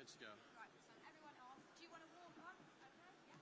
good to go. Right, so everyone on. Do you want to walk on? Okay, yeah.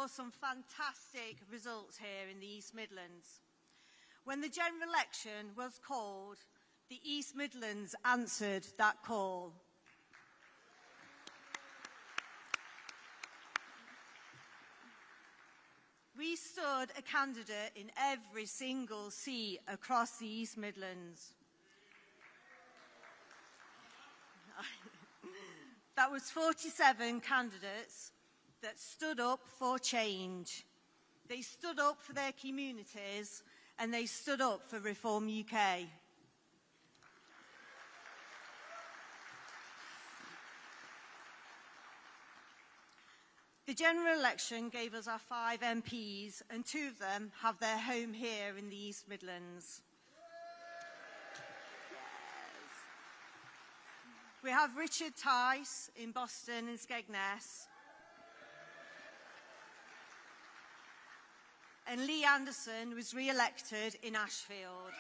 Some fantastic results here in the East Midlands. When the general election was called, the East Midlands answered that call. We stood a candidate in every single seat across the East Midlands. That was 47 candidates that stood up for change. They stood up for their communities and they stood up for Reform UK. The general election gave us our 5 MPs and 2 of them have their home here in the East Midlands. Yes. We have Richard Tice in Boston and Skegness. And Lee Anderson was re-elected in Ashfield.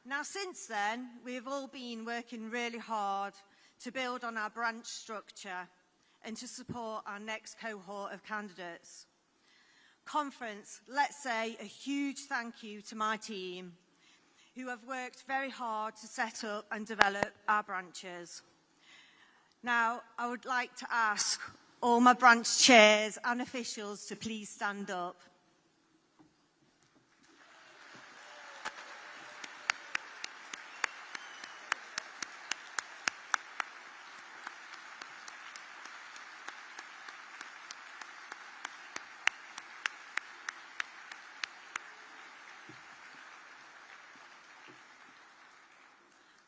Now, since then, we have all been working really hard to build on our branch structure and to support our next cohort of candidates. Conference, let's say a huge thank you to my team, who have worked very hard to set up and develop our branches. Now, I would like to ask all my branch chairs and officials to please stand up.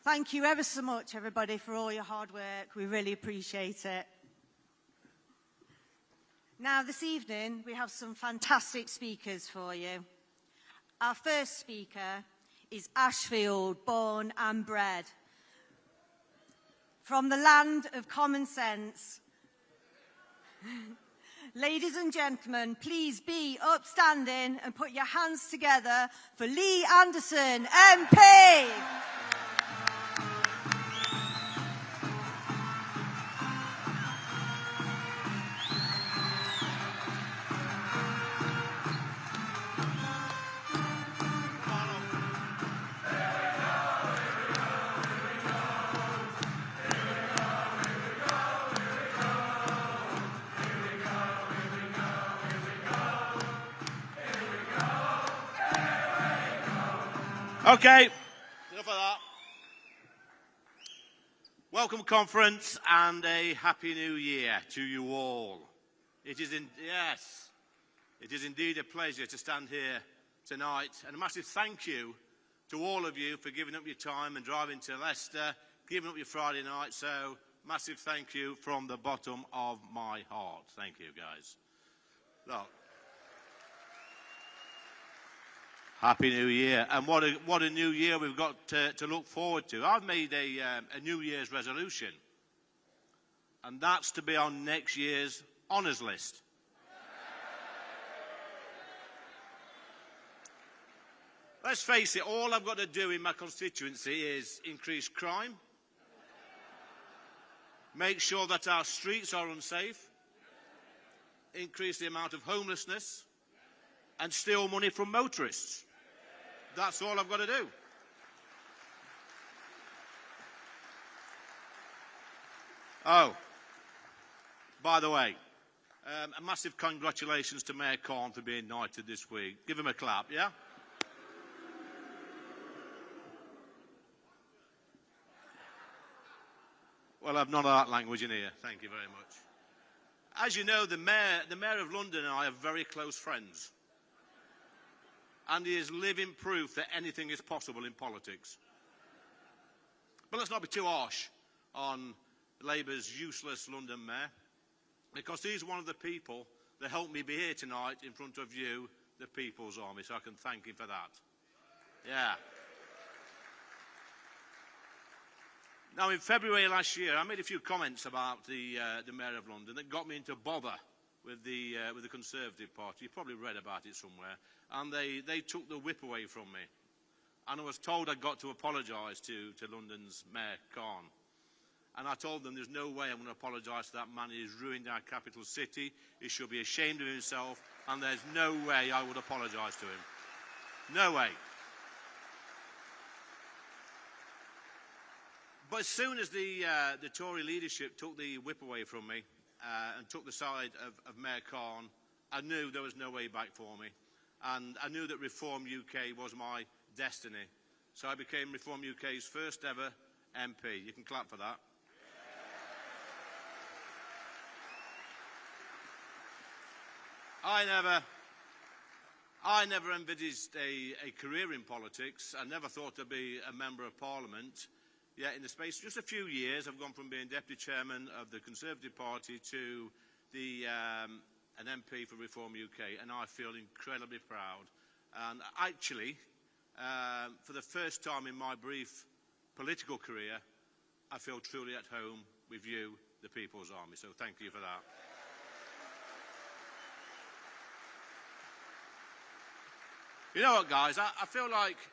Thank you ever so much, everybody, for all your hard work. We really appreciate it. Now, this evening, we have some fantastic speakers for you. Our first speaker is Ashfield, born and bred. From the land of common sense. Ladies and gentlemen, please be upstanding and put your hands together for Lee Anderson, MP. Okay, enough of that. Welcome, conference, and a happy new year to you all. It is indeed a pleasure to stand here tonight, and a massive thank you to all of you for giving up your time and driving to Leicester, giving up your Friday night. So, massive thank you from the bottom of my heart. Thank you, guys. Look. Happy New Year. And what a new year we've got to look forward to. I've made a New Year's resolution, and that's to be on next year's honours list. Let's face it, all I've got to do in my constituency is increase crime, make sure that our streets are unsafe, increase the amount of homelessness, and steal money from motorists. That's all I've got to do. Oh, by the way, a massive congratulations to Mayor Khan for being knighted this week. Give him a clap, yeah? Well, I've none of that language in here. Thank you very much. As you know, the Mayor of London and I are very close friends. And he is living proof that anything is possible in politics. But let's not be too harsh on Labour's useless London Mayor, because he's one of the people that helped me be here tonight in front of you, the People's Army, so I can thank him for that. Yeah. Now, in February last year, I made a few comments about the Mayor of London that got me into bother with the Conservative Party. You probably read about it somewhere. And they took the whip away from me. And I was told I'd got to apologise to London's Mayor Khan. And I told them there's no way I'm going to apologise to that man. He's ruined our capital city. He should be ashamed of himself. And there's no way I would apologise to him. No way. But as soon as the Tory leadership took the whip away from me and took the side of Mayor Khan, I knew there was no way back for me. And I knew that Reform UK was my destiny. So I became Reform UK's first ever MP. You can clap for that. I never envisaged a career in politics. I never thought I'd be a Member of Parliament. Yet in the space of just a few years, I've gone from being Deputy Chairman of the Conservative Party to an MP for Reform UK, and I feel incredibly proud. And actually, for the first time in my brief political career, I feel truly at home with you, the People's Army. So thank you for that. You know what, guys? I feel like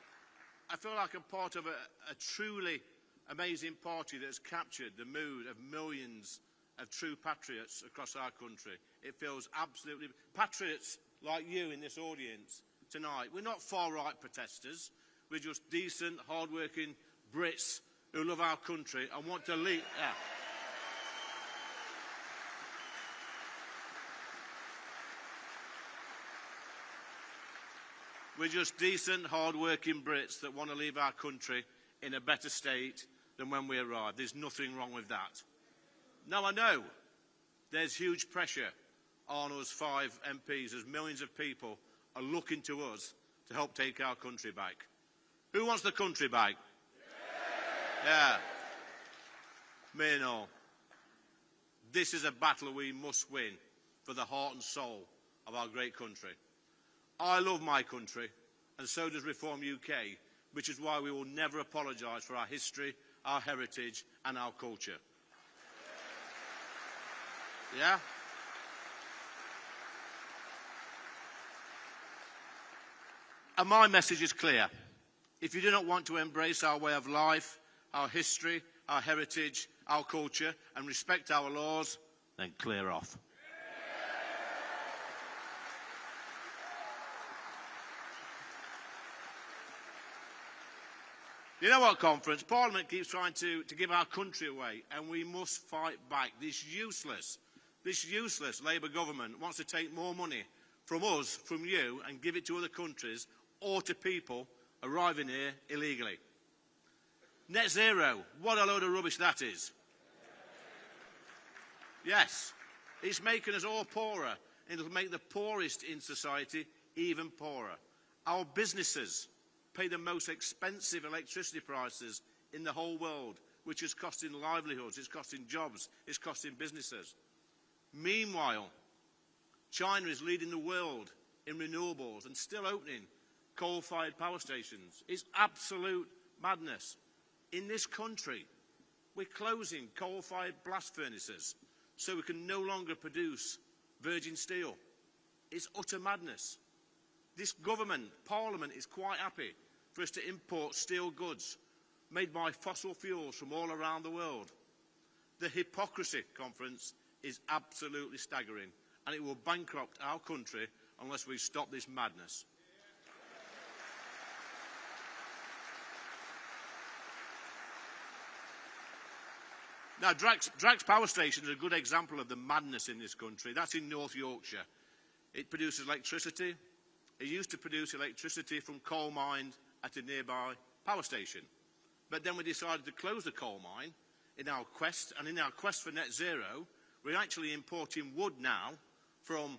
I'm part of a truly amazing party that has captured the mood of millions of true patriots across our country. It feels absolutely... Patriots like you in this audience tonight, we're not far-right protesters. We're just decent, hard-working Brits who love our country and want to lead... Yeah. We're just decent, hard-working Brits that want to leave our country in a better state than when we arrived. There's nothing wrong with that. Now, I know there's huge pressure on us 5 MPs as millions of people are looking to us to help take our country back. Who wants the country back? Yeah. Me and all. This is a battle we must win for the heart and soul of our great country. I love my country, and so does Reform UK, which is why we will never apologise for our history, our heritage and our culture. Yeah? And my message is clear. If you do not want to embrace our way of life, our history, our heritage, our culture, and respect our laws, then clear off. You know what, Conference? Parliament keeps trying to give our country away, and we must fight back. This useless Labour government wants to take more money from us, from you, and give it to other countries or to people arriving here illegally. Net zero, what a load of rubbish that is. Yes, it's making us all poorer, and it'll make the poorest in society even poorer. Our businesses pay the most expensive electricity prices in the whole world, which is costing livelihoods, it's costing jobs, it's costing businesses. Meanwhile, China is leading the world in renewables and still opening coal-fired power stations. It's absolute madness. In this country, we're closing coal-fired blast furnaces so we can no longer produce virgin steel. It's utter madness. This government, Parliament, is quite happy for us to import steel goods made by fossil fuels from all around the world. The hypocrisy conference is absolutely staggering, and it will bankrupt our country unless we stop this madness. Now, Drax Power Station is a good example of the madness in this country. That's in North Yorkshire. It produces electricity. It used to produce electricity from coal mined at a nearby power station. But then we decided to close the coal mine in our quest, and in our quest for net zero, we're actually importing wood now from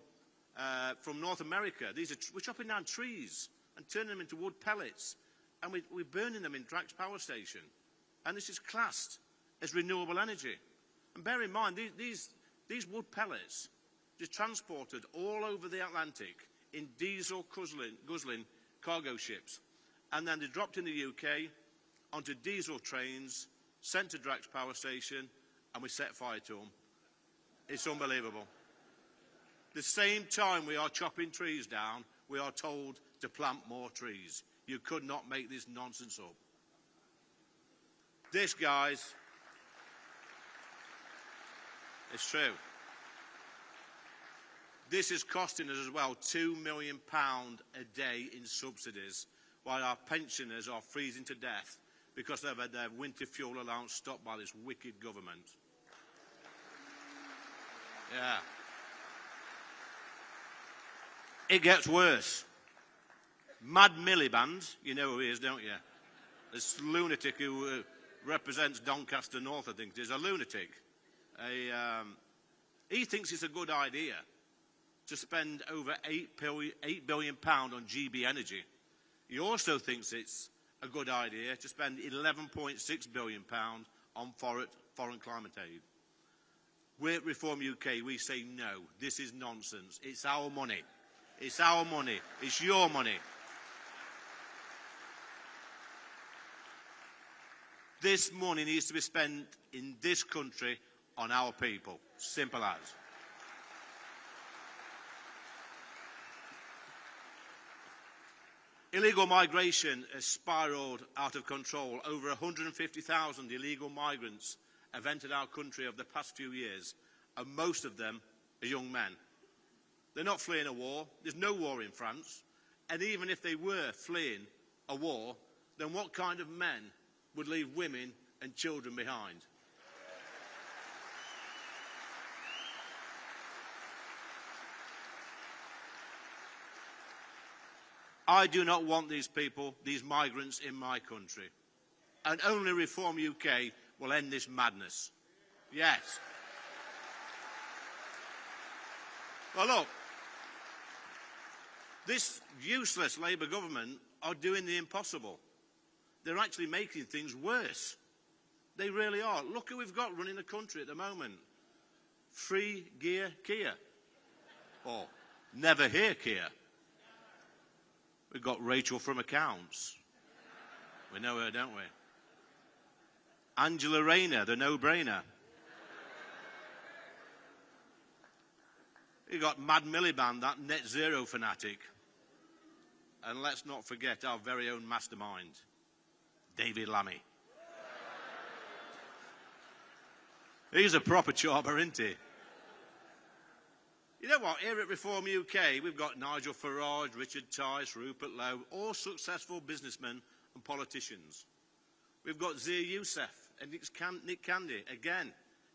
North America. We're chopping down trees and turning them into wood pellets, and we're burning them in Drax Power Station. And this is classed as renewable energy. And bear in mind, these wood pellets are transported all over the Atlantic in diesel guzzling cargo ships. And then they're dropped in the UK onto diesel trains, sent to Drax Power Station, and we set fire to them. It's unbelievable. The same time we are chopping trees down, we are told to plant more trees. You could not make this nonsense up. This, guys, it's true. This is costing us as well £2 million a day in subsidies, while our pensioners are freezing to death because they've had their winter fuel allowance stopped by this wicked government. Yeah. It gets worse. Mad Miliband, you know who he is, don't you? This lunatic who represents Doncaster North, I think it is, a lunatic. He thinks it's a good idea to spend over £8 billion on GB Energy. He also thinks it's a good idea to spend £11.6 billion on foreign climate aid. We're at Reform UK, we say no, this is nonsense. It's our money. It's our money. It's your money. This money needs to be spent in this country on our people. Simple as. Illegal migration has spiralled out of control. Over 150,000 illegal migrants have entered our country over the past few years, and most of them are young men. They're not fleeing a war. There's no war in France. And even if they were fleeing a war, then what kind of men would leave women and children behind? I do not want these people, these migrants, in my country. And only Reform UK will end this madness. Yes. Well, look, this useless Labour government are doing the impossible. They're actually making things worse. They really are. Look who we've got running the country at the moment. Free Gear Kia. Or Never Hear Kia. We've got Rachel from Accounts. We know her, don't we? Angela Rayner, the no-brainer. We've got Mad Miliband, that net zero fanatic. And let's not forget our very own mastermind, David Lammy. He's a proper chopper, isn't he? You know what? Here at Reform UK, we've got Nigel Farage, Richard Tice, Rupert Lowe, all successful businessmen and politicians. We've got Zia Yusuf and Nick Candy, again,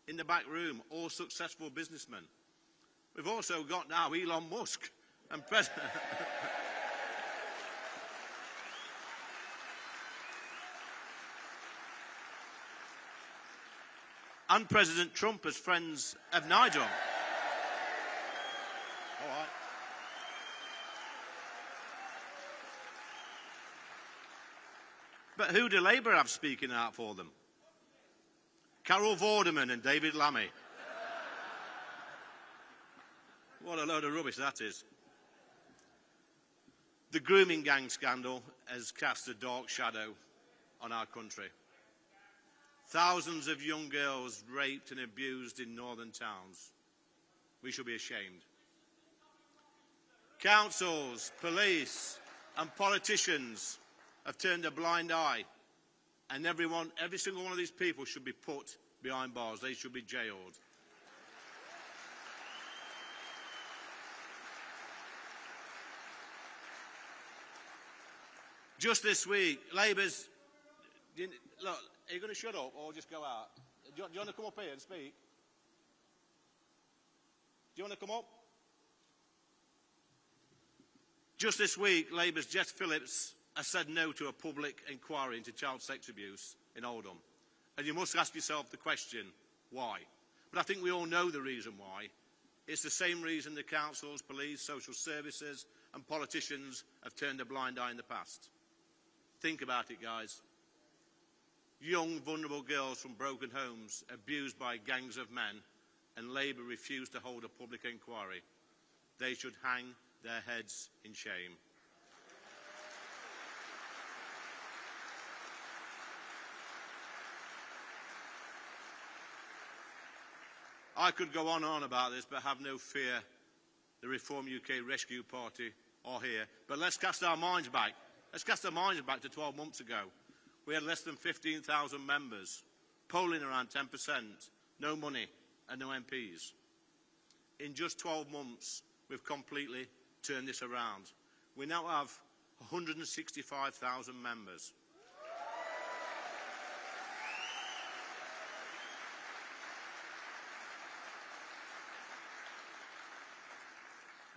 in the back room, all successful businessmen. We've also got now Elon Musk and President... and President Trump as friends of Nigel. All right. But who do Labour have speaking out for them? Carol Vorderman and David Lammy. What a load of rubbish that is. The grooming gang scandal has cast a dark shadow on our country. Thousands of young girls raped and abused in northern towns. We should be ashamed. Councils, police and politicians have turned a blind eye, and every single one of these people should be put behind bars. They should be jailed. Just this week, Labour's... Look, are you going to shut up or just go out? Do you want to come up here and speak? Do you want to come up? Just this week, Labour's Jess Phillips has said no to a public inquiry into child sex abuse in Oldham. And you must ask yourself the question, why? But I think we all know the reason why. It's the same reason the councils, police, social services and politicians have turned a blind eye in the past. Think about it, guys. Young, vulnerable girls from broken homes abused by gangs of men, and Labour refused to hold a public inquiry. They should hang their heads in shame. I could go on and on about this, but have no fear. The Reform UK Rescue Party are here. But let's cast our minds back. Let's cast our minds back to 12 months ago. We had less than 15,000 members, polling around 10%, no money and no MPs. In just 12 months, we've completely turned this around. We now have 165,000 members.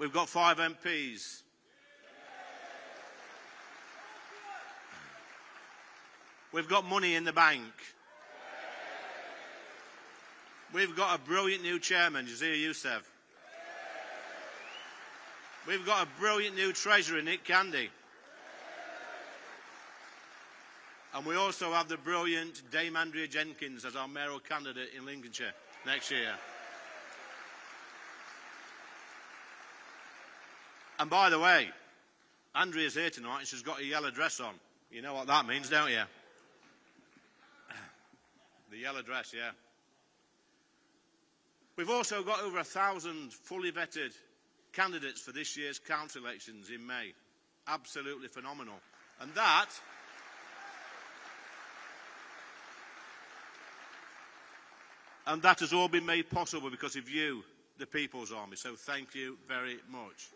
We've got 5 MPs. We've got money in the bank. We've got a brilliant new chairman, Zia Yusuf. We've got a brilliant new treasurer, Nick Candy. And we also have the brilliant Dame Andrea Jenkins as our mayoral candidate in Lincolnshire next year. And by the way, Andrea's here tonight and she's got a yellow dress on. You know what that means, don't you? The yellow dress, yeah. We've also got over 1,000 fully vetted candidates for this year's council elections in May. Absolutely phenomenal. And that has all been made possible because of you, the People's Army. So thank you very much.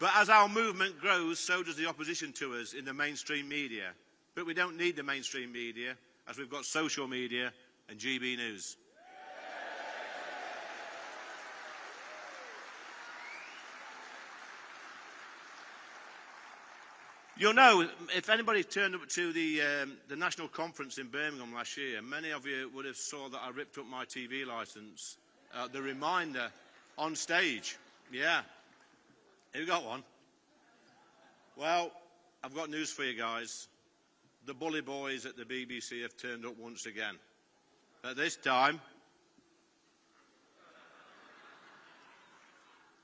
But as our movement grows, so does the opposition to us in the mainstream media. But we don't need the mainstream media, as we've got social media and GB News. You'll know, if anybody turned up to the national conference in Birmingham last year, many of you would have saw that I ripped up my TV licence, the reminder on stage. Yeah. Have you got one? Well, I've got news for you guys. The bully boys at the BBC have turned up once again. But this time,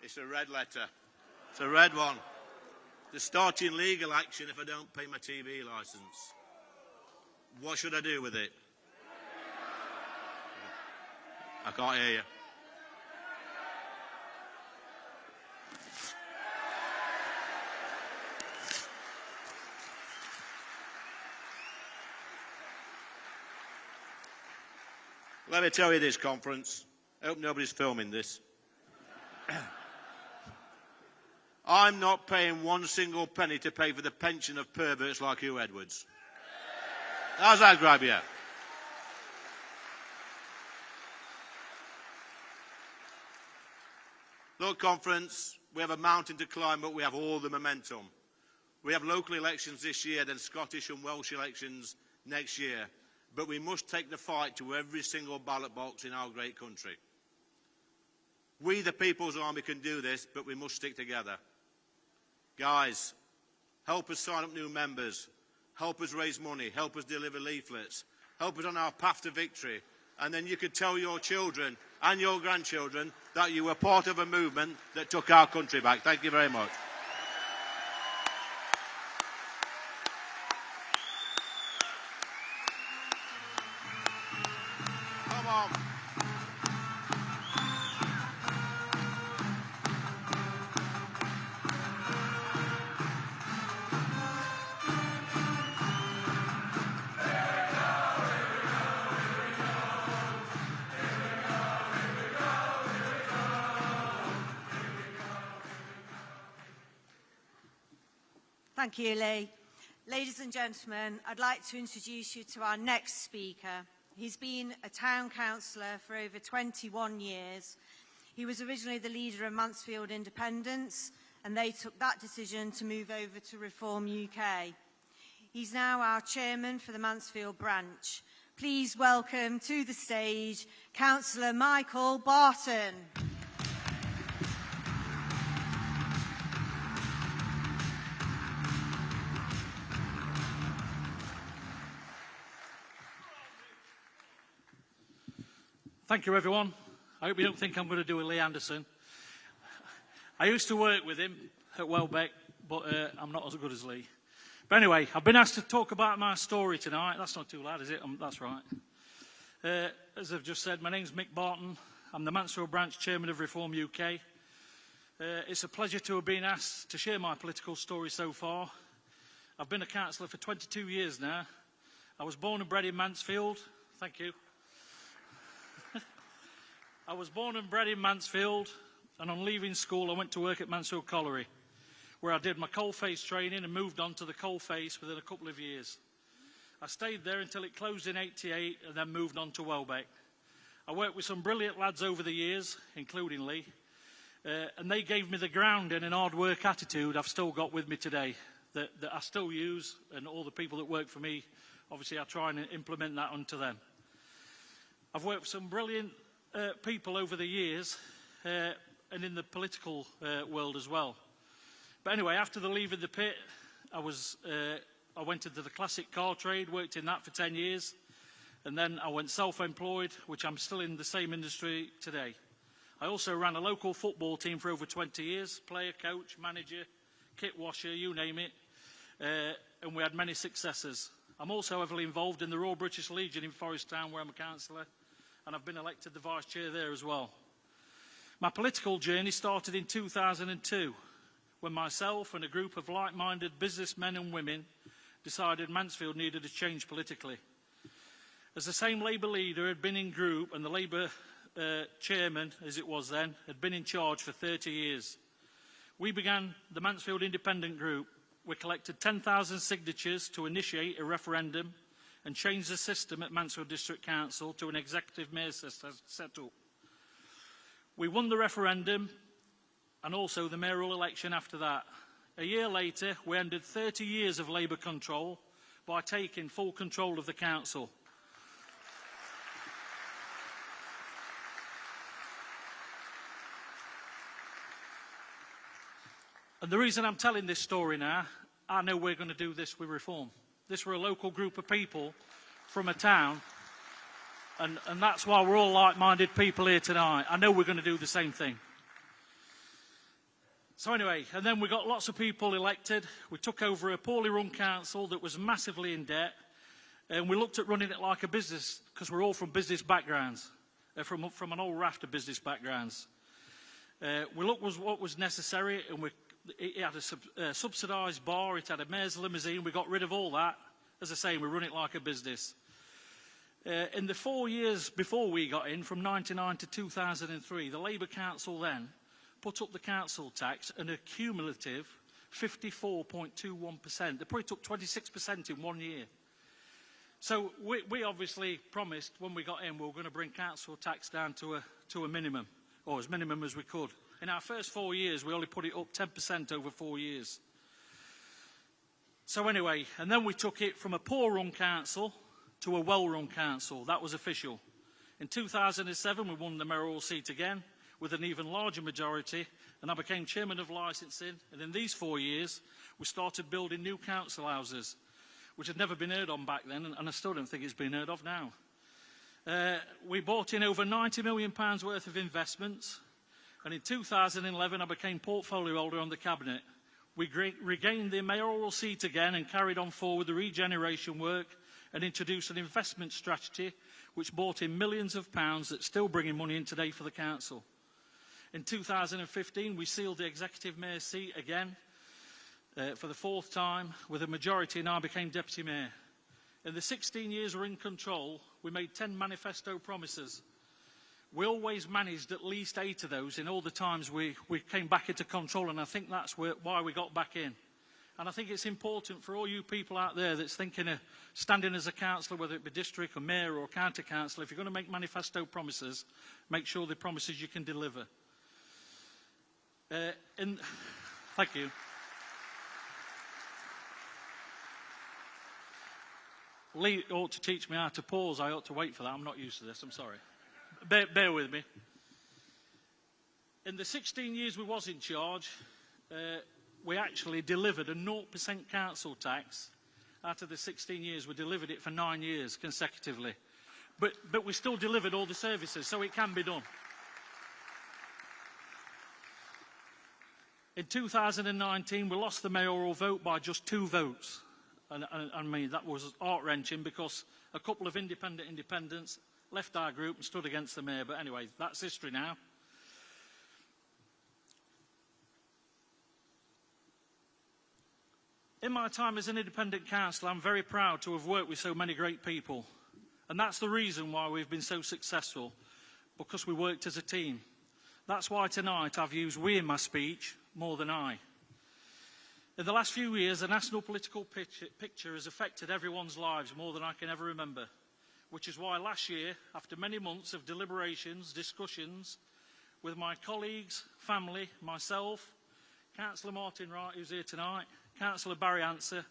it's a red letter. It's a red one. They're starting legal action if I don't pay my TV licence. What should I do with it? I can't hear you. Let me tell you this, conference. I hope nobody's filming this. I'm not paying one single penny to pay for the pension of perverts like you, Edwards. How's that grab you? Look, conference, we have a mountain to climb, but we have all the momentum. We have local elections this year, then Scottish and Welsh elections next year. But we must take the fight to every single ballot box in our great country. We, the People's Army, can do this, but we must stick together. Guys, help us sign up new members, help us raise money, help us deliver leaflets, help us on our path to victory, and then you can tell your children and your grandchildren that you were part of a movement that took our country back. Thank you very much. Come on. Thank you, Lee. Ladies and gentlemen, I'd like to introduce you to our next speaker. He's been a town councillor for over 21 years. He was originally the leader of Mansfield Independents, and they took that decision to move over to Reform UK. He's now our chairman for the Mansfield branch. Please welcome to the stage Councillor Michael Barton. Thank you, everyone. I hope you don't think I'm going to do a Lee Anderson. I used to work with him at Welbeck, but I'm not as good as Lee. But anyway, I've been asked to talk about my story tonight. That's not too loud, is it? That's right. As I've just said, my name's Mick Barton. I'm the Mansfield Branch Chairman of Reform UK. It's a pleasure to have been asked to share my political story so far. I've been a councillor for 22 years now. I was born and bred in Mansfield. Thank you. I was born and bred in Mansfield, and on leaving school I went to work at Mansfield Colliery, where I did my coalface training and moved on to the coalface within a couple of years. I stayed there until it closed in '88 and then moved on to Welbeck. I worked with some brilliant lads over the years, including Lee, and they gave me the grounding and hard work attitude I've still got with me today, that I still use, and all the people that work for me, obviously I try and implement that onto them. I've worked with some brilliant people over the years and in the political world as well. But anyway, after the leaving the pit, I went into the classic car trade, worked in that for 10 years, and then I went self-employed, which I'm still in the same industry today. I also ran a local football team for over 20 years, player, coach, manager, kit washer, you name it, and we had many successes. I'm also heavily involved in the Royal British Legion in Forest Town, where I'm a councillor, and I've been elected the vice chair there as well. My political journey started in 2002, when myself and a group of like-minded businessmen and women decided Mansfield needed a change politically. As the same Labour leader had been in group, and the Labour chairman, as it was then, had been in charge for 30 years, we began the Mansfield Independent Group. We collected 10,000 signatures to initiate a referendum and change the system at Mansfield District Council to an executive mayor set-up. We won the referendum and also the mayoral election after that. A year later, we ended 30 years of Labour control by taking full control of the council. And the reason I'm telling this story now, I know we're going to do this with Reform. This were a local group of people from a town, and that's why we're all like-minded people here tonight. I know we're going to do the same thing. So anyway, and then we got lots of people elected. We took over a poorly run council that was massively in debt, and we looked at running it like a business, because we're all from business backgrounds, from an old raft of business backgrounds. We looked at what was necessary, and it had a subsidised bar, it had a mayor's limousine. We got rid of all that. As I say, we run it like a business. In the 4 years before we got in, from 1999 to 2003, the Labour Council then put up the council tax an cumulative 54.21%. They probably took 26% in 1 year. So we obviously promised when we got in we were going to bring council tax down to a minimum, or as minimum as we could. In our first 4 years, we only put it up 10% over 4 years. So anyway, and then we took it from a poor-run council to a well-run council. That was official. In 2007, we won the mayoral seat again with an even larger majority, and I became chairman of licensing. And in these 4 years, we started building new council houses, which had never been heard of back then, and I still don't think it's been heard of now. We brought in over £90 million worth of investments, and in 2011 I became portfolio holder on the Cabinet. We regained the mayoral seat again and carried on forward the regeneration work and introduced an investment strategy which brought in millions of pounds that's still bringing money in today for the council. In 2015 we sealed the executive mayor's seat again for the 4th time with a majority, and I became deputy mayor. In the 16 years we're in control, we made 10 manifesto promises. We always managed at least 8 of those in all the times we came back into control, and I think that's why we got back in. And I think it's important for all you people out there that's thinking of standing as a councillor, whether it be district or mayor or county councillor, if you're going to make manifesto promises, make sure they're promises you can deliver. Thank you. Lee ought to teach me how to pause. I ought to wait for that. I'm not used to this. I'm sorry. Bear with me. In the 16 years we was in charge, we actually delivered a 0% council tax. Out of the 16 years, we delivered it for 9 years consecutively. But we still delivered all the services, so it can be done. In 2019, we lost the mayoral vote by just 2 votes. And I mean, that was heart-wrenching because a couple of independents left our group and stood against the mayor. But anyway, that's history now. In my time as an independent councillor, I'm very proud to have worked with so many great people. And that's the reason why we've been so successful, because we worked as a team. That's why tonight I've used we in my speech more than I. In the last few years, the national political picture has affected everyone's lives more than I can ever remember, which is why last year, after many months of deliberations, discussions, with my colleagues, family, myself, Councillor Martin Wright, who's here tonight, Councillor Barry Answer,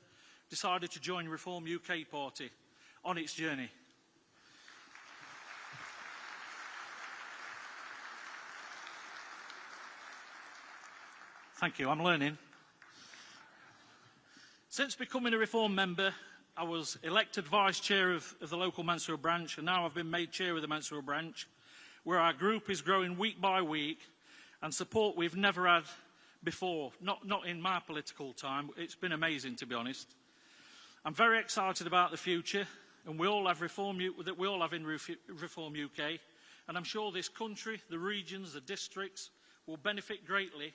decided to join Reform UK Party on its journey. Thank you, I'm learning. Since becoming a Reform member, I was elected Vice Chair of the local Mansfield branch, and now I've been made Chair of the Mansfield branch, where our group is growing week by week and support we've never had before, not in my political time. It's been amazing, to be honest. I'm very excited about the future, and we all have Reform UK, and I'm sure this country, the regions, the districts will benefit greatly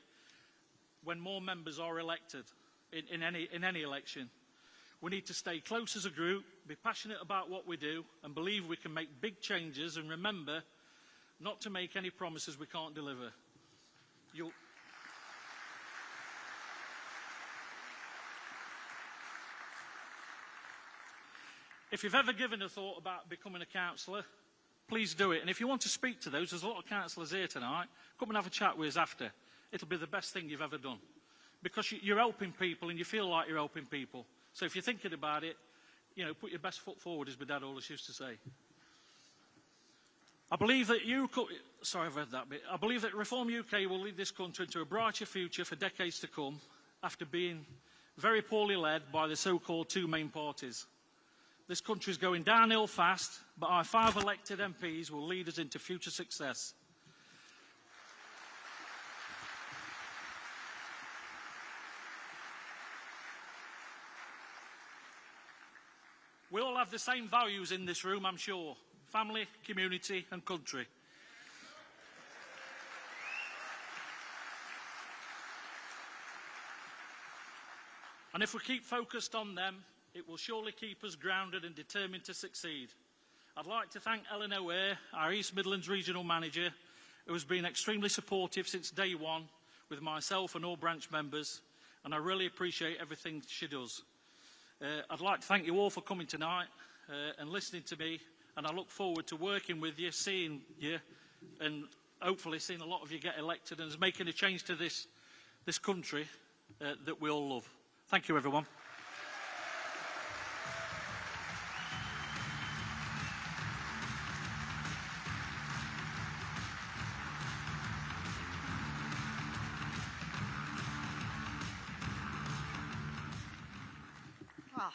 when more members are elected in any election. We need to stay close as a group, be passionate about what we do, and believe we can make big changes, and remember not to make any promises we can't deliver. If you've ever given a thought about becoming a councillor, please do it. And if you want to speak to those, there's a lot of councillors here tonight, come and have a chat with us after. It'll be the best thing you've ever done. Because you're helping people and you feel like you're helping people. So if you're thinking about it, you know, put your best foot forward, as my dad always used to say. I believe that sorry, I've read that bit. I believe that Reform UK will lead this country into a brighter future for decades to come, after being very poorly led by the so-called 2 main parties. This country is going downhill fast, but our 5 elected MPs will lead us into future success. We all have the same values in this room, I'm sure. Family, community and country. And if we keep focused on them, it will surely keep us grounded and determined to succeed. I'd like to thank Ellen O'Hare, our East Midlands Regional Manager, who has been extremely supportive since day one with myself and all branch members, and I really appreciate everything she does. I'd like to thank you all for coming tonight and listening to me, and I look forward to working with you, seeing you, and hopefully seeing a lot of you get elected and making a change to this country that we all love. Thank you, everyone.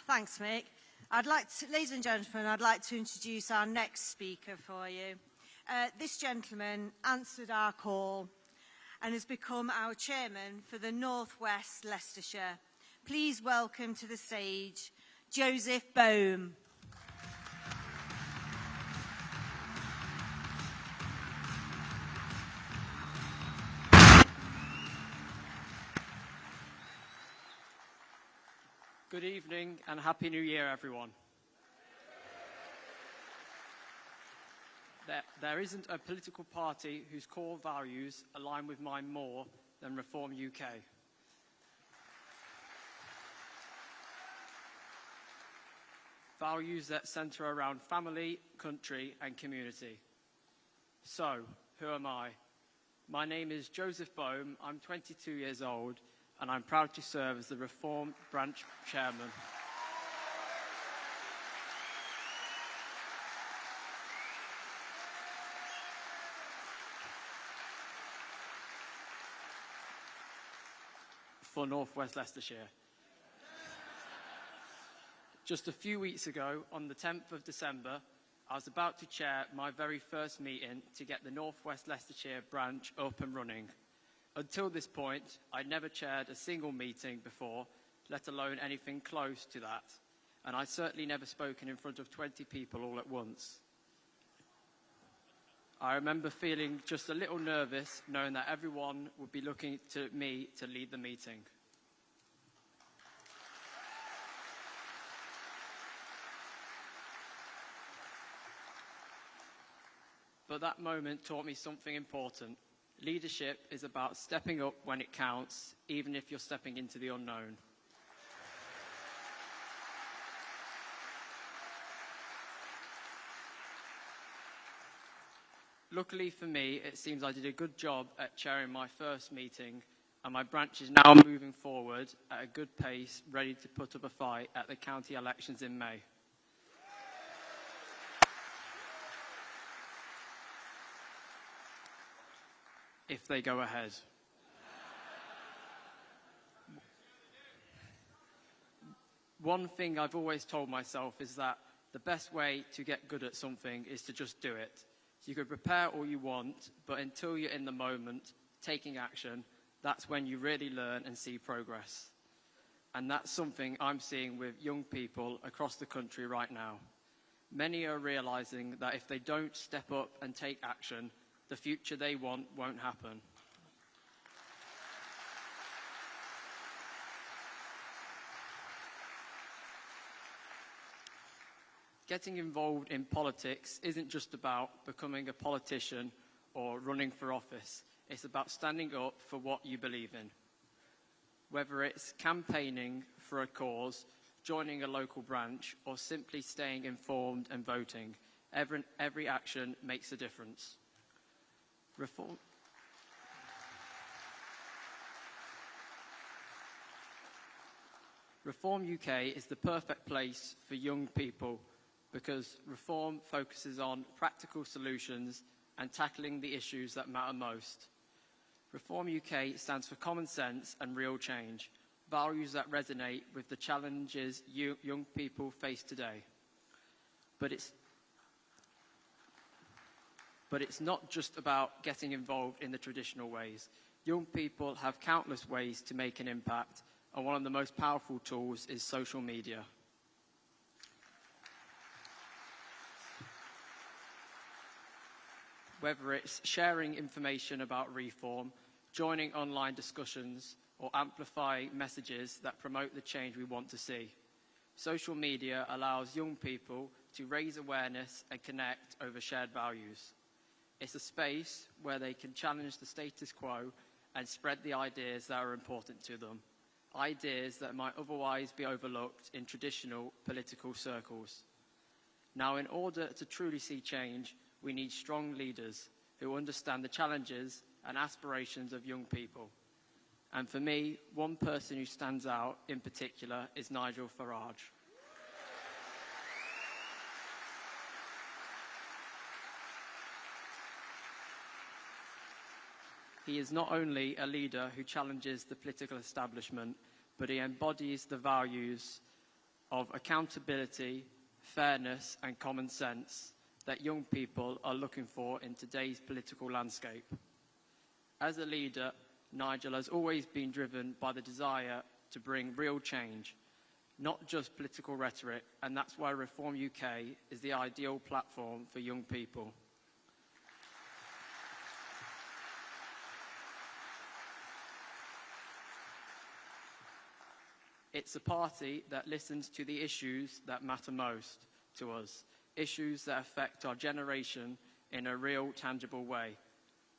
Thanks, Mick. Ladies and gentlemen, I'd like to introduce our next speaker for you. This gentleman answered our call and has become our chairman for the North West Leicestershire. Please welcome to the stage Joseph Boehm. Good evening and Happy New Year, everyone. There isn't a political party whose core values align with mine more than Reform UK. Values that centre around family, country and community. So, who am I? My name is Joseph Boehm, I'm 22 years old and I'm proud to serve as the Reform Branch Chairman. For North West Leicestershire. Just a few weeks ago, on the 10th of December, I was about to chair my very first meeting to get the North West Leicestershire branch up and running. Until this point, I'd never chaired a single meeting before, let alone anything close to that, and I'd certainly never spoken in front of 20 people all at once. I remember feeling just a little nervous, knowing that everyone would be looking to me to lead the meeting. But that moment taught me something important. Leadership is about stepping up when it counts, even if you're stepping into the unknown. Luckily for me, it seems I did a good job at chairing my first meeting, and my branch is now moving forward at a good pace, ready to put up a fight at the county elections in May. If they go ahead. One thing I've always told myself is that the best way to get good at something is to just do it. You could prepare all you want, but until you're in the moment, taking action, that's when you really learn and see progress. And that's something I'm seeing with young people across the country right now. Many are realizing that if they don't step up and take action, the future they want won't happen. Getting involved in politics isn't just about becoming a politician or running for office. It's about standing up for what you believe in. Whether it's campaigning for a cause, joining a local branch, or simply staying informed and voting, every action makes a difference. Reform UK is the perfect place for young people because Reform focuses on practical solutions and tackling the issues that matter most. Reform UK stands for common sense and real change, values that resonate with the challenges young people face today. But it's not just about getting involved in the traditional ways. Young people have countless ways to make an impact, and one of the most powerful tools is social media. Whether it's sharing information about reform, joining online discussions, or amplifying messages that promote the change we want to see. Social media allows young people to raise awareness and connect over shared values. It's a space where they can challenge the status quo and spread the ideas that are important to them, ideas that might otherwise be overlooked in traditional political circles. Now, in order to truly see change, we need strong leaders who understand the challenges and aspirations of young people. And for me, one person who stands out in particular is Nigel Farage. He is not only a leader who challenges the political establishment, but he embodies the values of accountability, fairness and common sense that young people are looking for in today's political landscape. As a leader, Nigel has always been driven by the desire to bring real change, not just political rhetoric, and that's why Reform UK is the ideal platform for young people. It's a party that listens to the issues that matter most to us, issues that affect our generation in a real, tangible way.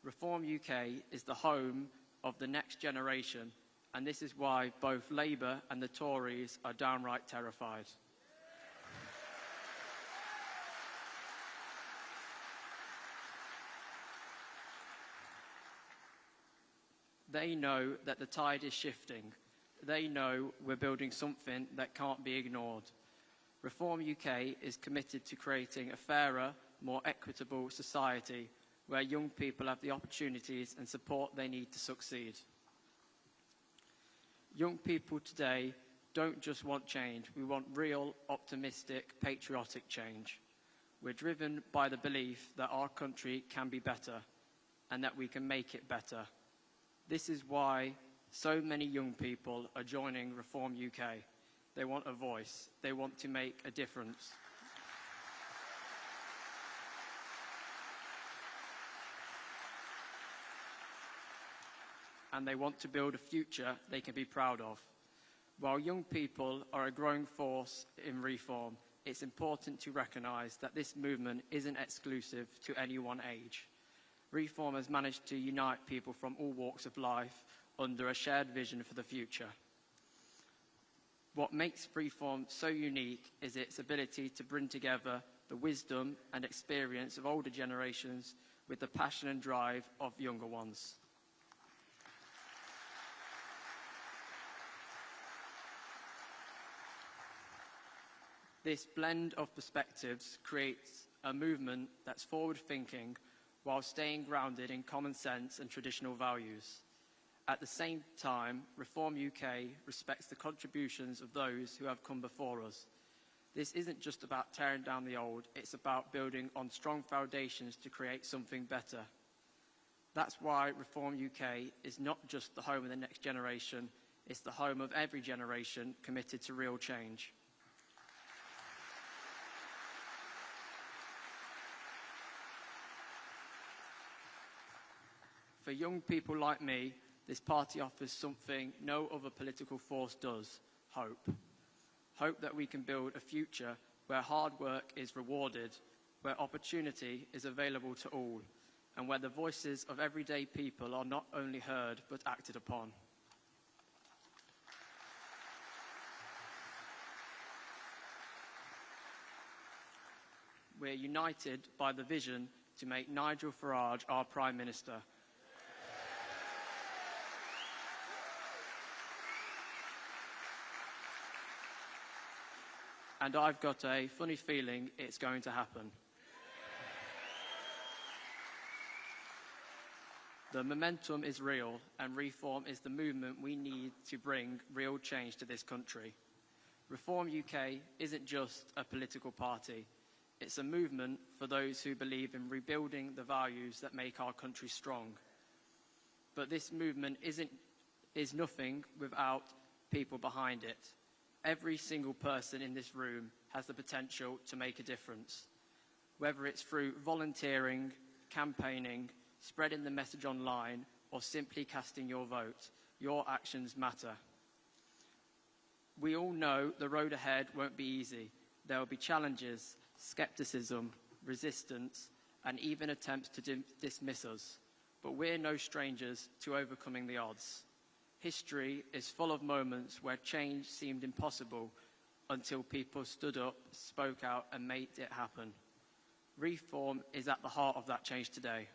Reform UK is the home of the next generation, and this is why both Labour and the Tories are downright terrified. They know that the tide is shifting. They know we're building something that can't be ignored. Reform UK is committed to creating a fairer, more equitable society where young people have the opportunities and support they need to succeed. Young people today don't just want change, we want real, optimistic, patriotic change. We're driven by the belief that our country can be better and that we can make it better. This is why so many young people are joining Reform UK. They want a voice. They want to make a difference. And they want to build a future they can be proud of. While young people are a growing force in reform, it's important to recognise that this movement isn't exclusive to any one age. Reform has managed to unite people from all walks of life under a shared vision for the future. What makes Reform so unique is its ability to bring together the wisdom and experience of older generations with the passion and drive of younger ones. This blend of perspectives creates a movement that's forward-thinking while staying grounded in common sense and traditional values. At the same time, Reform UK respects the contributions of those who have come before us. This isn't just about tearing down the old, it's about building on strong foundations to create something better. That's why Reform UK is not just the home of the next generation, it's the home of every generation committed to real change. For young people like me, this party offers something no other political force does: hope. Hope that we can build a future where hard work is rewarded, where opportunity is available to all, and where the voices of everyday people are not only heard but acted upon. We're united by the vision to make Nigel Farage our Prime Minister. And I've got a funny feeling it's going to happen. The momentum is real, and Reform is the movement we need to bring real change to this country. Reform UK isn't just a political party. It's a movement for those who believe in rebuilding the values that make our country strong. But this movement is nothing without people behind it. Every single person in this room has the potential to make a difference. Whether it's through volunteering, campaigning, spreading the message online, or simply casting your vote, your actions matter. We all know the road ahead won't be easy. There will be challenges, skepticism, resistance, and even attempts to dismiss us. But we're no strangers to overcoming the odds. History is full of moments where change seemed impossible until people stood up, spoke out, and made it happen. Reform is at the heart of that change today.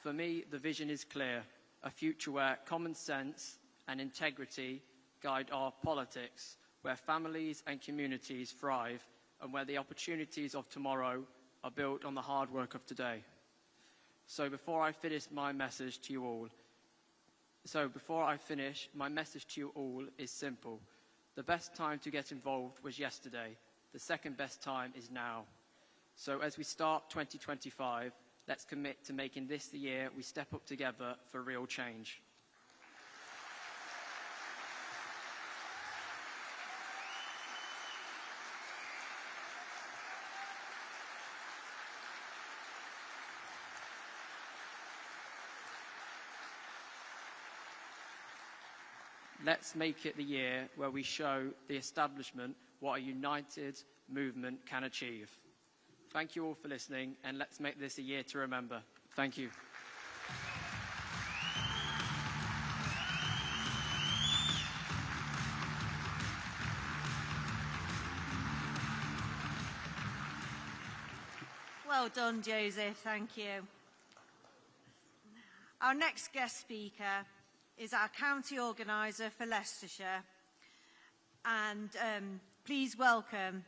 For me, the vision is clear: a future where common sense and integrity guide our politics, where families and communities thrive, and where the opportunities of tomorrow are built on the hard work of today. So before I finish, my message to you all is simple. The best time to get involved was yesterday. The second best time is now. So as we start 2025, let's commit to making this the year we step up together for real change. Let's make it the year where we show the establishment what a united movement can achieve. Thank you all for listening, and let's make this a year to remember. Thank you. Well done, Joseph. Thank you. Our next guest speaker is our county organiser for Leicestershire. And please welcome,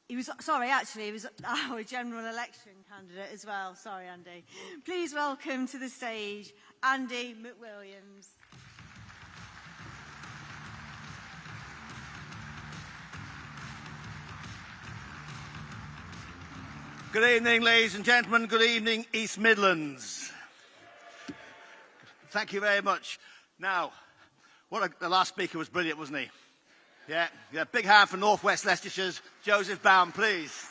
he was our general election candidate as well. Sorry, Andy. Please welcome to the stage, Andy McWilliams. Good evening, ladies and gentlemen. Good evening, East Midlands. Thank you very much. Now, the last speaker was brilliant, wasn't he? Yeah, big hand for North West Leicestershire's Joseph Bound, please.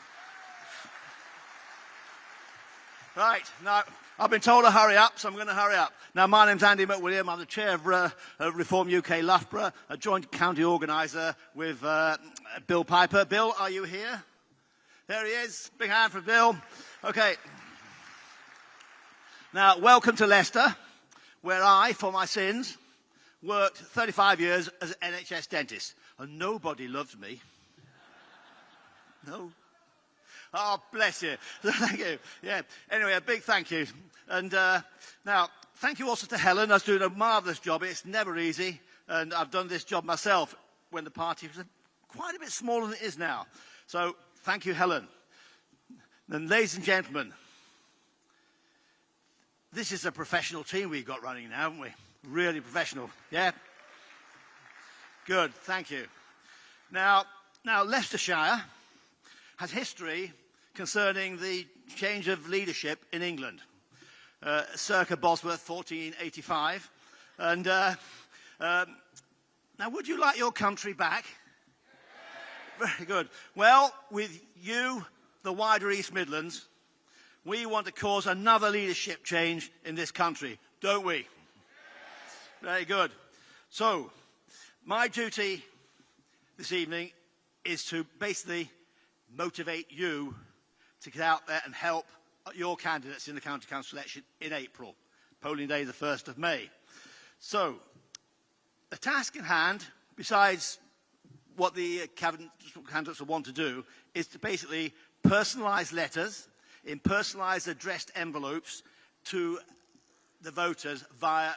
Right, now, I've been told to hurry up, so I'm going to hurry up. Now, my name's Andy McWilliam. I'm the chair of Reform UK Loughborough, a joint county organiser with Bill Piper. Bill, are you here? There he is. Big hand for Bill. Okay. Now, welcome to Leicester, where I, for my sins, worked 35 years as an NHS dentist. And nobody loved me. No. Oh, bless you. Thank you. Yeah. Anyway, a big thank you. And now, thank you also to Helen, who's doing a marvellous job. It's never easy. And I've done this job myself when the party was quite a bit smaller than it is now. So, thank you, Helen. And ladies and gentlemen, this is a professional team we've got running now, haven't we? Really professional. Yeah? Good, thank you. Now, Leicestershire has history concerning the change of leadership in England. Circa Bosworth, 1485. And now, would you like your country back? Very good. Well, with you, the wider East Midlands, we want to cause another leadership change in this country, don't we? Very good. So, my duty this evening is to basically motivate you to get out there and help your candidates in the county council election in April. Polling day, the 1st of May. So, the task in hand, besides what the candidates will want to do, is to basically personalise letters in personalised addressed envelopes to the voters via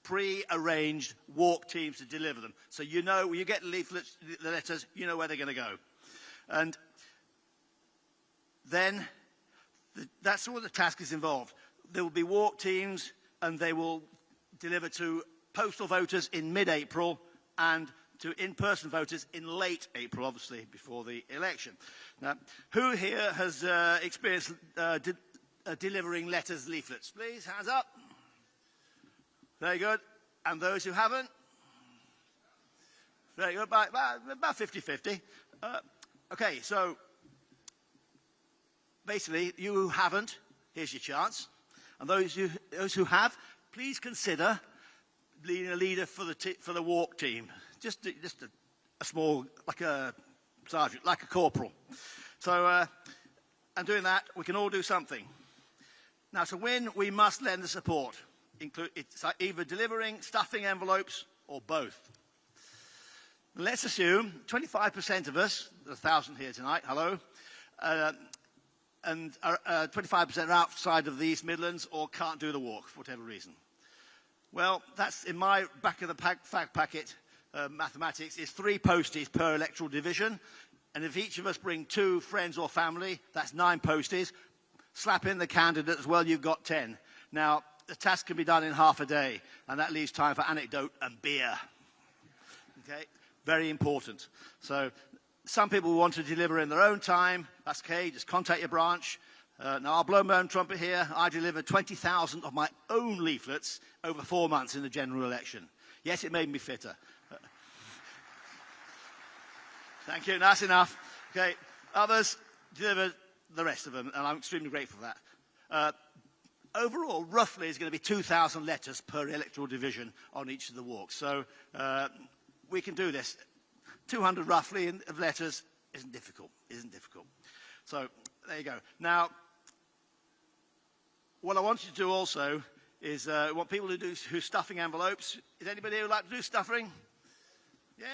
pre-arranged walk teams to deliver them. So you know, when you get leaflets, the letters, you know where they're going to go. And then that's all the task is involved. There will be walk teams and they will deliver to postal voters in mid-April and to in-person voters in late April, obviously, before the election. Now, who here has experienced delivering letters, leaflets? Please, hands up. Very good. And those who haven't? Very good. About 50-50. Okay, so basically, you who haven't, here's your chance. And those who have, please consider leading a leader for the walk team. Just a small, like a sergeant, like a corporal. So, and doing that, we can all do something. Now, to win, we must lend the support. It's either delivering, stuffing envelopes, or both. Let's assume 25% of us, there's 1,000 here tonight, hello, and 25% are outside of the East Midlands or can't do the walk for whatever reason. Well, that's in my back of the fag packet. Mathematics is 3 posties per electoral division, and if each of us bring 2 friends or family, that's 9 posties. slap in the candidate as well, you've got 10. Now, the task can be done in half a day, and that leaves time for anecdote and beer. Okay, very important. So some people want to deliver in their own time. That's okay, just contact your branch. Now, I'll blow my own trumpet here. I delivered 20,000 of my own leaflets over 4 months in the general election. Yes, it made me fitter. Thank you, that's enough. Okay, others delivered the rest of them, and I'm extremely grateful for that. Overall, roughly, it's going to be 2,000 letters per electoral division on each of the walks. So we can do this. 200 roughly of letters isn't difficult. So there you go. Now, what I want you to do also is want people to do who's stuffing envelopes. Is anybody who would like to do stuffing? Yeah?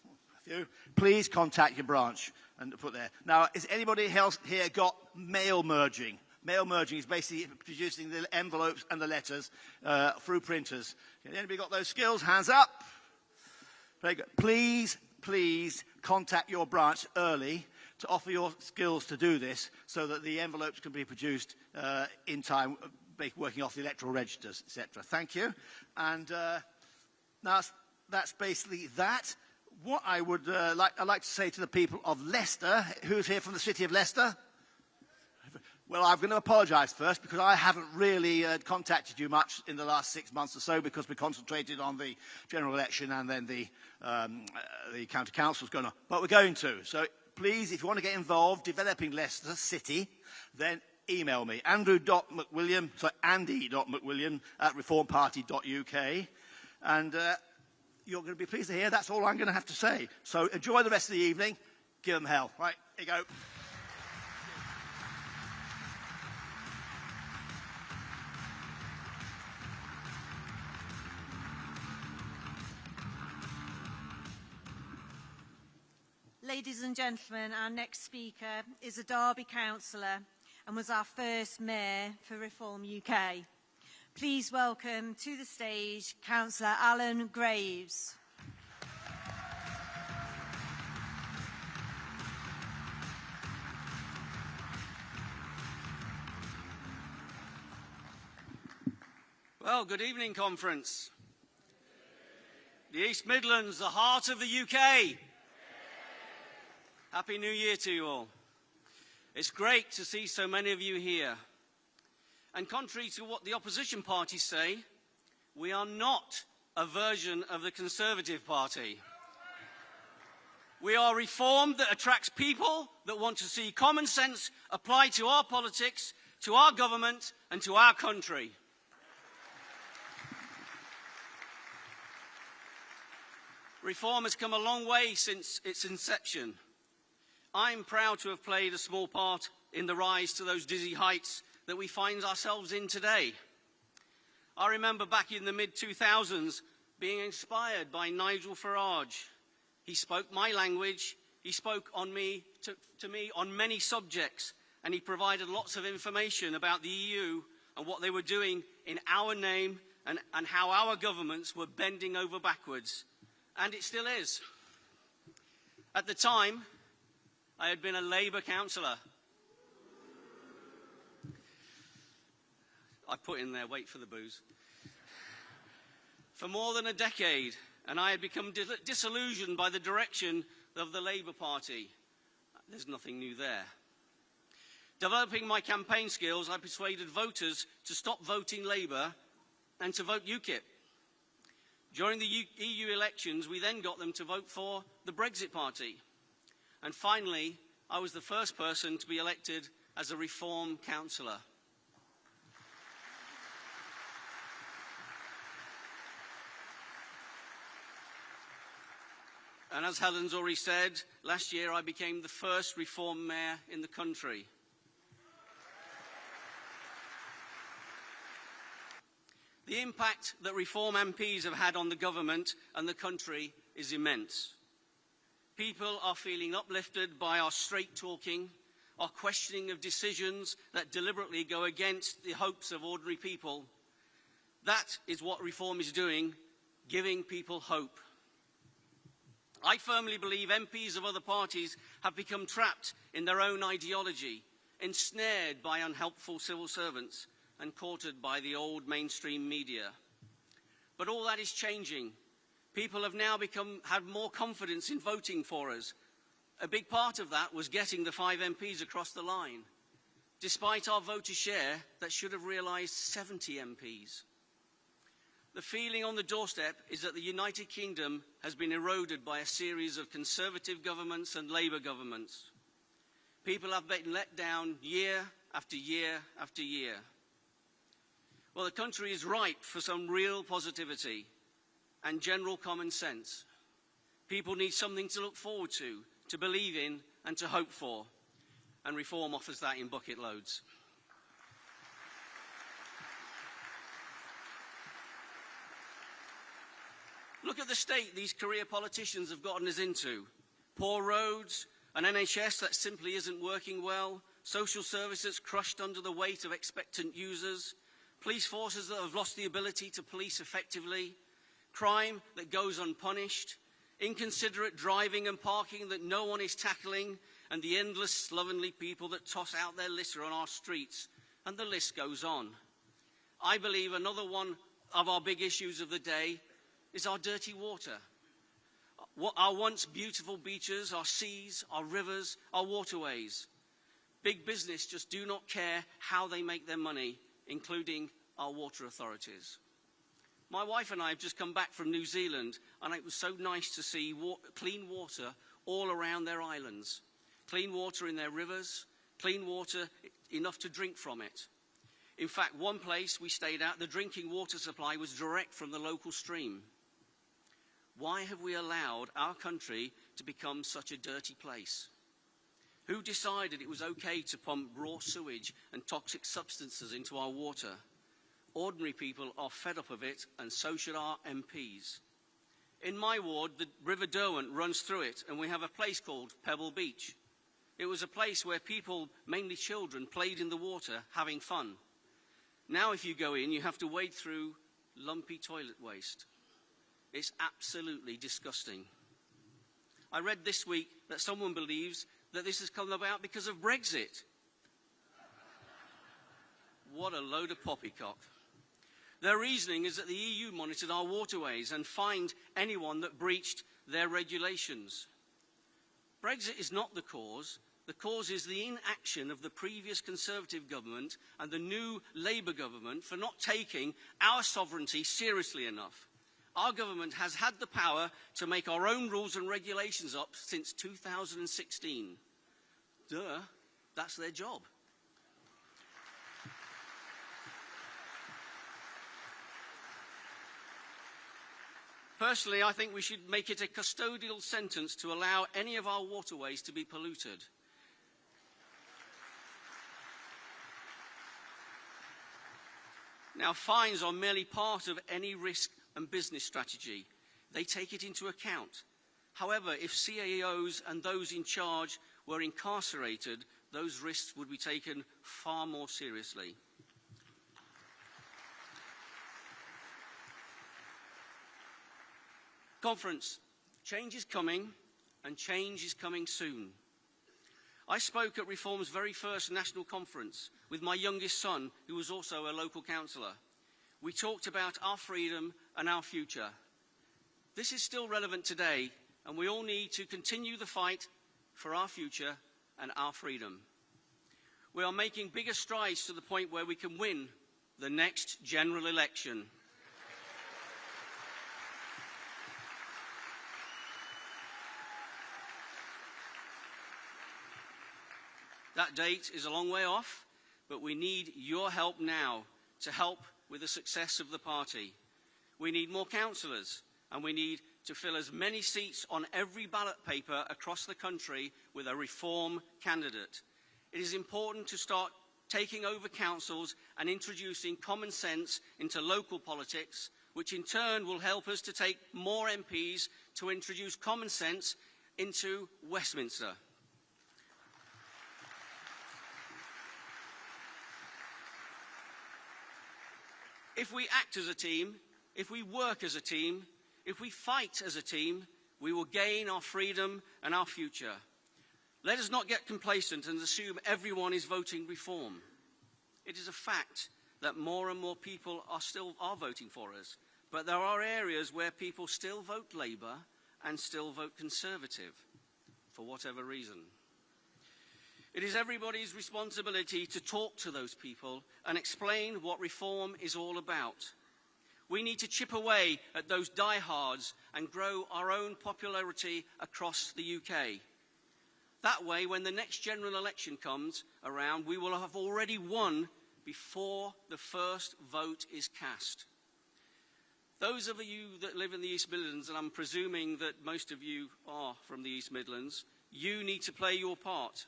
A few. Please contact your branch and put there. Now, is anybody else here got mail merging? Mail merging is basically producing the envelopes and the letters through printers. Anybody got those skills? Hands up. Very good. Please contact your branch early to offer your skills to do this so that the envelopes can be produced in time, working off the electoral registers, etc. Thank you. And now that's basically that. What I would I'd like to say to the people of Leicester, who's here from the city of Leicester? Well, I'm going to apologise first because I haven't really contacted you much in the last 6 months or so because we concentrated on the general election and then the county councils going on. But we're going to. So please, if you want to get involved developing Leicester City, then email me, andy.mcwilliam at reformparty.uk. And you're going to be pleased to hear that's all I'm going to have to say. So enjoy the rest of the evening. Give them hell. Right, here you go. Ladies and gentlemen, our next speaker is a Derby councillor and was our first mayor for Reform UK. Please welcome to the stage Councillor Alan Graves. Well, good evening, conference. The East Midlands, the heart of the UK. Happy New Year to you all. It's great to see so many of you here. And contrary to what the opposition parties say, we are not a version of the Conservative Party. We are reform that attracts people that want to see common sense applied to our politics, to our government and to our country. Reform has come a long way since its inception. I'm proud to have played a small part in the rise to those dizzy heights that we find ourselves in today. I remember back in the mid-2000s being inspired by Nigel Farage. He spoke my language, he spoke to me on many subjects, and he provided lots of information about the EU and what they were doing in our name and how our governments were bending over backwards. And it still is. At the time, I had been a Labour councillor. I put in there, wait for the booze. For more than a decade, and I had become disillusioned by the direction of the Labour Party. There's nothing new there. Developing my campaign skills, I persuaded voters to stop voting Labour and to vote UKIP. During the EU elections, we then got them to vote for the Brexit Party. And finally, I was the first person to be elected as a Reform councillor. And as Helen's already said, last year I became the first Reform mayor in the country. The impact that Reform MPs have had on the government and the country is immense. People are feeling uplifted by our straight talking, our questioning of decisions that deliberately go against the hopes of ordinary people. That is what Reform is doing, giving people hope. I firmly believe MPs of other parties have become trapped in their own ideology, ensnared by unhelpful civil servants, and courted by the old mainstream media. But all that is changing. People have now had more confidence in voting for us. A big part of that was getting the 5 MPs across the line. Despite our voter share, that should have realised 70 MPs. The feeling on the doorstep is that the United Kingdom has been eroded by a series of Conservative governments and Labour governments. People have been let down year after year after year. Well, the country is ripe for some real positivity and general common sense. People need something to look forward to believe in and to hope for. And Reform offers that in bucket loads. Look at the state these career politicians have gotten us into. Poor roads, an NHS that simply isn't working well, social services crushed under the weight of expectant users, police forces that have lost the ability to police effectively, crime that goes unpunished, inconsiderate driving and parking that no one is tackling, and the endless slovenly people that toss out their litter on our streets, and the list goes on. I believe another one of our big issues of the day is our dirty water. Our once beautiful beaches, our seas, our rivers, our waterways. Big business just do not care how they make their money, including our water authorities. My wife and I have just come back from New Zealand, and it was so nice to see clean water all around their islands. Clean water in their rivers, clean water enough to drink from it. In fact, one place we stayed at, the drinking water supply was direct from the local stream. Why have we allowed our country to become such a dirty place? Who decided it was okay to pump raw sewage and toxic substances into our water? Ordinary people are fed up of it, and so should our MPs. In my ward, the River Derwent runs through it, and we have a place called Pebble Beach. It was a place where people, mainly children, played in the water, having fun. Now if you go in, you have to wade through lumpy toilet waste. It's absolutely disgusting. I read this week that someone believes that this has come about because of Brexit. What a load of poppycock. Their reasoning is that the EU monitored our waterways and fined anyone that breached their regulations. Brexit is not the cause. The cause is the inaction of the previous Conservative government and the new Labour government for not taking our sovereignty seriously enough. Our government has had the power to make our own rules and regulations up since 2016. Duh, that's their job. Personally, I think we should make it a custodial sentence to allow any of our waterways to be polluted. Now, fines are merely part of any risk and business strategy. They take it into account. However, if CEOs and those in charge were incarcerated, those risks would be taken far more seriously. Conference, change is coming, and change is coming soon. I spoke at Reform's very first national conference with my youngest son, who was also a local councillor. We talked about our freedom and our future. This is still relevant today, and we all need to continue the fight for our future and our freedom. We are making bigger strides to the point where we can win the next general election. That date is a long way off, but we need your help now to help with the success of the party. We need more councillors, and we need to fill as many seats on every ballot paper across the country with a Reform candidate. It is important to start taking over councils and introducing common sense into local politics, which in turn will help us to take more MPs to introduce common sense into Westminster. If we act as a team, if we work as a team, if we fight as a team, we will gain our freedom and our future. Let us not get complacent and assume everyone is voting reform. It is a fact that more and more people are voting for us, but there are areas where people still vote Labour and still vote Conservative, for whatever reason. It is everybody's responsibility to talk to those people and explain what reform is all about. We need to chip away at those diehards and grow our own popularity across the UK. That way, when the next general election comes around, we will have already won before the first vote is cast. Those of you that live in the East Midlands, and I'm presuming that most of you are from the East Midlands, you need to play your part.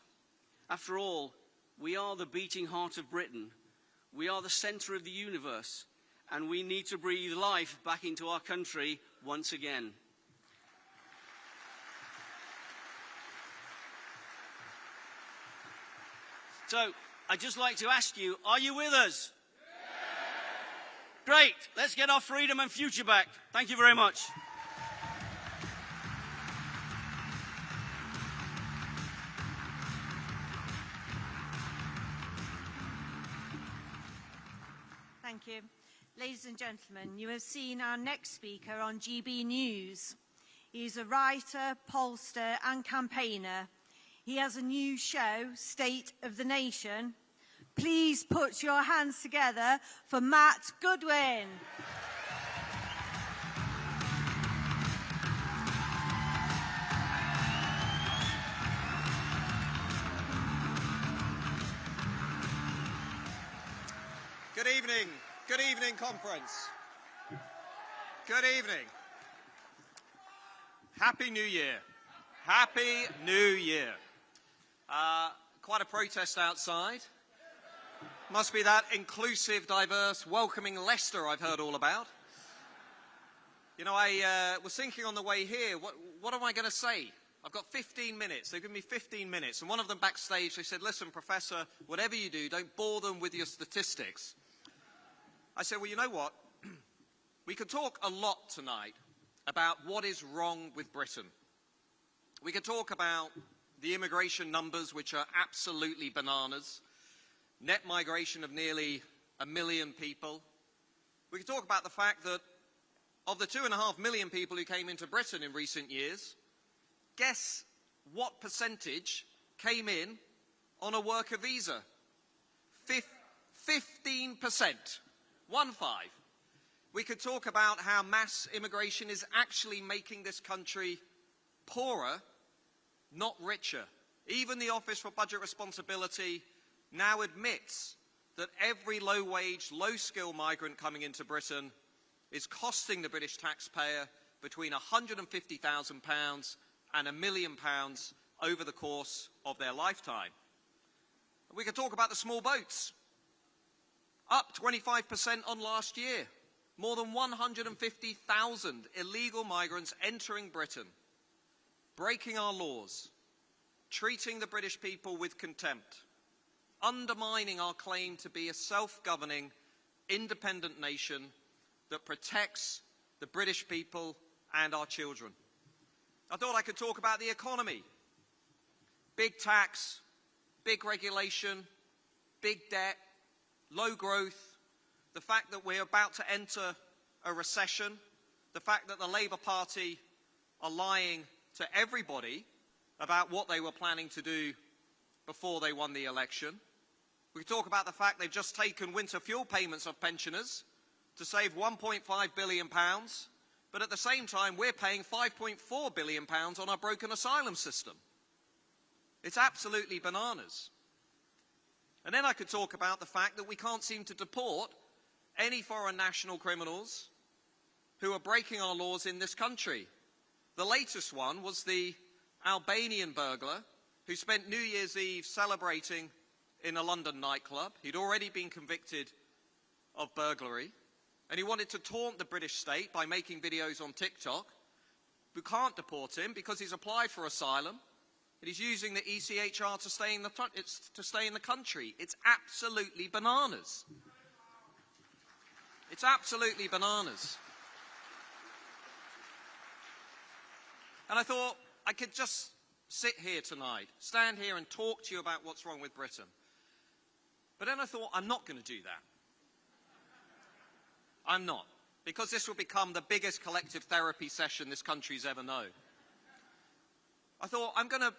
After all, we are the beating heart of Britain. We are the centre of the universe, and we need to breathe life back into our country once again. So, I'd just like to ask you, are you with us? Yeah. Great. Let's get our freedom and future back. Thank you very much. Thank you. Ladies and gentlemen, you have seen our next speaker on GB News. He is a writer, pollster and campaigner. He has a new show, State of the Nation. Please put your hands together for Matt Goodwin. Good evening. Good evening, conference. Good evening. Happy New Year. Happy New Year. Quite a protest outside. Must be that inclusive, diverse, welcoming Leicester I've heard all about. You know, I was thinking on the way here, what am I going to say? I've got 15 minutes. They've given me 15 minutes. And one of them backstage, they said, listen, Professor, whatever you do, don't bore them with your statistics. I said, well, you know what? We could talk a lot tonight about what is wrong with Britain. We could talk about the immigration numbers, which are absolutely bananas. Net migration of nearly 1 million people. We could talk about the fact that of the 2.5 million people who came into Britain in recent years, guess what percentage came in on a worker visa? 15%. 15. We could talk about how mass immigration is actually making this country poorer, not richer. Even the Office for Budget Responsibility now admits that every low-wage, low-skill migrant coming into Britain is costing the British taxpayer between £150,000 and £1 million over the course of their lifetime. We could talk about the small boats. Up 25% on last year. More than 150,000 illegal migrants entering Britain, breaking our laws, treating the British people with contempt, undermining our claim to be a self-governing, independent nation that protects the British people and our children. I thought I could talk about the economy. Big tax, big regulation, big debt, low growth, the fact that we're about to enter a recession, the fact that the Labour Party are lying to everybody about what they were planning to do before they won the election. We talk about the fact they've just taken winter fuel payments of pensioners to save £1.5 billion, but at the same time we're paying £5.4 billion on our broken asylum system. It's absolutely bananas. And then I could talk about the fact that we can't seem to deport any foreign national criminals who are breaking our laws in this country. The latest one was the Albanian burglar who spent New Year's Eve celebrating in a London nightclub. He'd already been convicted of burglary, and he wanted to taunt the British state by making videos on TikTok. We can't deport him because he's applied for asylum, and he's using the ECHR to stay in the country. It's absolutely bananas. It's absolutely bananas. And I thought I could just sit here tonight, stand here and talk to you about what's wrong with Britain. But then I thought, I'm not going to do that. I'm not. Because this will become the biggest collective therapy session this country's ever known. I thought, I'm going to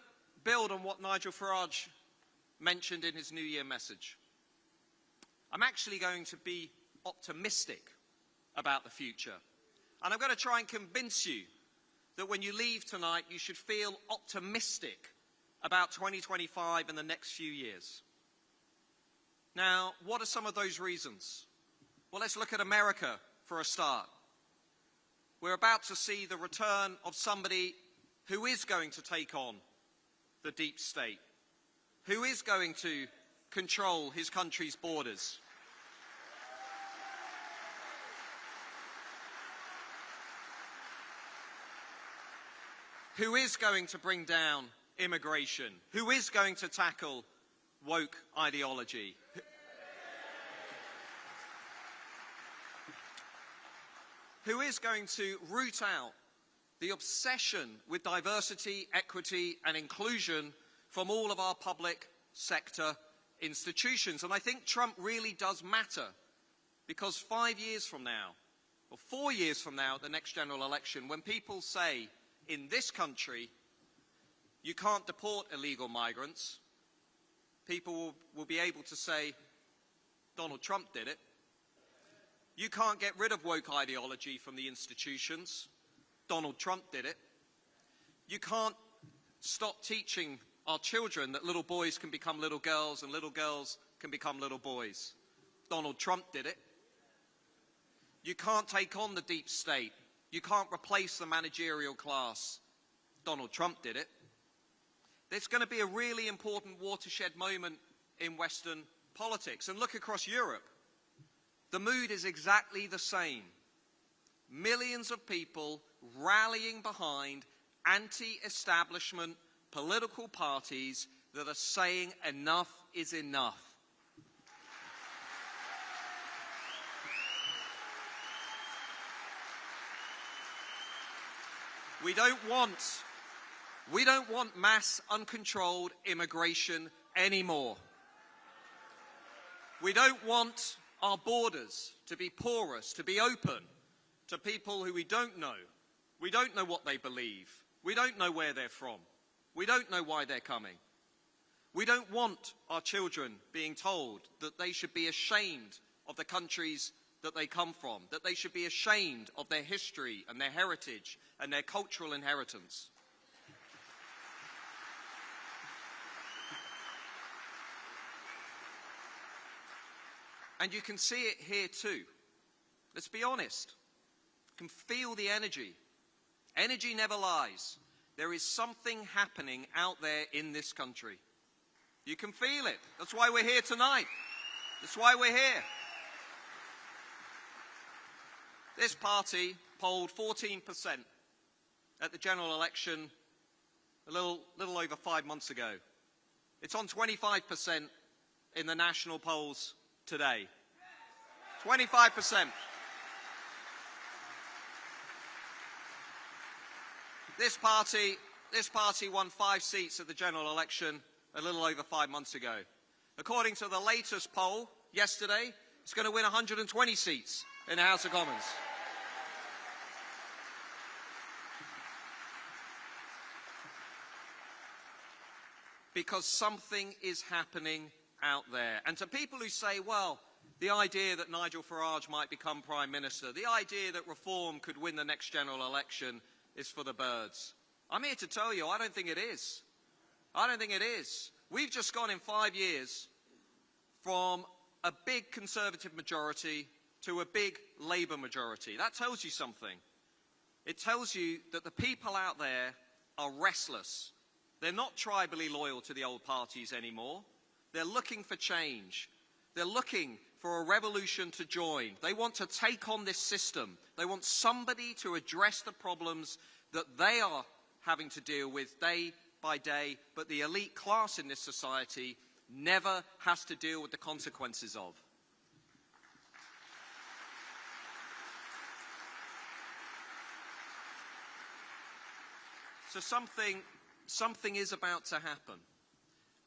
build on what Nigel Farage mentioned in his New Year message. I'm actually going to be optimistic about the future. And I'm going to try and convince you that when you leave tonight, you should feel optimistic about 2025 and the next few years. Now, what are some of those reasons? Well, let's look at America for a start. We're about to see the return of somebody who is going to take on the deep state, who is going to control his country's borders. Who is going to bring down immigration? Who is going to tackle woke ideology? Who is going to root out the obsession with diversity, equity and inclusion from all of our public sector institutions? And I think Trump really does matter, because 5 years from now, or 4 years from now, the next general election, when people say in this country you can't deport illegal migrants, people will be able to say Donald Trump did it. You can't get rid of woke ideology from the institutions. Donald Trump did it. You can't stop teaching our children that little boys can become little girls and little girls can become little boys. Donald Trump did it. You can't take on the deep state. You can't replace the managerial class. Donald Trump did it. There's going to be a really important watershed moment in Western politics. And look across Europe. The mood is exactly the same. Millions of people rallying behind anti-establishment political parties that are saying enough is enough. We don't want mass uncontrolled immigration anymore. We don't want our borders to be porous, to be open to people who we don't know. We don't know what they believe. We don't know where they're from. We don't know why they're coming. We don't want our children being told that they should be ashamed of the countries that they come from, that they should be ashamed of their history and their heritage and their cultural inheritance. And you can see it here too. Let's be honest. You can feel the energy. Energy never lies. There is something happening out there in this country. You can feel it. That's why we're here tonight. That's why we're here. This party polled 14% at the general election a little over 5 months ago. It's on 25% in the national polls today. 25%. This party won 5 seats at the general election a little over 5 months ago. According to the latest poll yesterday, it's going to win 120 seats in the House of Commons. Because something is happening out there. And to people who say, well, the idea that Nigel Farage might become Prime Minister, the idea that reform could win the next general election is for the birds. I'm here to tell you, I don't think it is. I don't think it is. We've just gone in 5 years from a big Conservative majority to a big Labour majority. That tells you something. It tells you that the people out there are restless. They're not tribally loyal to the old parties anymore. They're looking for change. They're looking for a revolution to join. They want to take on this system. They want somebody to address the problems that they are having to deal with day by day, but the elite class in this society never has to deal with the consequences of. So something is about to happen.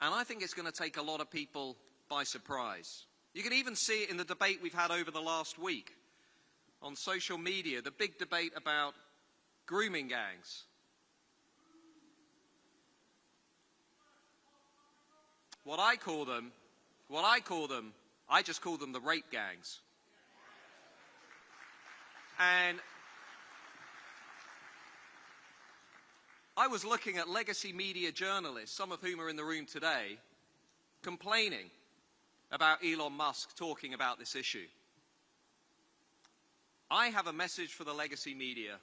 And I think it's going to take a lot of people by surprise. You can even see it in the debate we've had over the last week on social media, the big debate about grooming gangs. I just call them the rape gangs. And I was looking at legacy media journalists, some of whom are in the room today, complaining about Elon Musk talking about this issue. I have a message for the legacy media.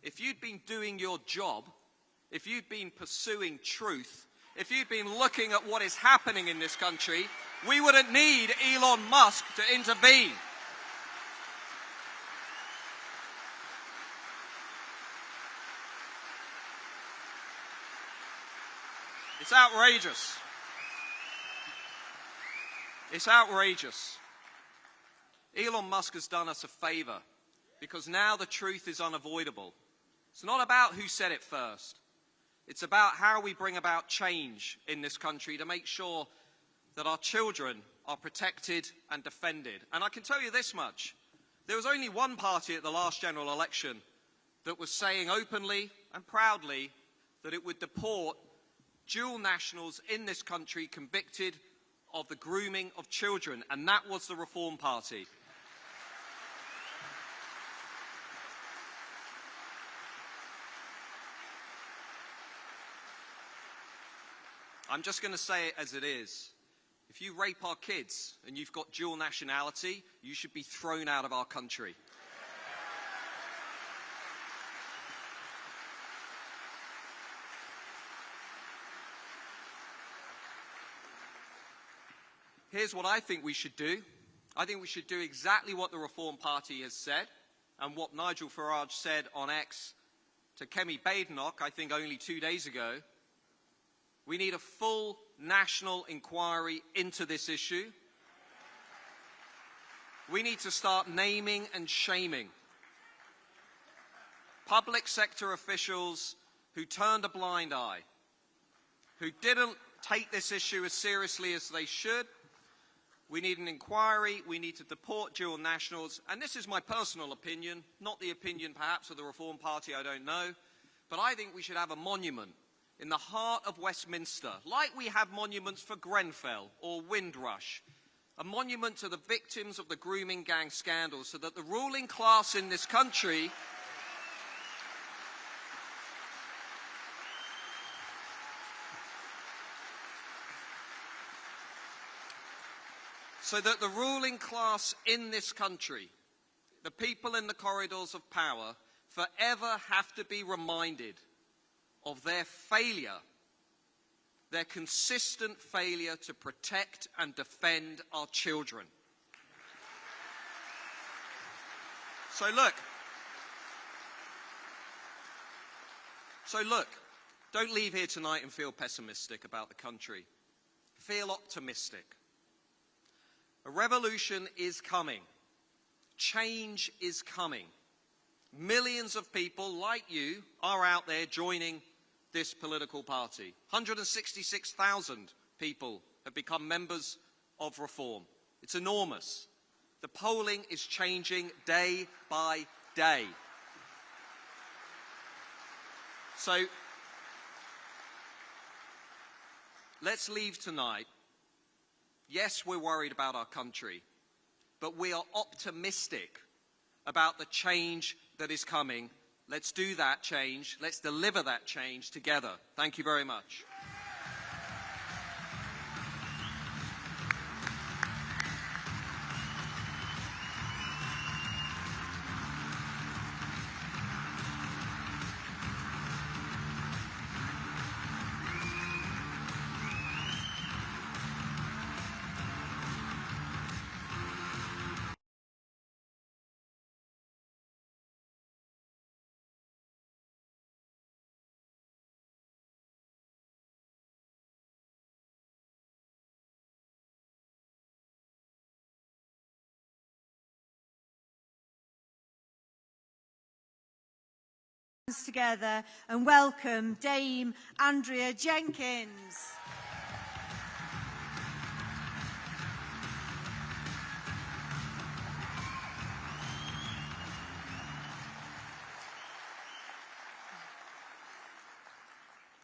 If you'd been doing your job, if you'd been pursuing truth, if you'd been looking at what is happening in this country, we wouldn't need Elon Musk to intervene. It's outrageous. It's outrageous. Elon Musk has done us a favor because now the truth is unavoidable. It's not about who said it first. It's about how we bring about change in this country to make sure that our children are protected and defended. And I can tell you this much. There was only one party at the last general election that was saying openly and proudly that it would deport dual nationals in this country convicted of the grooming of children, and that was the Reform Party. I'm just going to say it as it is. If you rape our kids and you've got dual nationality, you should be thrown out of our country. Here's what I think we should do. I think we should do exactly what the Reform Party has said and what Nigel Farage said on X to Kemi Badenoch, I think only 2 days ago. We need a full national inquiry into this issue. We need to start naming and shaming public sector officials who turned a blind eye, who didn't take this issue as seriously as they should. We need an inquiry, we need to deport dual nationals, and this is my personal opinion, not the opinion perhaps of the Reform Party, I don't know, but I think we should have a monument in the heart of Westminster, like we have monuments for Grenfell or Windrush, a monument to the victims of the grooming gang scandal, so that the ruling class in this country the people in the corridors of power, forever have to be reminded of their failure, their consistent failure to protect and defend our children. So look, don't leave here tonight and feel pessimistic about the country. Feel optimistic. A revolution is coming. Change is coming. Millions of people like you are out there joining this political party. 166,000 people have become members of Reform. It's enormous. The polling is changing day by day. So let's leave tonight. Yes, we're worried about our country, but we are optimistic about the change that is coming. Let's do that change. Let's deliver that change together. Thank you very much. together and welcome Dame Andrea Jenkins.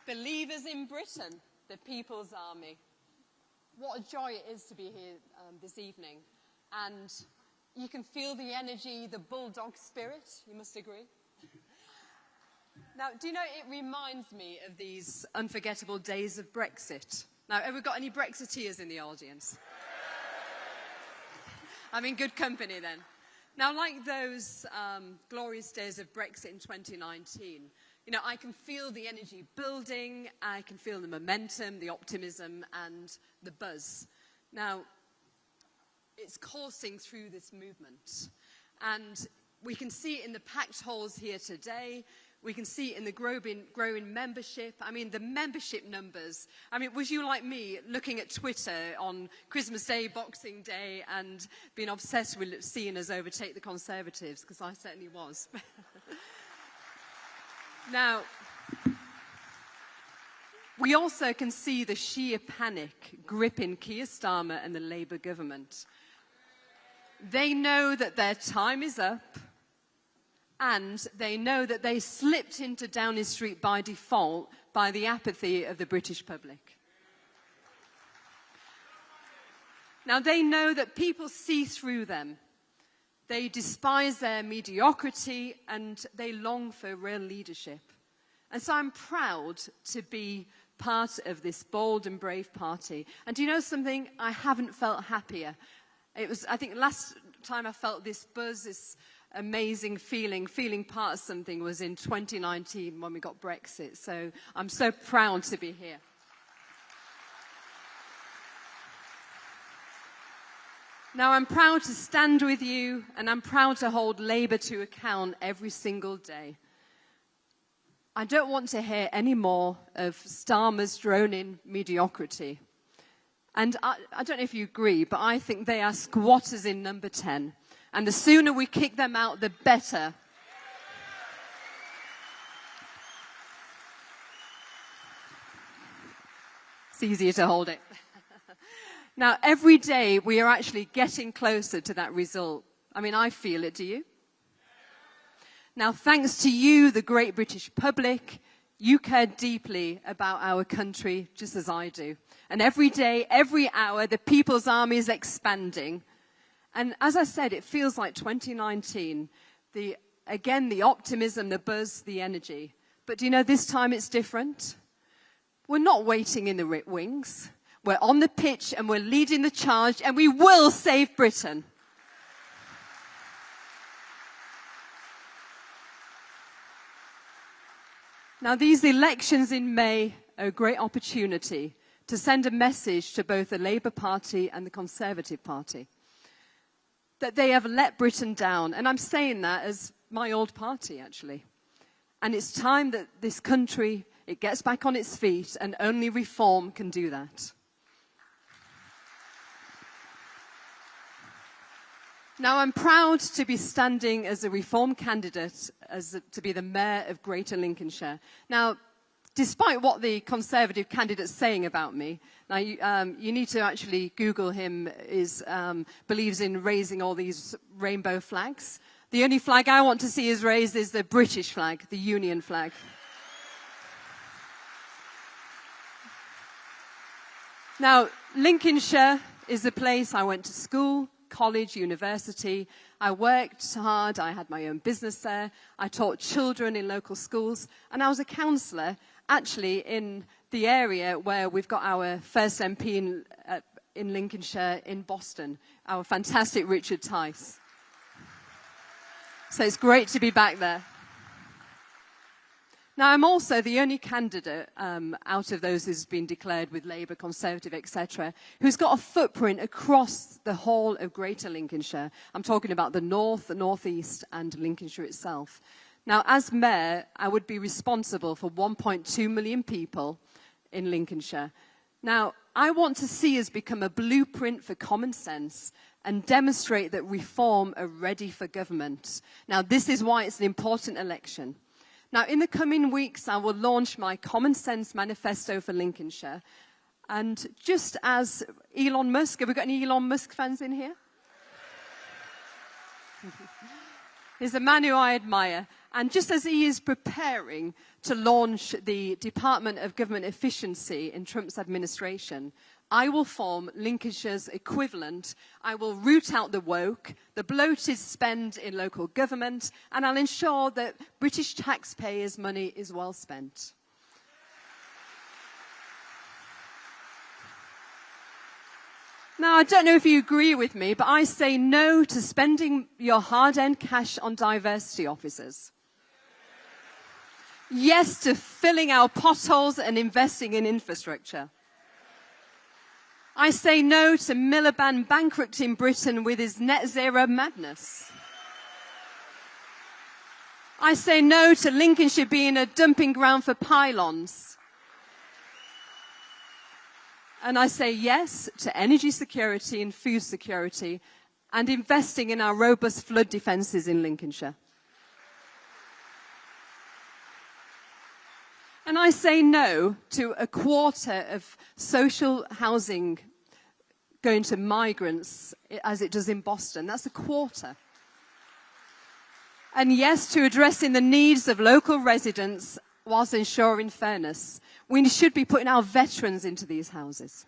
Believers in Britain, the People's Army. What a joy it is to be here this evening. And you can feel the energy, the bulldog spirit, you must agree. Now, do you know, it reminds me of these unforgettable days of Brexit. Now, have we got any Brexiteers in the audience? I'm in good company then. Now, like those glorious days of Brexit in 2019, you know, I can feel the energy building, I can feel the momentum, the optimism, and the buzz. Now, it's coursing through this movement. And we can see it in the packed halls here today. We can see it in the growing membership. I mean, the membership numbers. I mean, was you like me looking at Twitter on Christmas Day, Boxing Day, and being obsessed with seeing us overtake the Conservatives? Because I certainly was. Now, we also can see the sheer panic gripping Keir Starmer and the Labour government. They know that their time is up, and they know that they slipped into Downing Street by default by the apathy of the British public. Now, they know that people see through them. They despise their mediocrity and they long for real leadership. And so I'm proud to be part of this bold and brave party. And do you know something? I haven't felt happier. It was, I think, last time I felt this buzz, this amazing feeling part of something was in 2019 when we got Brexit. So I'm so proud to be here. Now, I'm proud to stand with you, and I'm proud to hold Labour to account every single day. I don't want to hear any more of Starmer's droning mediocrity. And I don't know if you agree, but I think they are squatters in number 10. And the sooner we kick them out, the better. It's easier to hold it. Now, every day we are actually getting closer to that result. I mean, I feel it, do you? Now, thanks to you, the great British public, you care deeply about our country, just as I do. And every day, every hour, the People's Army is expanding. And as I said, it feels like 2019. Again, the optimism, the buzz, the energy. But do you know, this time it's different? We're not waiting in the wings. We're on the pitch and we're leading the charge, and we will save Britain. Now, these elections in May are a great opportunity to send a message to both the Labour Party and the Conservative Party that they have let Britain down. And I'm saying that as my old party, actually. And it's time that this country, it gets back on its feet, and only reform can do that. Now, I'm proud to be standing as a Reform candidate to be the Mayor of Greater Lincolnshire. Now, despite what the Conservative candidate's saying about me, now you need to actually Google him, believes in raising all these rainbow flags. The only flag I want to see is raised is the British flag, the Union flag. Now, Lincolnshire is the place I went to school, college, university. I worked hard. I had my own business there. I taught children in local schools. And I was a councillor, actually, in the area where we've got our first MP in Lincolnshire, in Boston, our fantastic Richard Tice. So it's great to be back there. Now, I'm also the only candidate out of those who's been declared with Labour, Conservative, etc., who's got a footprint across the whole of Greater Lincolnshire. I'm talking about the north, the northeast, and Lincolnshire itself. Now, as Mayor, I would be responsible for 1.2 million people in Lincolnshire. Now, I want to see us become a blueprint for common sense and demonstrate that reform are ready for government. Now, this is why it's an important election. Now, in the coming weeks, I will launch my Common Sense Manifesto for Lincolnshire. And just as Elon Musk, have we got any Elon Musk fans in here? He's a man who I admire. And just as he is preparing to launch the Department of Government Efficiency in Trump's administration, I will form Lincolnshire's equivalent. I will root out the woke, the bloated spend in local government, and I'll ensure that British taxpayers' money is well spent. Now, I don't know if you agree with me, but I say no to spending your hard-earned cash on diversity officers. Yes to filling our potholes and investing in infrastructure. I say no to Miliband bankrupting Britain with his net zero madness. I say no to Lincolnshire being a dumping ground for pylons. And I say yes to energy security and food security and investing in our robust flood defences in Lincolnshire. And I say no to a quarter of social housing going to migrants as it does in Boston. That's a quarter. And yes to addressing the needs of local residents whilst ensuring fairness. We should be putting our veterans into these houses.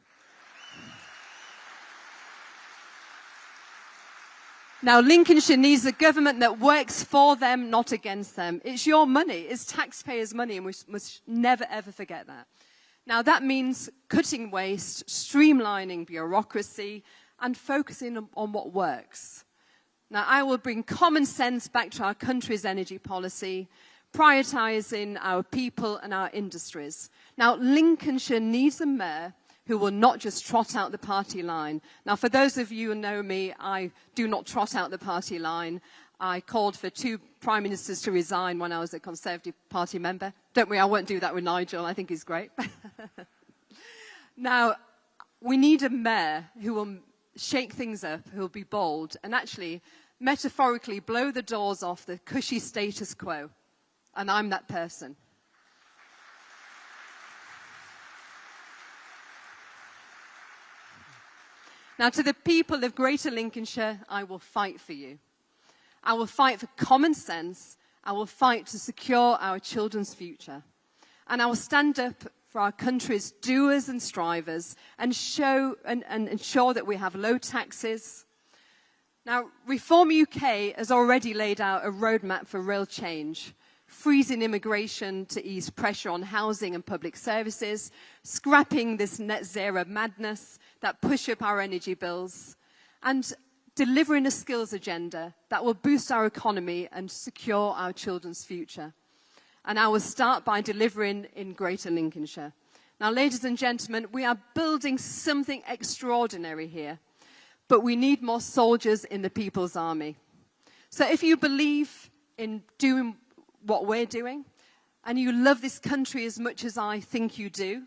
Now, Lincolnshire needs a government that works for them, not against them. It's your money. It's taxpayers' money, and we must never, ever forget that. Now, that means cutting waste, streamlining bureaucracy, and focusing on what works. Now, I will bring common sense back to our country's energy policy, prioritising our people and our industries. Now, Lincolnshire needs a mayor who will not just trot out the party line. Now, for those of you who know me, I do not trot out the party line. I called for 2 prime ministers to resign when I was a Conservative Party member. Don't worry, I won't do that with Nigel. I think he's great. Now, we need a mayor who will shake things up, who will be bold, and actually, metaphorically, blow the doors off the cushy status quo. And I'm that person. Now, to the people of Greater Lincolnshire, I will fight for you. I will fight for common sense. I will fight to secure our children's future. And I will stand up for our country's doers and strivers and ensure that we have low taxes. Now, Reform UK has already laid out a roadmap for real change, freezing immigration to ease pressure on housing and public services, scrapping this net zero madness that push up our energy bills, and delivering a skills agenda that will boost our economy and secure our children's future. And I will start by delivering in Greater Lincolnshire. Now, ladies and gentlemen, we are building something extraordinary here, but we need more soldiers in the People's Army. So if you believe in doing what we're doing, and you love this country as much as I think you do,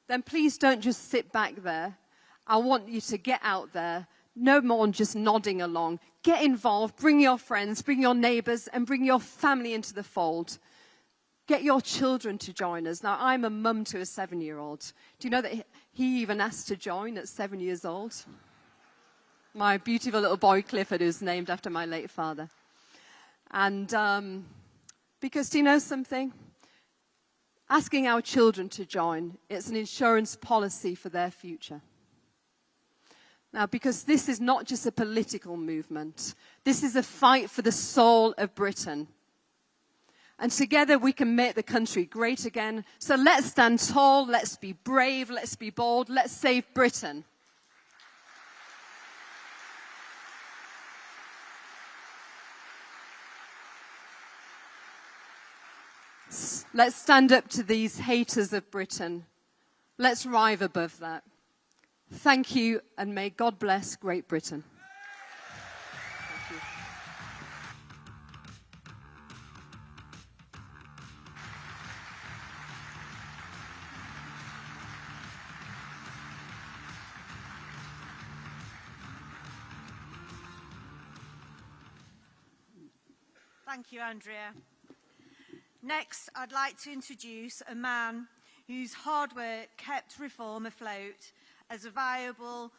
then please don't just sit back there. I want you to get out there, no more just nodding along. Get involved, bring your friends, bring your neighbours, and bring your family into the fold. Get your children to join us. Now, I'm a mum to a 7-year-old. Do you know that he even asked to join at 7 years old? My beautiful little boy Clifford, who's named after my late father. And because, do you know something? Asking our children to join, it's an insurance policy for their future. Now, because this is not just a political movement. This is a fight for the soul of Britain. And together we can make the country great again. So let's stand tall, let's be brave, let's be bold, let's save Britain. Let's stand up to these haters of Britain. Let's rise above that. Thank you, and may God bless Great Britain. Thank you. Thank you, Andrea. Next, I'd like to introduce a man whose hard work kept reform afloat as a viable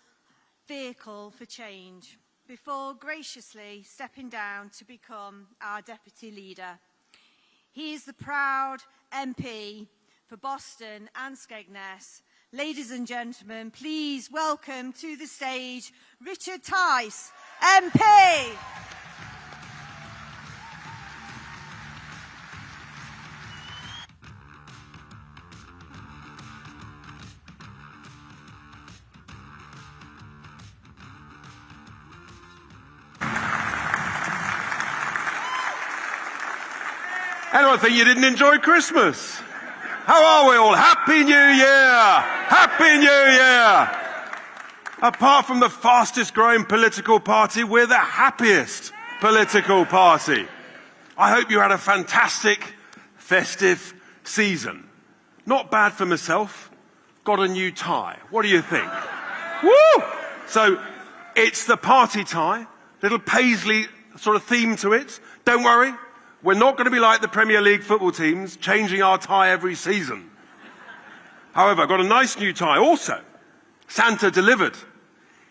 vehicle for change, before graciously stepping down to become our deputy leader. He is the proud MP for Boston and Skegness. Ladies and gentlemen, please welcome to the stage Richard Tice, MP. Anyone think you didn't enjoy Christmas? How are we all? Happy New Year! Happy New Year! Apart from the fastest growing political party, we're the happiest political party. I hope you had a fantastic, festive season. Not bad for myself. Got a new tie. What do you think? Woo! So, it's the party tie. Little paisley sort of theme to it. Don't worry. We're not going to be like the Premier League football teams, changing our tie every season. However, I've got a nice new tie also. Santa delivered.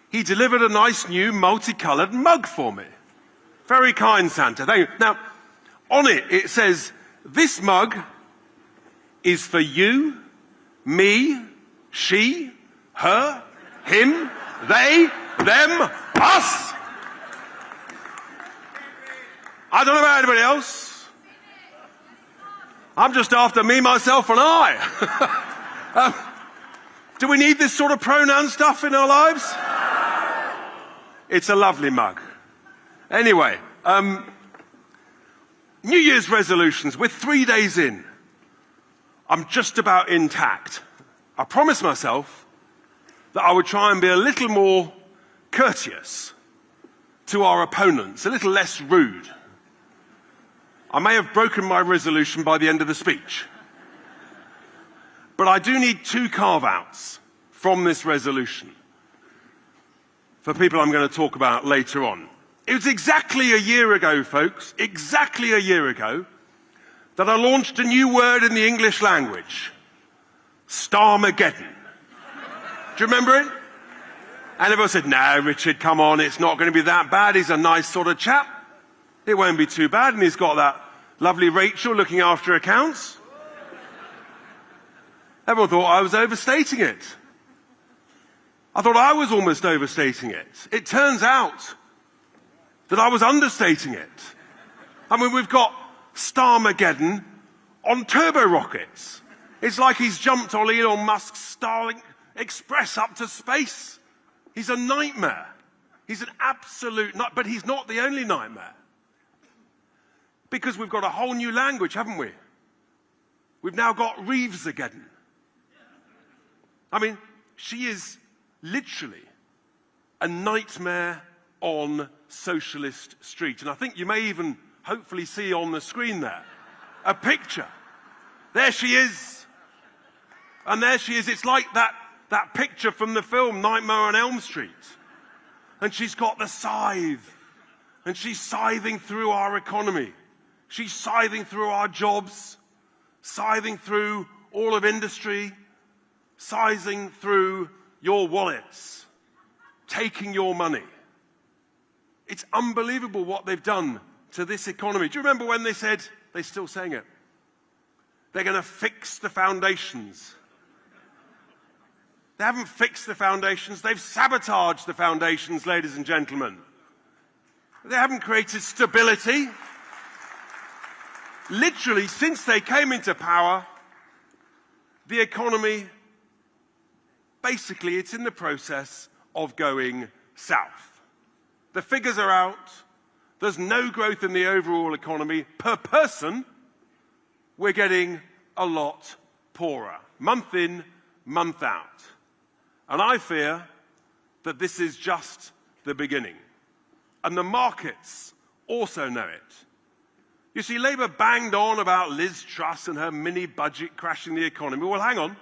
He delivered a nice new multicoloured mug for me. Very kind, Santa. Thank you. Now, on it, it says, this mug is for you, me, she, her, him, they, them, us. I don't know about anybody else. I'm just after me, myself, and I. Do we need this sort of pronoun stuff in our lives? It's a lovely mug. Anyway, New Year's resolutions. We're 3 days in. I'm just about intact. I promised myself that I would try and be a little more courteous to our opponents, a little less rude. I may have broken my resolution by the end of the speech. But I do need 2 carve-outs from this resolution for people I'm going to talk about later on. It was exactly a year ago, folks, exactly a year ago, that I launched a new word in the English language. Starmageddon. Do you remember it? And everyone said, no, Richard, come on, it's not going to be that bad. He's a nice sort of chap. It won't be too bad, and he's got that lovely Rachel looking after accounts. Everyone thought I was overstating it. I thought I was almost overstating it. It turns out that I was understating it. I mean, we've got Starmageddon on turbo rockets. It's like he's jumped on Elon Musk's Starlink Express up to space. He's a nightmare. He's an absolute nightmare, but he's not the only nightmare. Because we've got a whole new language, haven't we? We've now got Reeves-ageddon. I mean, she is literally a nightmare on Socialist Street. And I think you may even hopefully see on the screen there a picture. There she is. And there she is. It's like that picture from the film Nightmare on Elm Street. And she's got the scythe. And she's scything through our economy. She's scything through our jobs, scything through all of industry, scything through your wallets, taking your money. It's unbelievable what they've done to this economy. Do you remember when they said, they're still saying it, they're going to fix the foundations? They haven't fixed the foundations, they've sabotaged the foundations, ladies and gentlemen. They haven't created stability. Literally, since they came into power, the economy, basically, it's in the process of going south. The figures are out. There's no growth in the overall economy. Per person, we're getting a lot poorer, month in, month out. And I fear that this is just the beginning. And the markets also know it. You see, Labour banged on about Liz Truss and her mini-budget crashing the economy. Well, hang on.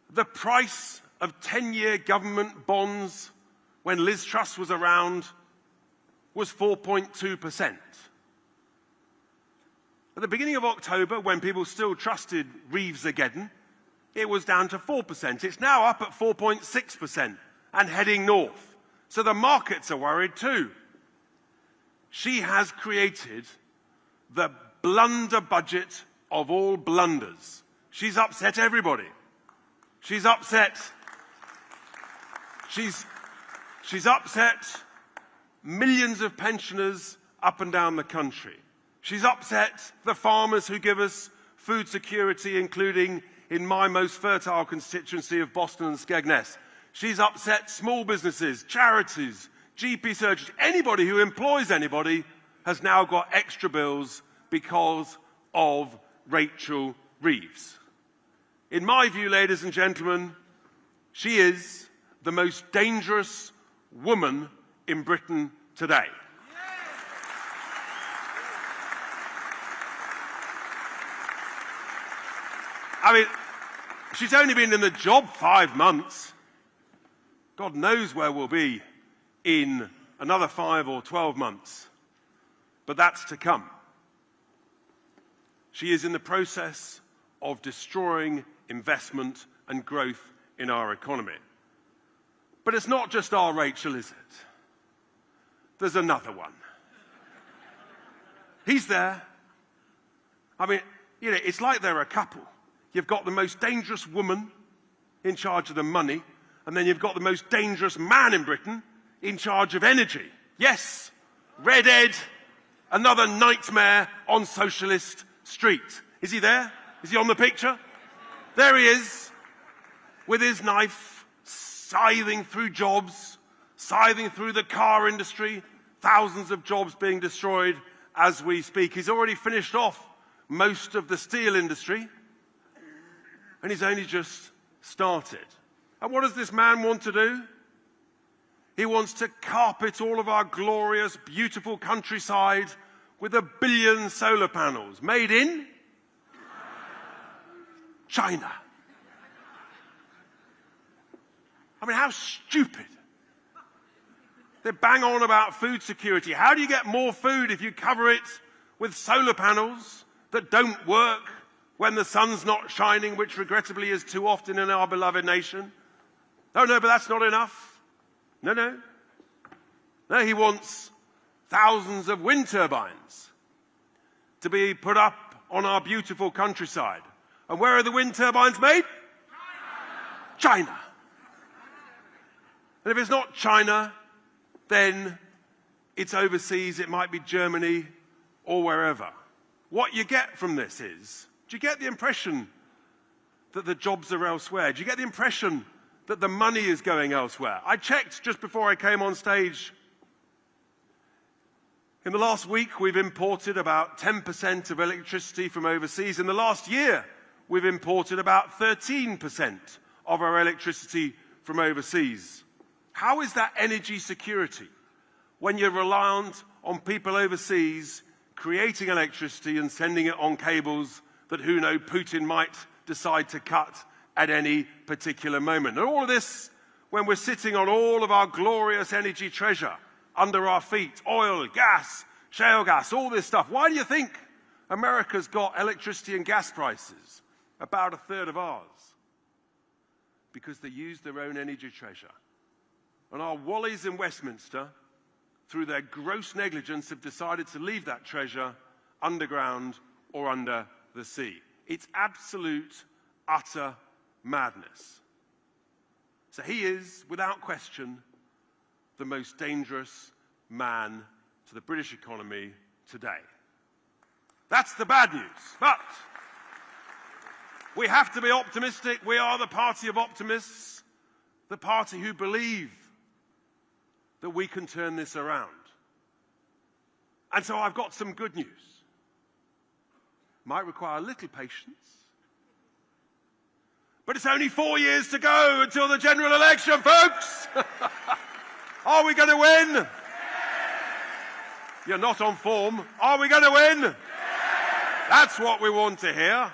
The price of 10-year government bonds when Liz Truss was around was 4.2%. At the beginning of October, when people still trusted Reeves-ageddon, it was down to 4%. It's now up at 4.6% and heading north. So the markets are worried too. She has created the blunder budget of all blunders. She's upset everybody. She's upset millions of pensioners up and down the country. She's upset the farmers who give us food security, including in my most fertile constituency of Boston and Skegness. She's upset small businesses, charities, GP surgeries. Anybody who employs anybody has now got extra bills because of Rachel Reeves. In my view, ladies and gentlemen, she is the most dangerous woman in Britain today. I mean, she's only been in the job 5 months. God knows where we'll be in another 5 or 12 months. But that's to come. She is in the process of destroying investment and growth in our economy. But it's not just our Rachel, is it? There's another one. He's there. I mean, you know, it's like they're a couple. You've got the most dangerous woman in charge of the money, and then you've got the most dangerous man in Britain in charge of energy. Yes, Red Ed, another nightmare on Socialist Street. Is he there? Is he on the picture? There he is, with his knife, scything through jobs, scything through the car industry, thousands of jobs being destroyed as we speak. He's already finished off most of the steel industry, and he's only just started. And what does this man want to do? He wants to carpet all of our glorious, beautiful countryside with 1 billion solar panels made in China. I mean, how stupid. They bang on about food security. How do you get more food if you cover it with solar panels that don't work when the sun's not shining, which regrettably is too often in our beloved nation? Oh, no, but that's not enough. No. No, he wants thousands of wind turbines to be put up on our beautiful countryside. And where are the wind turbines made? China. And if it's not China, then it's overseas. It might be Germany or wherever. What you get from this is, do you get the impression that the jobs are elsewhere? Do you get the impression that the money is going elsewhere? I checked just before I came on stage. In the last week, we've imported about 10% of electricity from overseas. In the last year, we've imported about 13% of our electricity from overseas. How is that energy security when you're reliant on people overseas creating electricity and sending it on cables that, who knows, Putin might decide to cut at any particular moment? And all of this when we're sitting on all of our glorious energy treasure under our feet, oil, gas, shale gas, all this stuff. Why do you think America's got electricity and gas prices about 1/3 of ours? Because they use their own energy treasure. And our Wallies in Westminster, through their gross negligence, have decided to leave that treasure underground or under the sea. It's absolute, utter madness. So he is, without question, the most dangerous man to the British economy today. That's the bad news. But we have to be optimistic. We are the party of optimists, the party who believe that we can turn this around. And so I've got some good news. Might require a little patience. But it's only 4 years to go until the general election, folks! Are we going to win? You're not on form. Are we going to win? That's what we want to hear.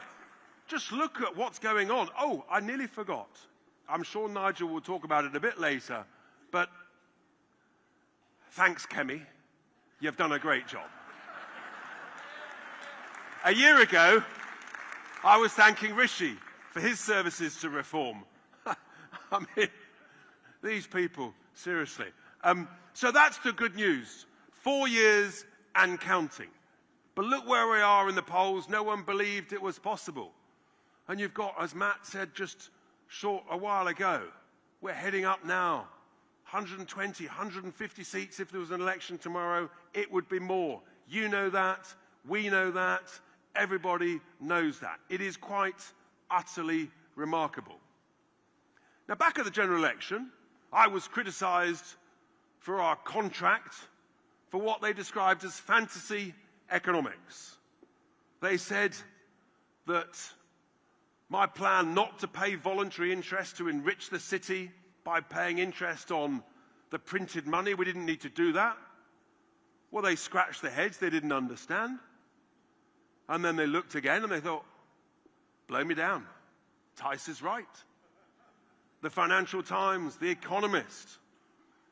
Just look at what's going on. Oh, I nearly forgot. I'm sure Nigel will talk about it a bit later. But thanks, Kemi. You've done a great job. A year ago, I was thanking Rishi for his services to reform. I mean, these people, seriously. So that's the good news. 4 years and counting. But look where we are in the polls. No one believed it was possible. And you've got, as Matt said just a while ago, we're heading up now. 120, 150 seats if there was an election tomorrow. It would be more. You know that. We know that. Everybody knows that. It is quite utterly remarkable. Now, back at the general election, I was criticised for our contract for what they described as fantasy economics. They said that my plan not to pay voluntary interest to enrich the city by paying interest on the printed money, we didn't need to do that. Well, they scratched their heads, they didn't understand. And then they looked again and they thought, blow me down. Tice is right. The Financial Times, The Economist,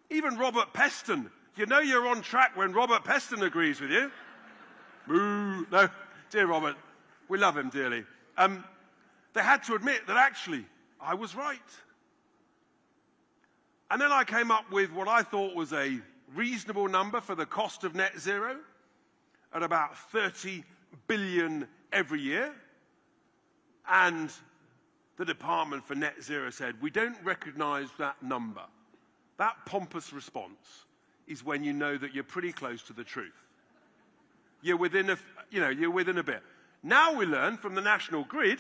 even Robert Peston. You know you're on track when Robert Peston agrees with you. Boo. No, dear Robert, we love him dearly. They had to admit that actually I was right. And then I came up with what I thought was a reasonable number for the cost of net zero at about 30 billion every year. And the Department for Net Zero said, we don't recognise that number. That pompous response is when you know that you're pretty close to the truth. You're within a bit. Now we learn from the National Grid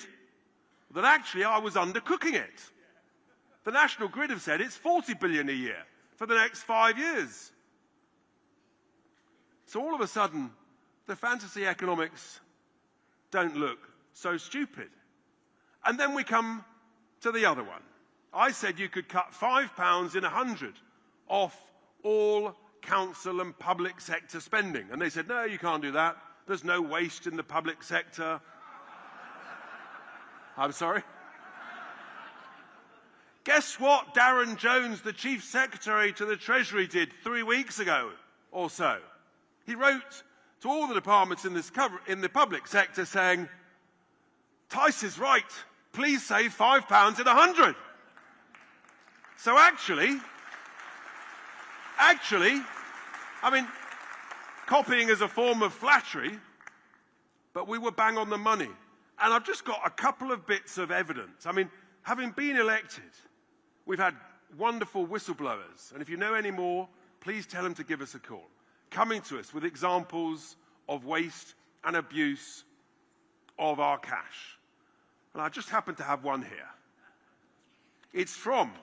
that actually I was undercooking it. The National Grid have said it's 40 billion a year for the next 5 years. So all of a sudden, the fantasy economics don't look so stupid. And then we come to the other one. I said you could cut £5 in 100 off all council and public sector spending. And they said, no, you can't do that. There's no waste in the public sector. I'm sorry? Guess what Darren Jones, the Chief Secretary to the Treasury, did 3 weeks ago or so? He wrote to all the departments in the public sector saying, Tice is right. Please save £5 in 100. So actually, I mean, copying is a form of flattery, but we were bang on the money. And I've just got a couple of bits of evidence. I mean, having been elected, we've had wonderful whistleblowers. And if you know any more, please tell them to give us a call. Coming to us with examples of waste and abuse of our cash. And I just happen to have one here. It's from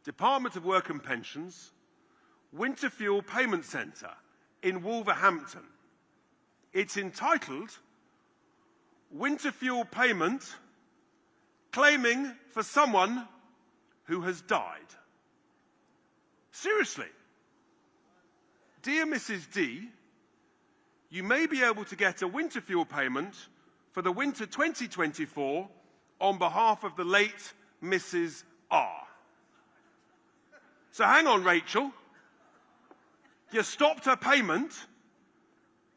Department of Work and Pensions, Winter Fuel Payment Centre in Wolverhampton. It's entitled Winter Fuel Payment Claiming for Someone Who Has Died. Seriously. Dear Mrs. D, you may be able to get a winter fuel payment for the winter 2024 on behalf of the late Mrs. R. So hang on, Rachel. You stopped her payment.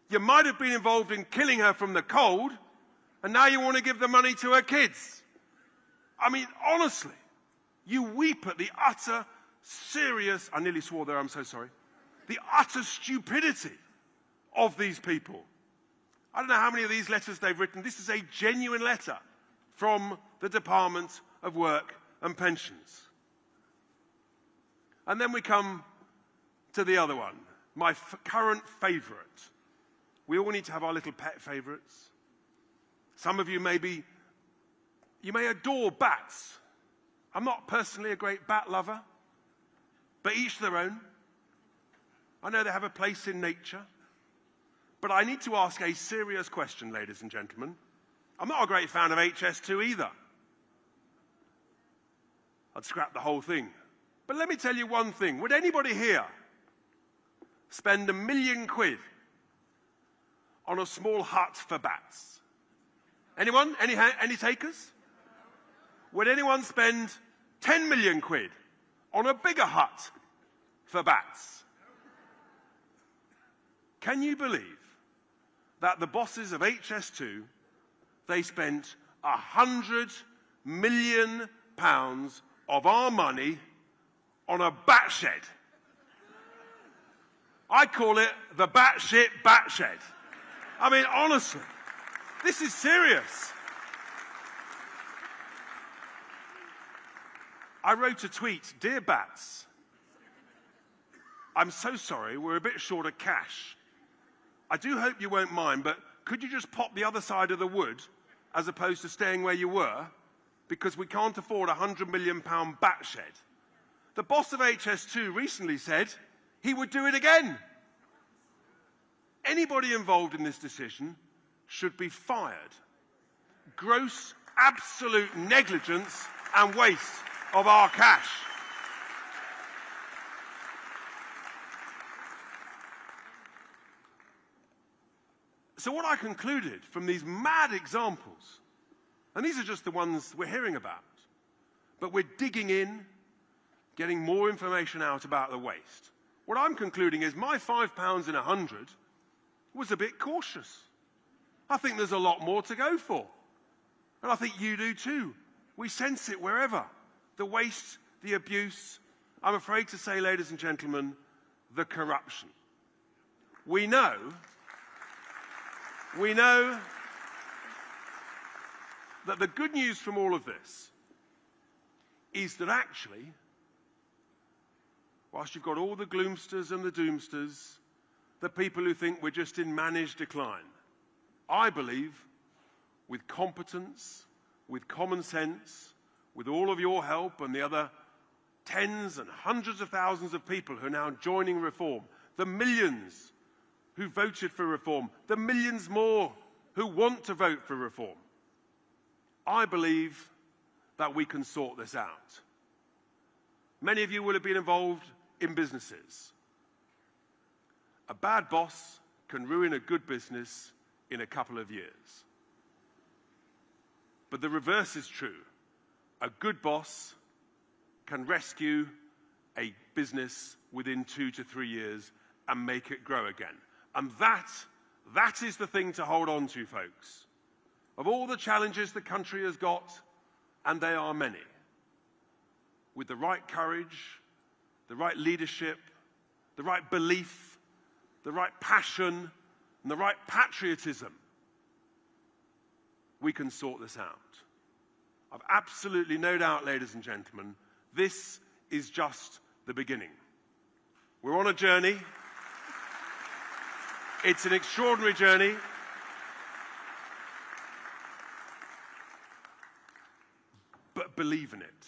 You might have been involved in killing her from the cold, and now you want to give the money to her kids. I mean, honestly, you weep at the utter serious, I nearly swore there, I'm so sorry, the utter stupidity of these people. I don't know how many of these letters they've written. This is a genuine letter from the Department of Work and Pensions. And then we come to the other one, my current favourite. We all need to have our little pet favourites. Some of you may adore bats. I'm not personally a great bat lover, but each their own. I know they have a place in nature. But I need to ask a serious question, ladies and gentlemen. I'm not a great fan of HS2 either. I'd scrap the whole thing. But let me tell you one thing. Would anybody here spend £1 million on a small hut for bats? Anyone? Any takers? Would anyone spend £10 million on a bigger hut for bats? Can you believe that the bosses of HS2, they spent £100 million of our money on a bat shed. I call it the batshit bat shed. I mean, honestly, this is serious. I wrote a tweet, "Dear Bats, I'm so sorry, we're a bit short of cash. I do hope you won't mind, but could you just pop the other side of the wood as opposed to staying where you were? Because we can't afford a £100 million bat shed." The boss of HS2 recently said he would do it again. Anybody involved in this decision should be fired. Gross, absolute negligence and waste of our cash. So what I concluded from these mad examples, and these are just the ones we're hearing about, but we're digging in, getting more information out about the waste. What I'm concluding is my £5 in 100 was a bit cautious. I think there's a lot more to go for. And I think you do too. We sense it wherever. The waste, the abuse, I'm afraid to say, ladies and gentlemen, the corruption. We know that the good news from all of this is that actually, whilst you've got all the gloomsters and the doomsters, the people who think we're just in managed decline, I believe with competence, with common sense, with all of your help and the other tens and hundreds of thousands of people who are now joining reform, the millions who voted for reform, the millions more who want to vote for reform, I believe that we can sort this out. Many of you will have been involved in businesses. A bad boss can ruin a good business in a couple of years. But the reverse is true. A good boss can rescue a business within 2 to 3 years and make it grow again. And that is the thing to hold on to, folks. Of all the challenges the country has got, and they are many, with the right courage, the right leadership, the right belief, the right passion, and the right patriotism, we can sort this out. I've absolutely no doubt, ladies and gentlemen, this is just the beginning. We're on a journey. It's an extraordinary journey. But believe in it.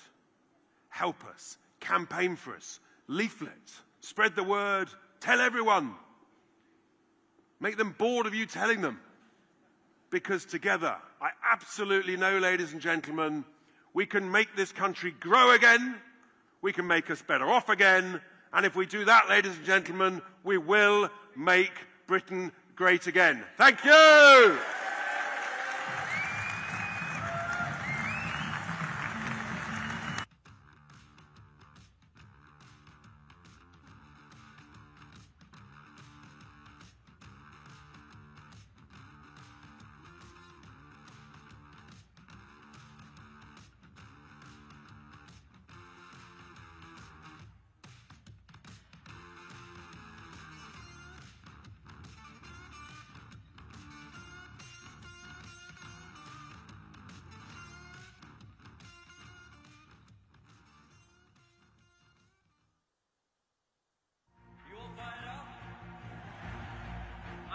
Help us. Campaign for us. Leaflet. Spread the word. Tell everyone. Make them bored of you telling them. Because together, I absolutely know, ladies and gentlemen, we can make this country grow again. We can make us better off again. And if we do that, ladies and gentlemen, we will make Britain great again. Thank you!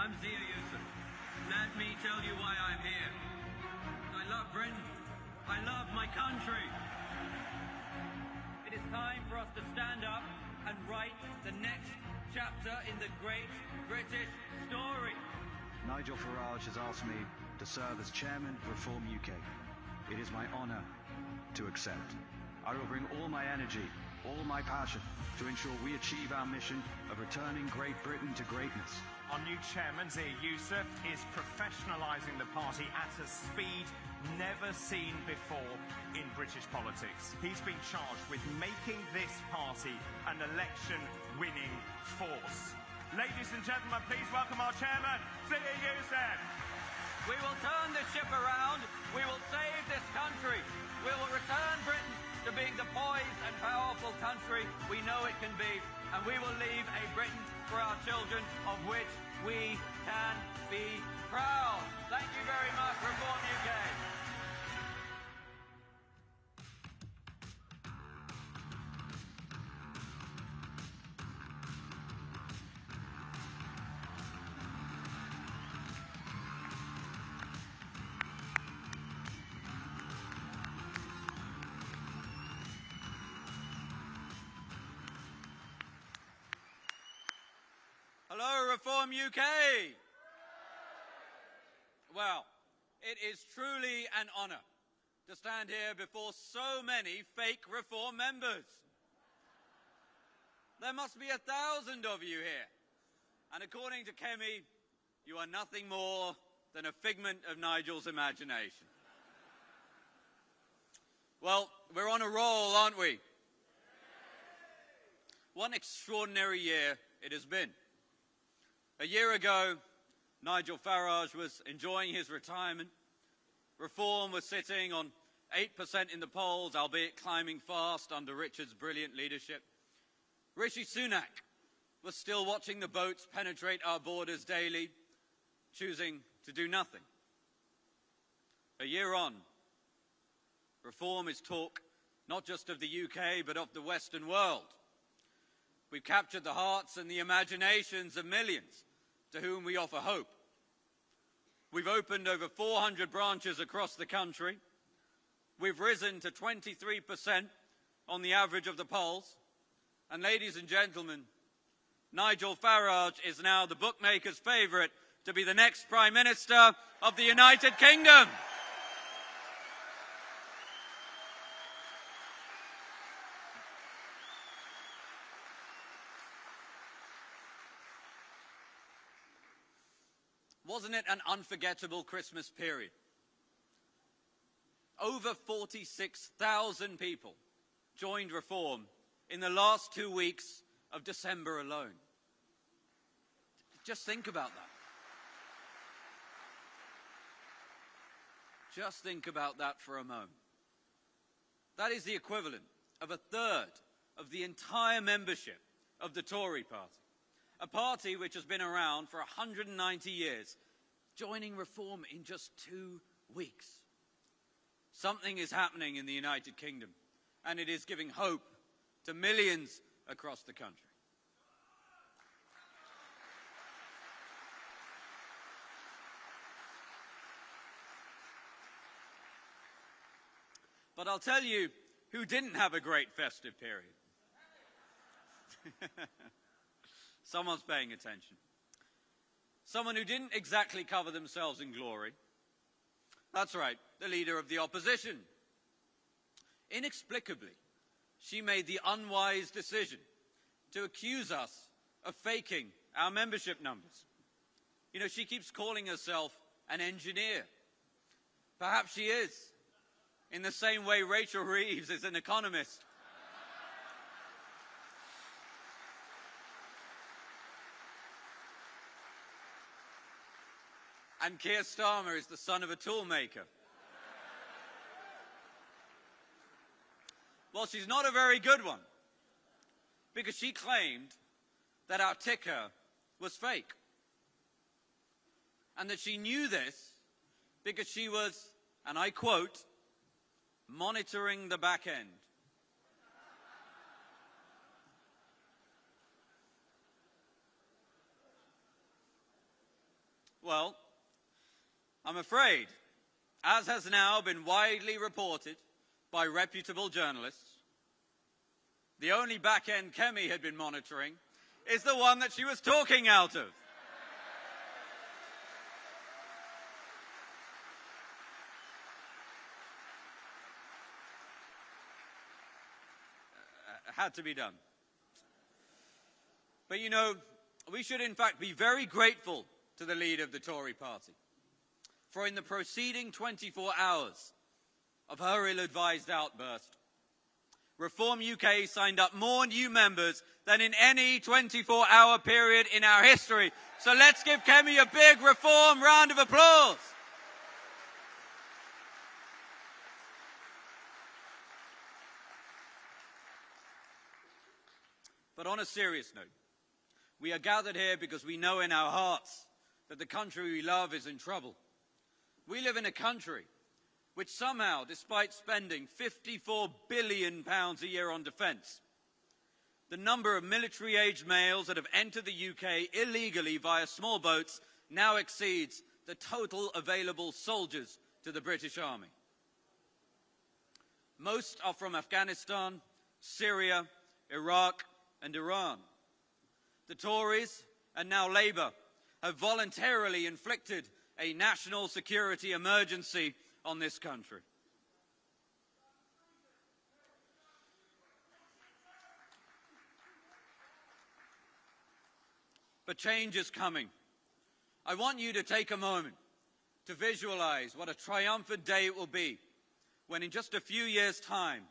I'm Zia Yusuf. Let me tell you why I'm here. I love Britain. I love my country. It is time for us to stand up and write the next chapter in the great British story. Nigel Farage has asked me to serve as chairman of Reform UK. It is my honour to accept. I will bring all my energy, all my passion to ensure we achieve our mission of returning Great Britain to greatness. Our new chairman, Zia Yusuf, is professionalising the party at a speed never seen before in British politics. He's been charged with making this party an election-winning force. Ladies and gentlemen, please welcome our chairman, Zia Yusuf. We will turn this ship around. We will save this country. We will return Britain to being the poised and powerful country we know it can be. And we will leave a Britain for our children of which we can be proud. Thank you very much, Reform UK. Hello, Reform UK. Well, it is truly an honour to stand here before so many fake Reform members. There must be 1,000 of you here. And according to Kemi, you are nothing more than a figment of Nigel's imagination. Well, we're on a roll, aren't we? One extraordinary year it has been. A year ago, Nigel Farage was enjoying his retirement. Reform was sitting on 8% in the polls, albeit climbing fast under Richard's brilliant leadership. Rishi Sunak was still watching the boats penetrate our borders daily, choosing to do nothing. A year on, Reform is talk not just of the UK, but of the Western world. We've captured the hearts and the imaginations of millions to whom we offer hope. We've opened over 400 branches across the country. We've risen to 23% on the average of the polls. And ladies and gentlemen, Nigel Farage is now the bookmakers' favourite to be the next Prime Minister of the United Kingdom. Wasn't it an unforgettable Christmas period? Over 46,000 people joined Reform in the last 2 weeks of December alone. Just think about that. Just think about that for a moment. That is the equivalent of a third of the entire membership of the Tory party. A party which has been around for 190 years, joining Reform in just 2 weeks. Something is happening in the United Kingdom, and it is giving hope to millions across the country. But I'll tell you who didn't have a great festive period. Someone's paying attention. Someone who didn't exactly cover themselves in glory. That's right, the leader of the opposition. Inexplicably, she made the unwise decision to accuse us of faking our membership numbers. You know, she keeps calling herself an engineer. Perhaps she is, in the same way Rachel Reeves is an economist. And Keir Starmer is the son of a toolmaker. Well, she's not a very good one, because she claimed that our ticker was fake. And that she knew this because she was, and I quote, monitoring the back end. Well, I'm afraid, as has now been widely reported by reputable journalists, the only back end Kemi had been monitoring is the one that she was talking out of. Had to be done. But you know, we should in fact be very grateful to the leader of the Tory party, for in the preceding 24 hours of her ill-advised outburst, Reform UK signed up more new members than in any 24-hour period in our history. So let's give Kemi a big Reform round of applause. But on a serious note, we are gathered here because we know in our hearts that the country we love is in trouble. We live in a country which somehow, despite spending £54 billion a year on defence, the number of military-aged males that have entered the UK illegally via small boats now exceeds the total available soldiers to the British Army. Most are from Afghanistan, Syria, Iraq, and Iran. The Tories, and now Labour, have voluntarily inflicted a national security emergency on this country. But change is coming. I want you to take a moment to visualize what a triumphant day it will be when in just a few years' time,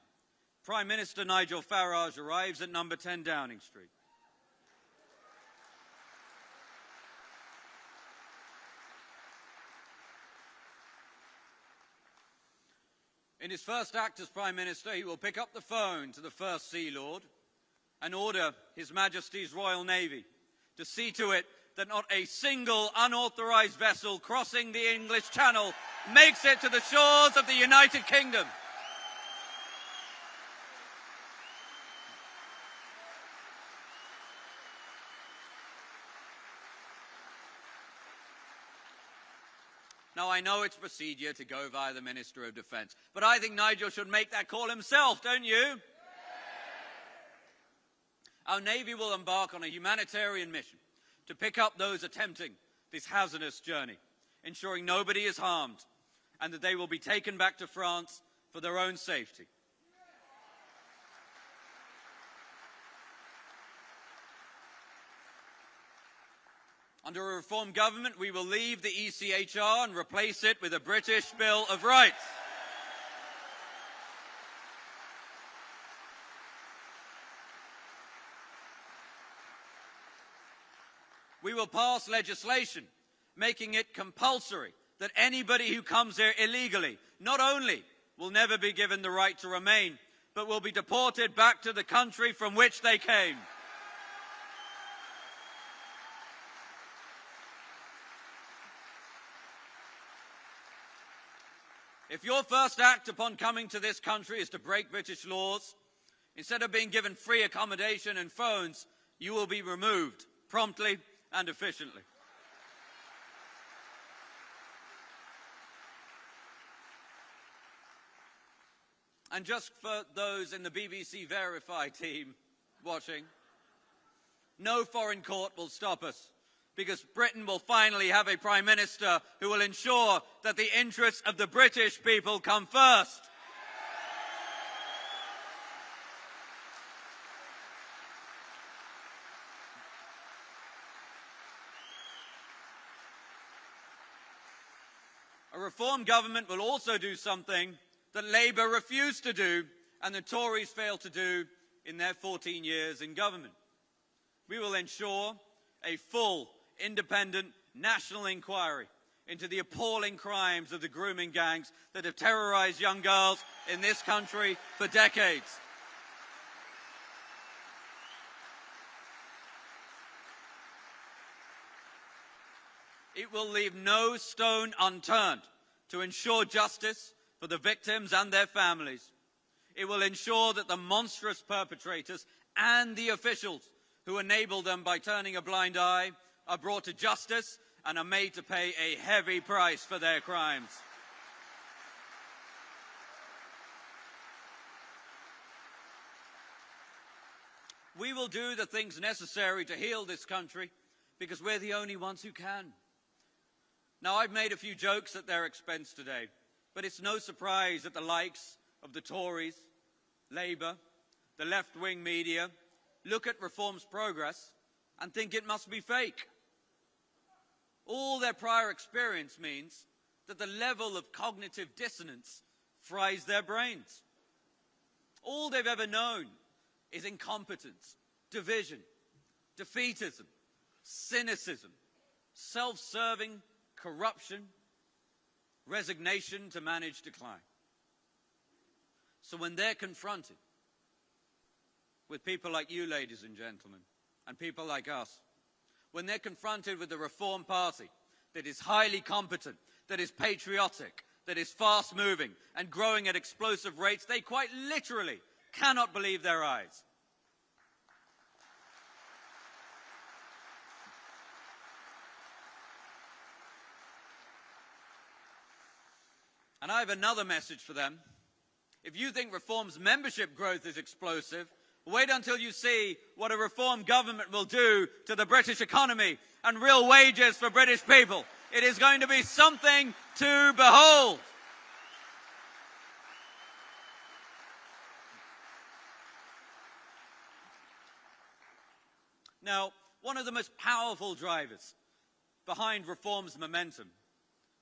Prime Minister Nigel Farage arrives at number 10 Downing Street. In his first act as Prime Minister, he will pick up the phone to the First Sea Lord and order His Majesty's Royal Navy to see to it that not a single unauthorised vessel crossing the English Channel makes it to the shores of the United Kingdom. Now, I know it's procedure to go via the Minister of Defence, but I think Nigel should make that call himself, don't you? Our Navy will embark on a humanitarian mission to pick up those attempting this hazardous journey, ensuring nobody is harmed and that they will be taken back to France for their own safety. Under a Reform government, we will leave the ECHR and replace it with a British Bill of Rights. We will pass legislation making it compulsory that anybody who comes here illegally not only will never be given the right to remain, but will be deported back to the country from which they came. If your first act upon coming to this country is to break British laws, instead of being given free accommodation and phones, you will be removed promptly and efficiently. And just for those in the BBC Verify team watching, no foreign court will stop us, because Britain will finally have a Prime Minister who will ensure that the interests of the British people come first. A Reform government will also do something that Labour refused to do and the Tories failed to do in their 14 years in government. We will ensure a full, independent national inquiry into the appalling crimes of the grooming gangs that have terrorised young girls in this country for decades. It will leave no stone unturned to ensure justice for the victims and their families. It will ensure that the monstrous perpetrators and the officials who enabled them by turning a blind eye are brought to justice and are made to pay a heavy price for their crimes. We will do the things necessary to heal this country because we're the only ones who can. Now, I've made a few jokes at their expense today, but it's no surprise that the likes of the Tories, Labour, the left-wing media look at Reform's progress and think it must be fake. All their prior experience means that the level of cognitive dissonance fries their brains. All they've ever known is incompetence, division, defeatism, cynicism, self-serving, corruption, resignation to manage decline. So when they're confronted with people like you, ladies and gentlemen, and people like us, when they're confronted with a Reform Party that is highly competent, that is patriotic, that is fast-moving and growing at explosive rates, they quite literally cannot believe their eyes. And I have another message for them. If you think Reform's membership growth is explosive, wait until you see what a Reform government will do to the British economy and real wages for British people. It is going to be something to behold. Now, one of the most powerful drivers behind Reform's momentum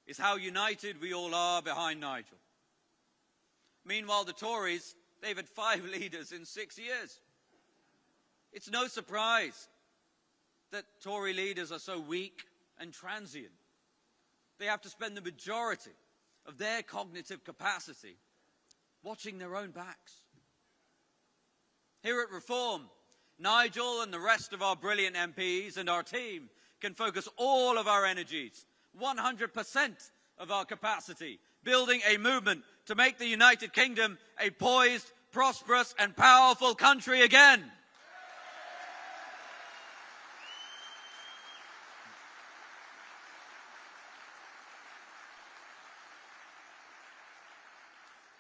is how united we all are behind Nigel. Meanwhile, the Tories, they've had 5 leaders in 6 years. It's no surprise that Tory leaders are so weak and transient. They have to spend the majority of their cognitive capacity watching their own backs. Here at Reform, Nigel and the rest of our brilliant MPs and our team can focus all of our energies, 100% of our capacity, building a movement to make the United Kingdom a poised, prosperous and powerful country again.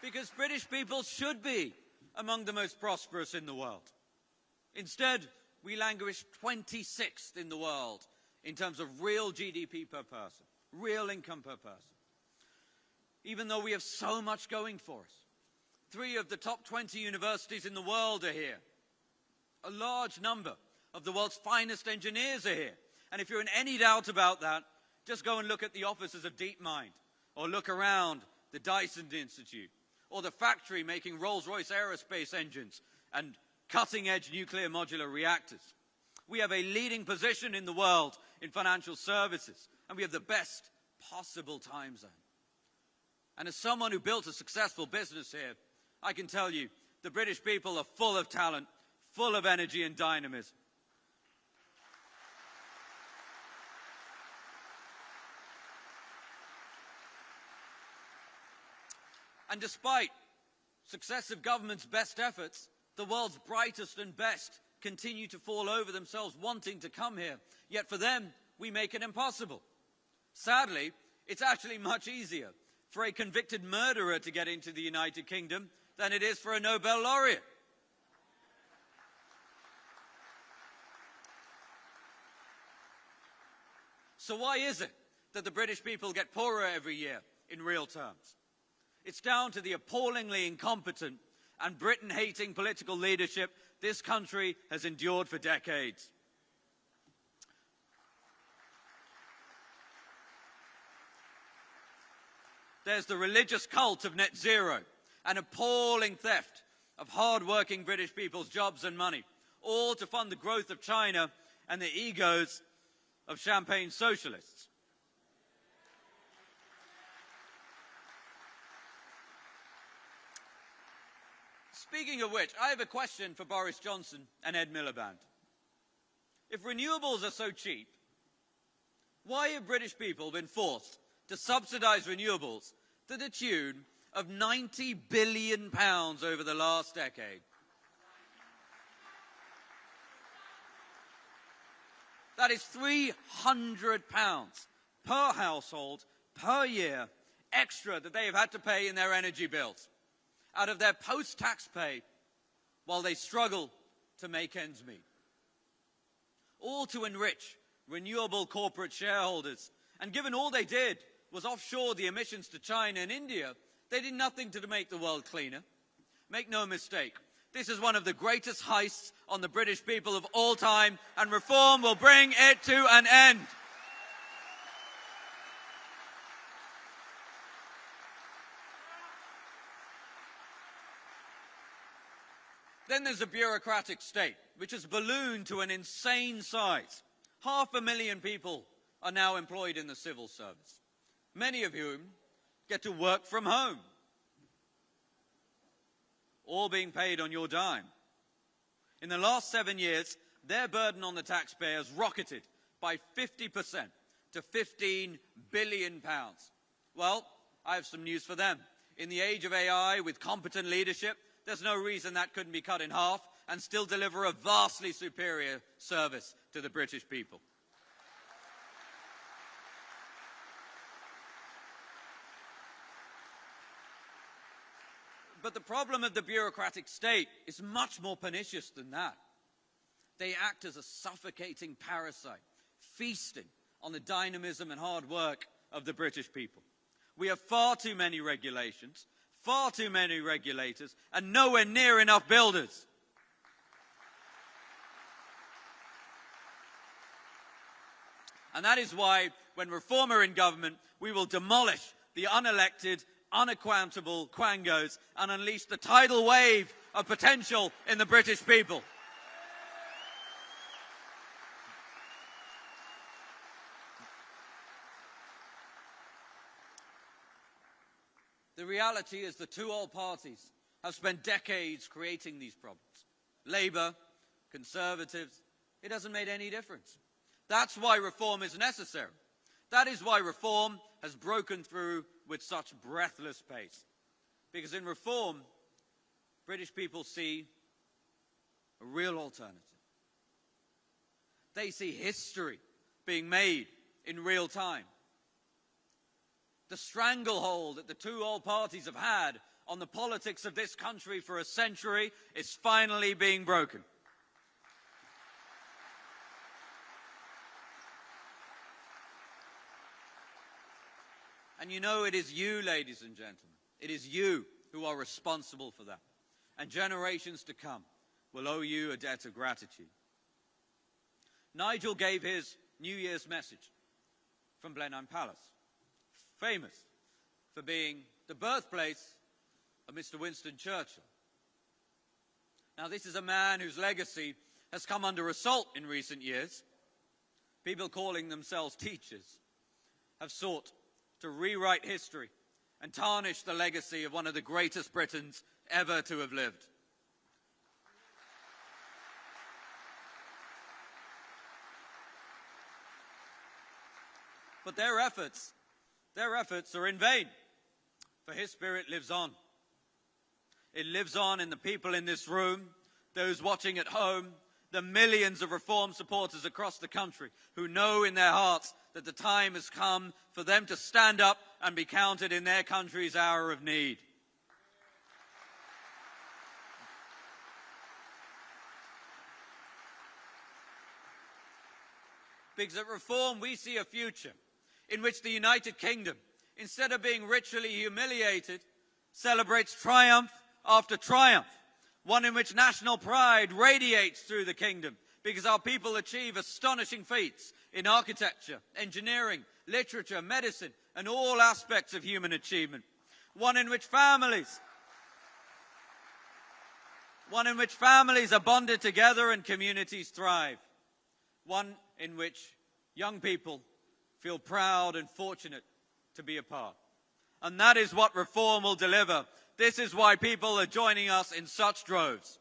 Because British people should be among the most prosperous in the world. Instead, we languish 26th in the world in terms of real GDP per person, real income per person. Even though we have so much going for us. 3 of the top 20 universities in the world are here. A large number of the world's finest engineers are here. And if you're in any doubt about that, just go and look at the offices of DeepMind, or look around the Dyson Institute, or the factory making Rolls-Royce aerospace engines and cutting-edge nuclear modular reactors. We have a leading position in the world in financial services, and we have the best possible time zone. And as someone who built a successful business here, I can tell you the British people are full of talent, full of energy and dynamism. And despite successive governments' best efforts, the world's brightest and best continue to fall over themselves wanting to come here. Yet for them, we make it impossible. Sadly, it's actually much easier for a convicted murderer to get into the United Kingdom than it is for a Nobel laureate. So why is it that the British people get poorer every year in real terms? It's down to the appallingly incompetent and Britain-hating political leadership this country has endured for decades. There's the religious cult of net zero, an appalling theft of hard-working British people's jobs and money, all to fund the growth of China and the egos of champagne socialists. Speaking of which, I have a question for Boris Johnson and Ed Miliband. If renewables are so cheap, why have British people been forced to subsidise renewables to the tune of £90 billion over the last decade? That is £300 per household per year extra that they have had to pay in their energy bills out of their post-tax pay while they struggle to make ends meet. All to enrich renewable corporate shareholders. And given all they did was offshore the emissions to China and India, they did nothing to make the world cleaner. Make no mistake, this is one of the greatest heists on the British people of all time, and reform will bring it to an end. Then there's a bureaucratic state, which has ballooned to an insane size. 500,000 people are now employed in the civil service, many of whom get to work from home, all being paid on your dime. In the last 7 years, their burden on the taxpayers rocketed by 50% to £15 billion. Well, I have some news for them. In the age of AI, with competent leadership, there's no reason that couldn't be cut in half and still deliver a vastly superior service to the British people. But the problem of the bureaucratic state is much more pernicious than that. They act as a suffocating parasite, feasting on the dynamism and hard work of the British people. We have far too many regulations, far too many regulators, and nowhere near enough builders. And that is why, when Reform are in government, we will demolish the unelected, unaccountable quangos and unleash the tidal wave of potential in the British people. The reality is the two old parties have spent decades creating these problems. Labour, Conservatives, it hasn't made any difference. That's why reform is necessary. That is why reform has broken through with such breathless pace. Because in reform, British people see a real alternative. They see history being made in real time. The stranglehold that the two old parties have had on the politics of this country for a century is finally being broken. And you know, it is you, ladies and gentlemen, it is you who are responsible for that. And generations to come will owe you a debt of gratitude. Nigel gave his New Year's message from Blenheim Palace, famous for being the birthplace of Mr. Winston Churchill. Now, this is a man whose legacy has come under assault in recent years. People calling themselves teachers have sought to rewrite history and tarnish the legacy of one of the greatest Britons ever to have lived. But their efforts are in vain, for his spirit lives on. It lives on in the people in this room, those watching at home, the millions of reform supporters across the country who know in their hearts that the time has come for them to stand up and be counted in their country's hour of need. Because at Reform we see a future in which the United Kingdom, instead of being ritually humiliated, celebrates triumph after triumph. One in which national pride radiates through the kingdom because our people achieve astonishing feats in architecture, engineering, literature, medicine, and all aspects of human achievement. One in which families are bonded together and communities thrive. One in which young people feel proud and fortunate to be a part. And that is what Reform will deliver. This is why people are joining us in such droves.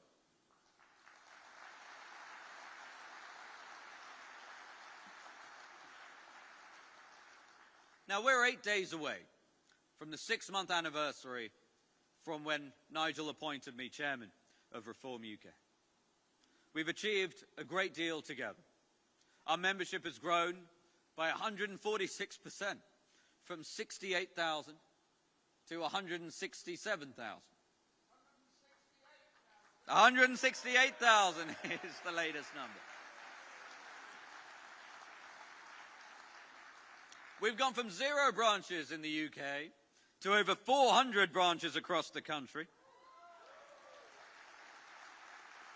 Now, we're 8 days away from the 6-month anniversary from when Nigel appointed me chairman of Reform UK. We've achieved a great deal together. Our membership has grown by 146%, from 68,000 to 167,000. 168,000 is the latest number. We've gone from 0 branches in the UK to over 400 branches across the country.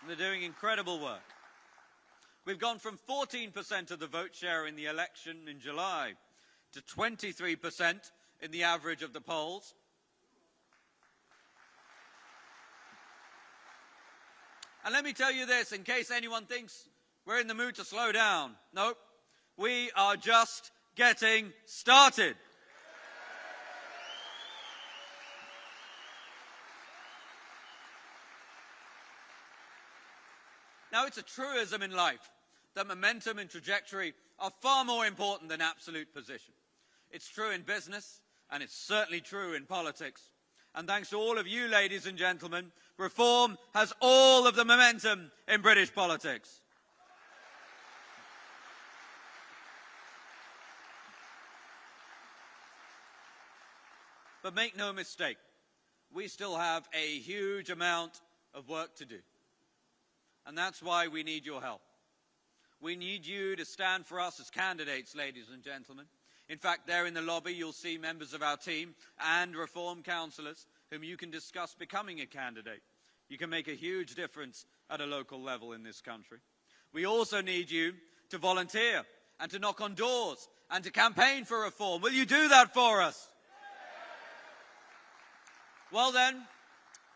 And they're doing incredible work. We've gone from 14% of the vote share in the election in July to 23% in the average of the polls. And let me tell you this, in case anyone thinks we're in the mood to slow down. Nope. We are just getting started. Now, it's a truism in life that momentum and trajectory are far more important than absolute position. It's true in business, and it's certainly true in politics. And thanks to all of you, ladies and gentlemen, reform has all of the momentum in British politics. But make no mistake, we still have a huge amount of work to do. And that's why we need your help. We need you to stand for us as candidates, ladies and gentlemen. In fact, there in the lobby, you'll see members of our team and reform councillors whom you can discuss becoming a candidate. You can make a huge difference at a local level in this country. We also need you to volunteer and to knock on doors and to campaign for reform. Will you do that for us? Well then,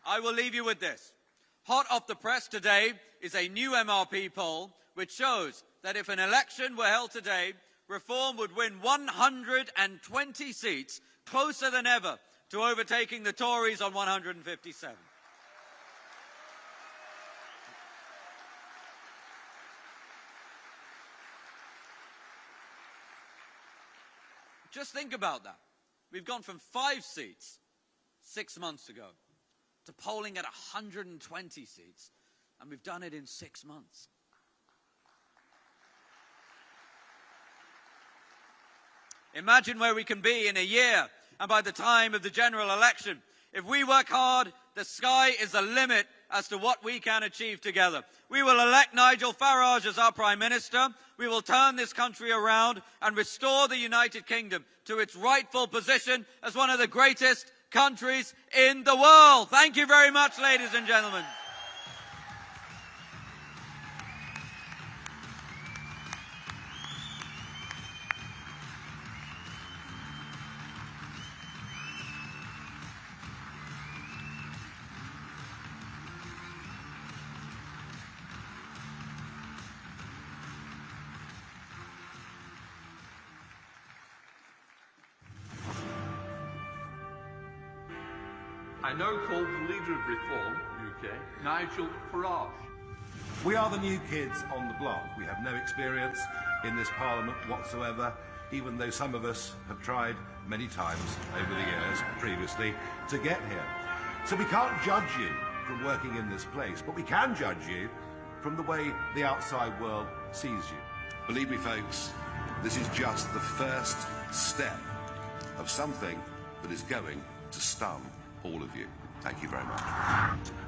I will leave you with this. Hot off the press today is a new MRP poll which shows that if an election were held today, Reform would win 120 seats, closer than ever to overtaking the Tories on 157. Just think about that. We've gone from 5 seats 6 months ago to polling at 120 seats, and we've done it in 6 months. Imagine where we can be in a year, and by the time of the general election. If we work hard, the sky is the limit as to what we can achieve together. We will elect Nigel Farage as our Prime Minister. We will turn this country around and restore the United Kingdom to its rightful position as one of the greatest countries in the world. Thank you very much, ladies and gentlemen. I now call the leader of Reform UK, Nigel Farage. We are the new kids on the block. We have no experience in this Parliament whatsoever, even though some of us have tried many times over the years previously to get here. So we can't judge you from working in this place, but we can judge you from the way the outside world sees you. Believe me, folks, this is just the first step of something that is going to stun all of you. Thank you very much.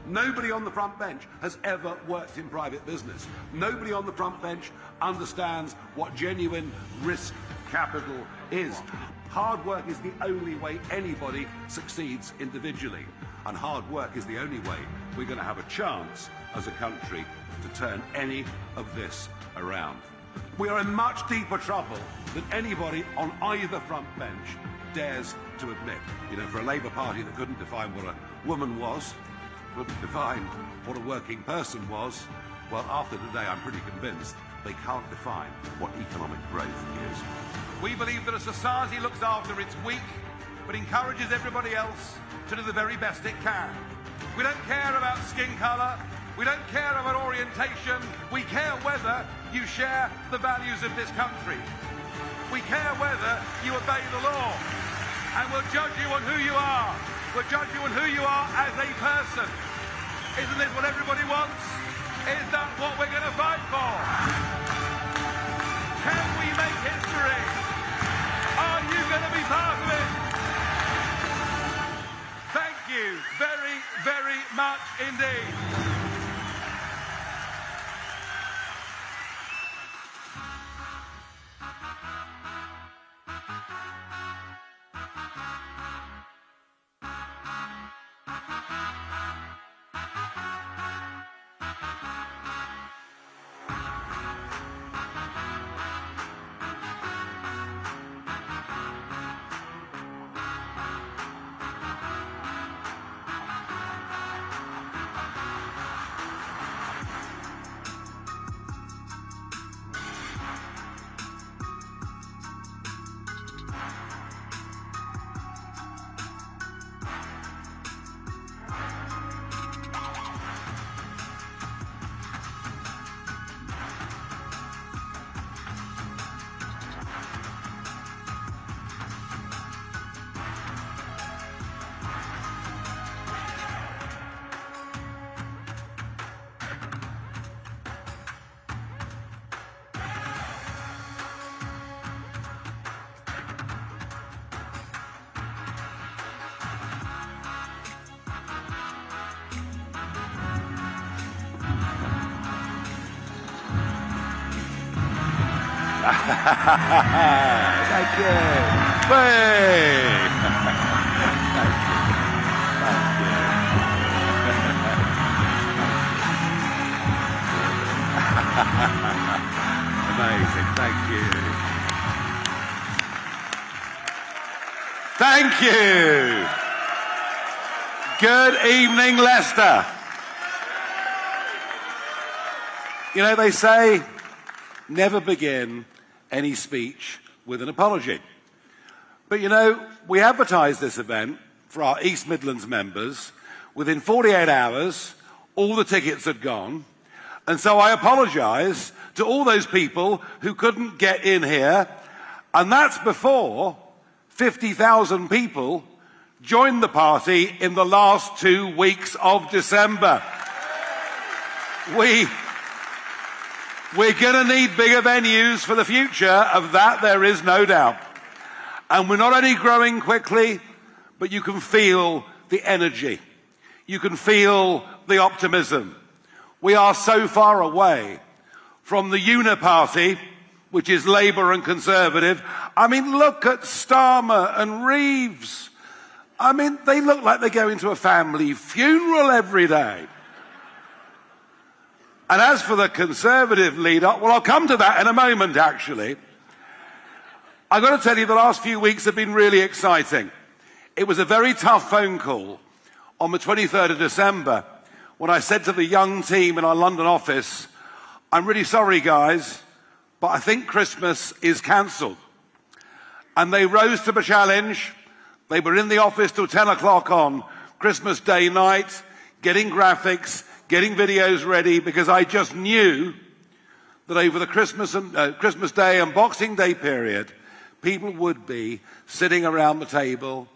Nobody on the front bench has ever worked in private business. Nobody on the front bench understands what genuine risk capital is. Hard work is the only way anybody succeeds individually. And hard work is the only way we're going to have a chance as a country to turn any of this around. We are in much deeper trouble than anybody on either front bench dares to admit. You know, for a Labour Party that couldn't define what a woman was, couldn't define what a working person was, well, after today, I'm pretty convinced they can't define what economic growth is. We believe that a society looks after its weak, but encourages everybody else to do the very best it can. We don't care about skin colour. We don't care about orientation. We care whether you share the values of this country. We care whether you obey the law. And we'll judge you on who you are. We'll judge you on who you are as a person. Isn't this what everybody wants? Is that what we're going to fight for? Can we make history? Are you going to be part of it? Thank you very, very much indeed. Thank you. Hey. Amazing. Thank you. Thank you. Good evening, Leicester. You know, they say never begin any speech with an apology. But you know, we advertised this event for our East Midlands members. Within 48 hours, all the tickets had gone. And so I apologise to all those people who couldn't get in here. And that's before 50,000 people joined the party in the last 2 weeks of December. We're going to need bigger venues for the future. Of that, there is no doubt. And we're not only growing quickly, but you can feel the energy. You can feel the optimism. We are so far away from the uniparty, which is Labour and Conservative. I mean, look at Starmer and Reeves. I mean, they look like they go into a family funeral every day. And as for the Conservative leader, well, I'll come to that in a moment, actually. I've got to tell you, the last few weeks have been really exciting. It was a very tough phone call on the 23rd of December when I said to the young team in our London office, I'm really sorry, guys, but I think Christmas is cancelled. And they rose to the challenge. They were in the office till 10 o'clock on Christmas Day night, getting graphics, getting videos ready, because I just knew that over the Christmas Day and Boxing Day period, people would be sitting around the table,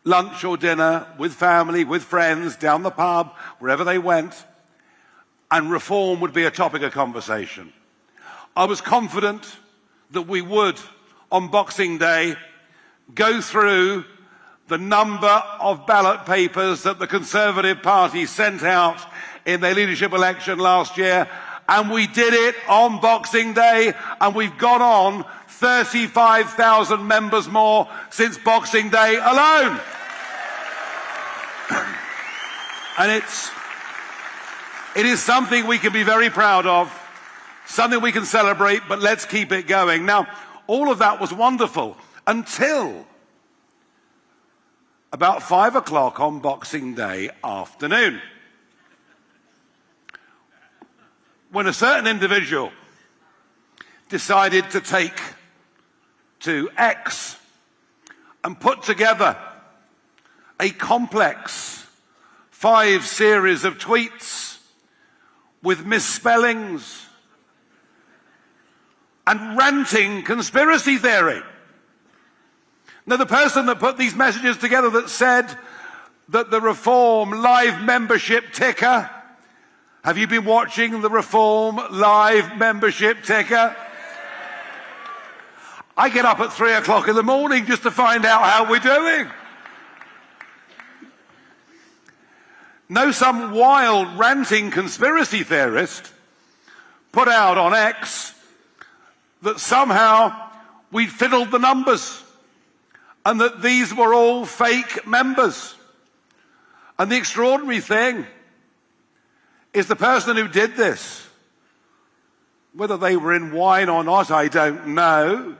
lunch or dinner, with family, with friends, down the pub, wherever they went, and reform would be a topic of conversation. I was confident that we would, on Boxing Day, go through the number of ballot papers that the Conservative Party sent out in their leadership election last year, and we did it on Boxing Day, and we've gone on 35,000 members more since Boxing Day alone. And it is something we can be very proud of, something we can celebrate, but let's keep it going. Now, all of that was wonderful until about 5 o'clock on Boxing Day afternoon, when a certain individual decided to take to X and put together a complex 5 series of tweets with misspellings and ranting conspiracy theory. Now, the person that put these messages together that said that the Reform live membership ticker, have you been watching the Reform live membership ticker? I get up at 3 o'clock in the morning just to find out how we're doing. No, some wild ranting conspiracy theorist put out on X that somehow we'd fiddled the numbers and that these were all fake members. And the extraordinary thing is the person who did this, whether they were in wine or not, I don't know,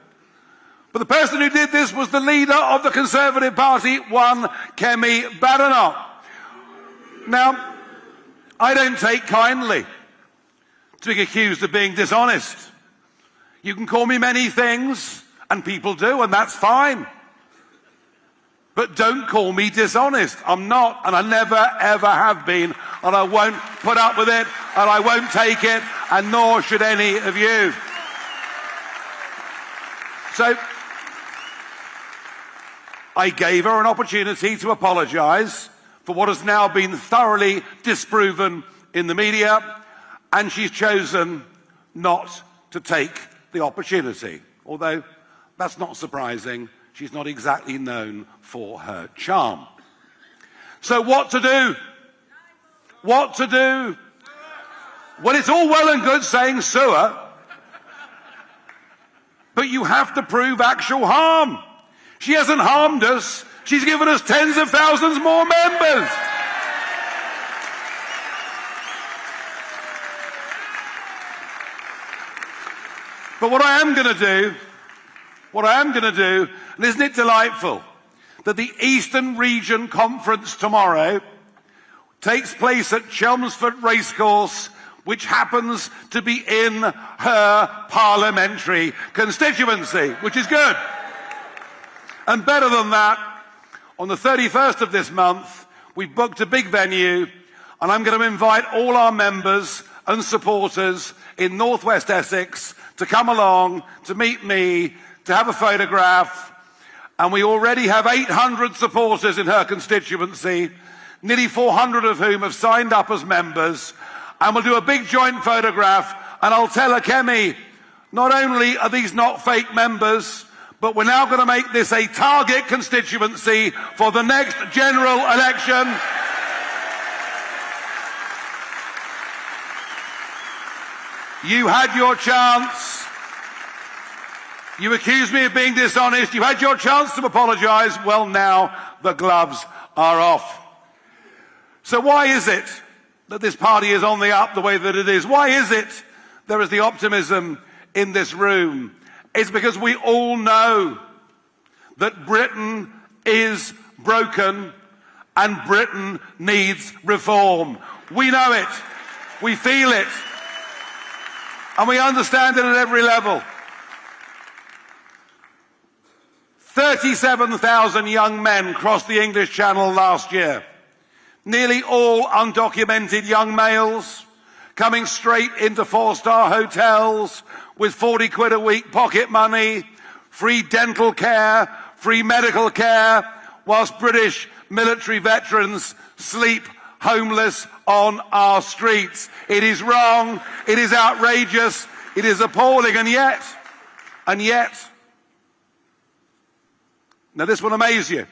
but the person who did this was the leader of the Conservative Party, one Kemi Badenoch. Now, I don't take kindly to being accused of being dishonest. You can call me many things, and people do, and that's fine. But don't call me dishonest. I'm not, and I never, ever have been, and I won't put up with it, and I won't take it, and nor should any of you. So, I gave her an opportunity to apologise for what has now been thoroughly disproven in the media, and she's chosen not to take the opportunity. Although, that's not surprising. She's not exactly known for her charm. So what to do? What to do? Well, it's all well and good saying sue her. But you have to prove actual harm. She hasn't harmed us. She's given us tens of thousands more members. But what I am going to do, and isn't it delightful that the Eastern Region Conference tomorrow takes place at Chelmsford Racecourse, which happens to be in her parliamentary constituency, which is good. And better than that, on the 31st of this month, we've booked a big venue, and I'm going to invite all our members and supporters in North West Essex to come along, to meet me, to have a photograph. And we already have 800 supporters in her constituency, nearly 400 of whom have signed up as members. And we'll do a big joint photograph, and I'll tell Akemi, not only are these not fake members, but we're now going to make this a target constituency for the next general election. You had your chance. You accused me of being dishonest. You had your chance to apologise. Well, now the gloves are off. So why is it that this party is on the up the way that it is? Why is it there is the optimism in this room? It's because we all know that Britain is broken and Britain needs reform. We know it. We feel it. And we understand it at every level. 37,000 young men crossed the English Channel last year. Nearly all undocumented young males coming straight into four-star hotels with 40 quid a week pocket money, free dental care, free medical care, whilst British military veterans sleep homeless on our streets. It is wrong, it is outrageous, it is appalling, and yet, now this will amaze you.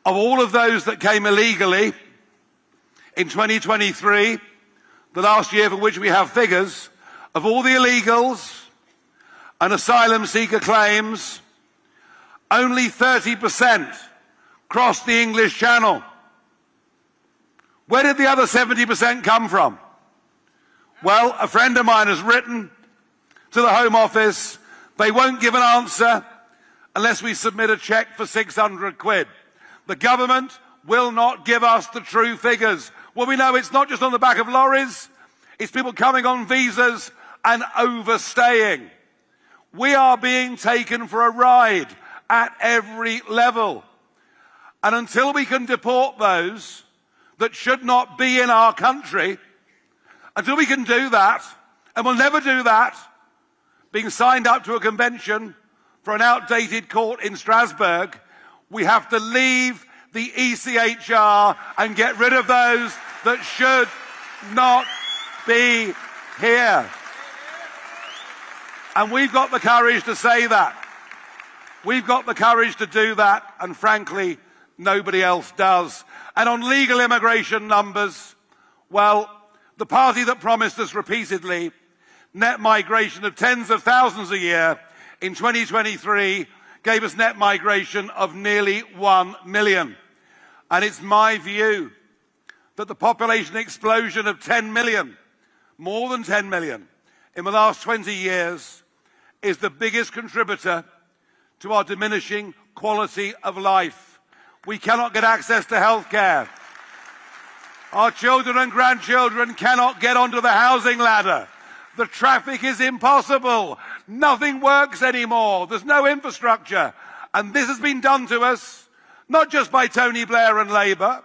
Of all of those that came illegally in 2023, the last year for which we have figures, of all the illegals and asylum seeker claims, only 30% crossed the English Channel. Where did the other 70% come from? Well, a friend of mine has written to the Home Office, they won't give an answer unless we submit a cheque for 600 quid. The government will not give us the true figures. Well, we know it's not just on the back of lorries, it's people coming on visas and overstaying. We are being taken for a ride at every level. And until we can deport those that should not be in our country, until we can do that, and we'll never do that, being signed up to a convention for an outdated court in Strasbourg, we have to leave the ECHR and get rid of those that should not be here. And we've got the courage to say that. We've got the courage to do that, and frankly, nobody else does. And on legal immigration numbers, well, the party that promised us repeatedly net migration of tens of thousands a year in 2023 gave us net migration of nearly 1 million. And it's my view that the population explosion of 10 million, more than 10 million, in the last 20 years is the biggest contributor to our diminishing quality of life. We cannot get access to health care. Our children and grandchildren cannot get onto the housing ladder. The traffic is impossible. Nothing works anymore. There's no infrastructure. And this has been done to us, not just by Tony Blair and Labour,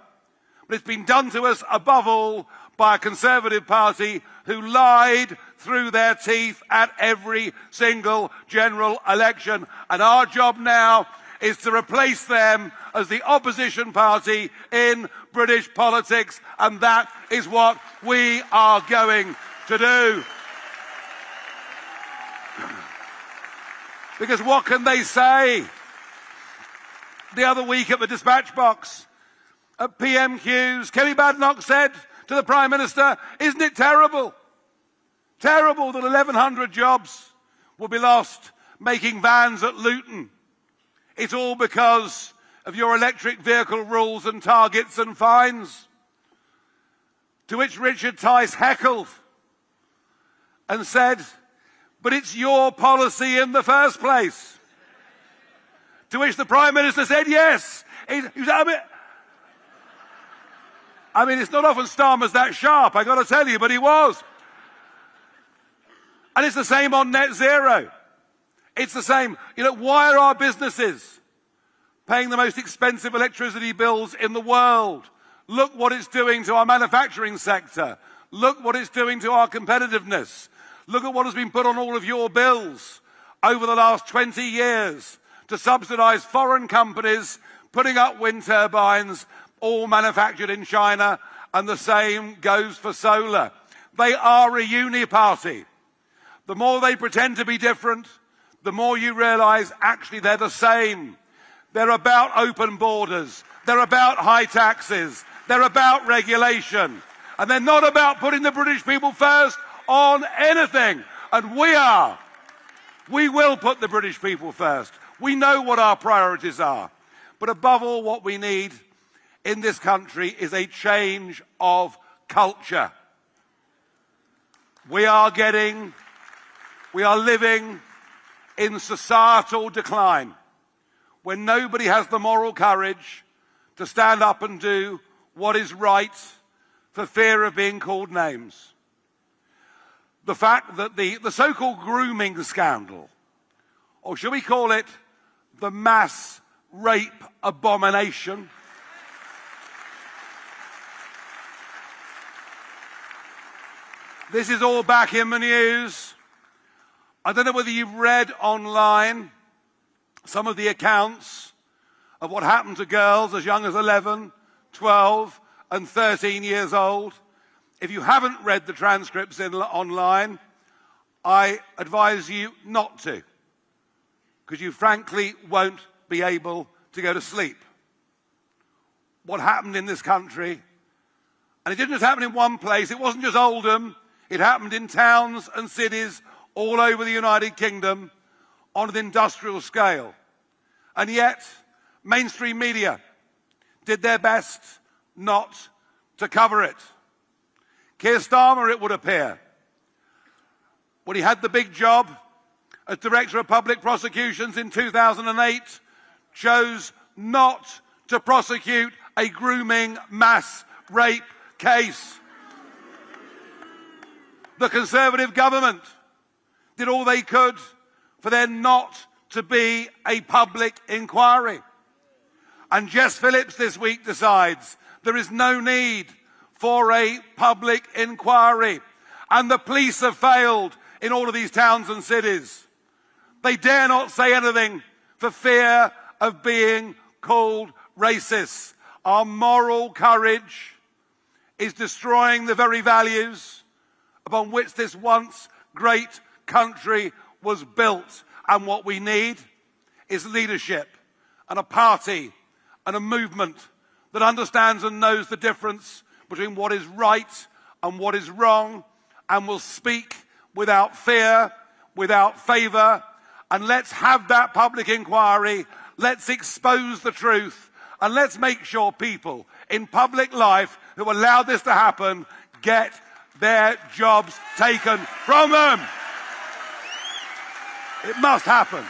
but it's been done to us above all by a Conservative Party who lied through their teeth at every single general election. And our job now is to replace them as the opposition party in British politics, and that is what we are going to do. Because what can they say? The other week at the dispatch box, at PMQs, Kemi Badenoch said to the Prime Minister, isn't it terrible? Terrible that 1,100 jobs will be lost making vans at Luton. It's all because of your electric vehicle rules and targets and fines. To which Richard Tice heckled and said, but it's your policy in the first place. To which the Prime Minister said, yes. I mean, it's not often Starmer's that sharp, I got to tell you, but he was. And it's the same on net zero. It's the same. You know, why are our businesses paying the most expensive electricity bills in the world? Look what it's doing to our manufacturing sector. Look what it's doing to our competitiveness. Look at what has been put on all of your bills over the last 20 years to subsidize foreign companies putting up wind turbines, all manufactured in China, and the same goes for solar. They are a uni-party. The more they pretend to be different, the more you realize actually they're the same. They're about open borders. They're about high taxes. They're about regulation. And they're not about putting the British people first on anything. And we are. We will put the British people first. We know what our priorities are. But above all, what we need in this country is a change of culture. We are living in societal decline, when nobody has the moral courage to stand up and do what is right for fear of being called names. The fact that the so-called grooming scandal, or shall we call it the mass rape abomination, this is all back in the news. I don't know whether you've read online some of the accounts of what happened to girls as young as 11, 12 and 13 years old. If you haven't read the transcripts online, I advise you not to, because you frankly won't be able to go to sleep. What happened in this country, and it didn't just happen in one place, it wasn't just Oldham, it happened in towns and cities all over the United Kingdom on an industrial scale. And yet, mainstream media did their best not to cover it. Keir Starmer, it would appear, when he had the big job as Director of Public Prosecutions in 2008, chose not to prosecute a grooming mass rape case. The Conservative government did all they could for there not to be a public inquiry. And Jess Phillips this week decides there is no need for a public inquiry. And the police have failed in all of these towns and cities. They dare not say anything for fear of being called racist. Our moral courage is destroying the very values upon which this once great country was built. And what we need is leadership and a party and a movement that understands and knows the difference between what is right and what is wrong, and will speak without fear, without favour. And let's have that public inquiry. Let's expose the truth, and let's make sure people in public life who allow this to happen get their jobs taken from them. It must happen.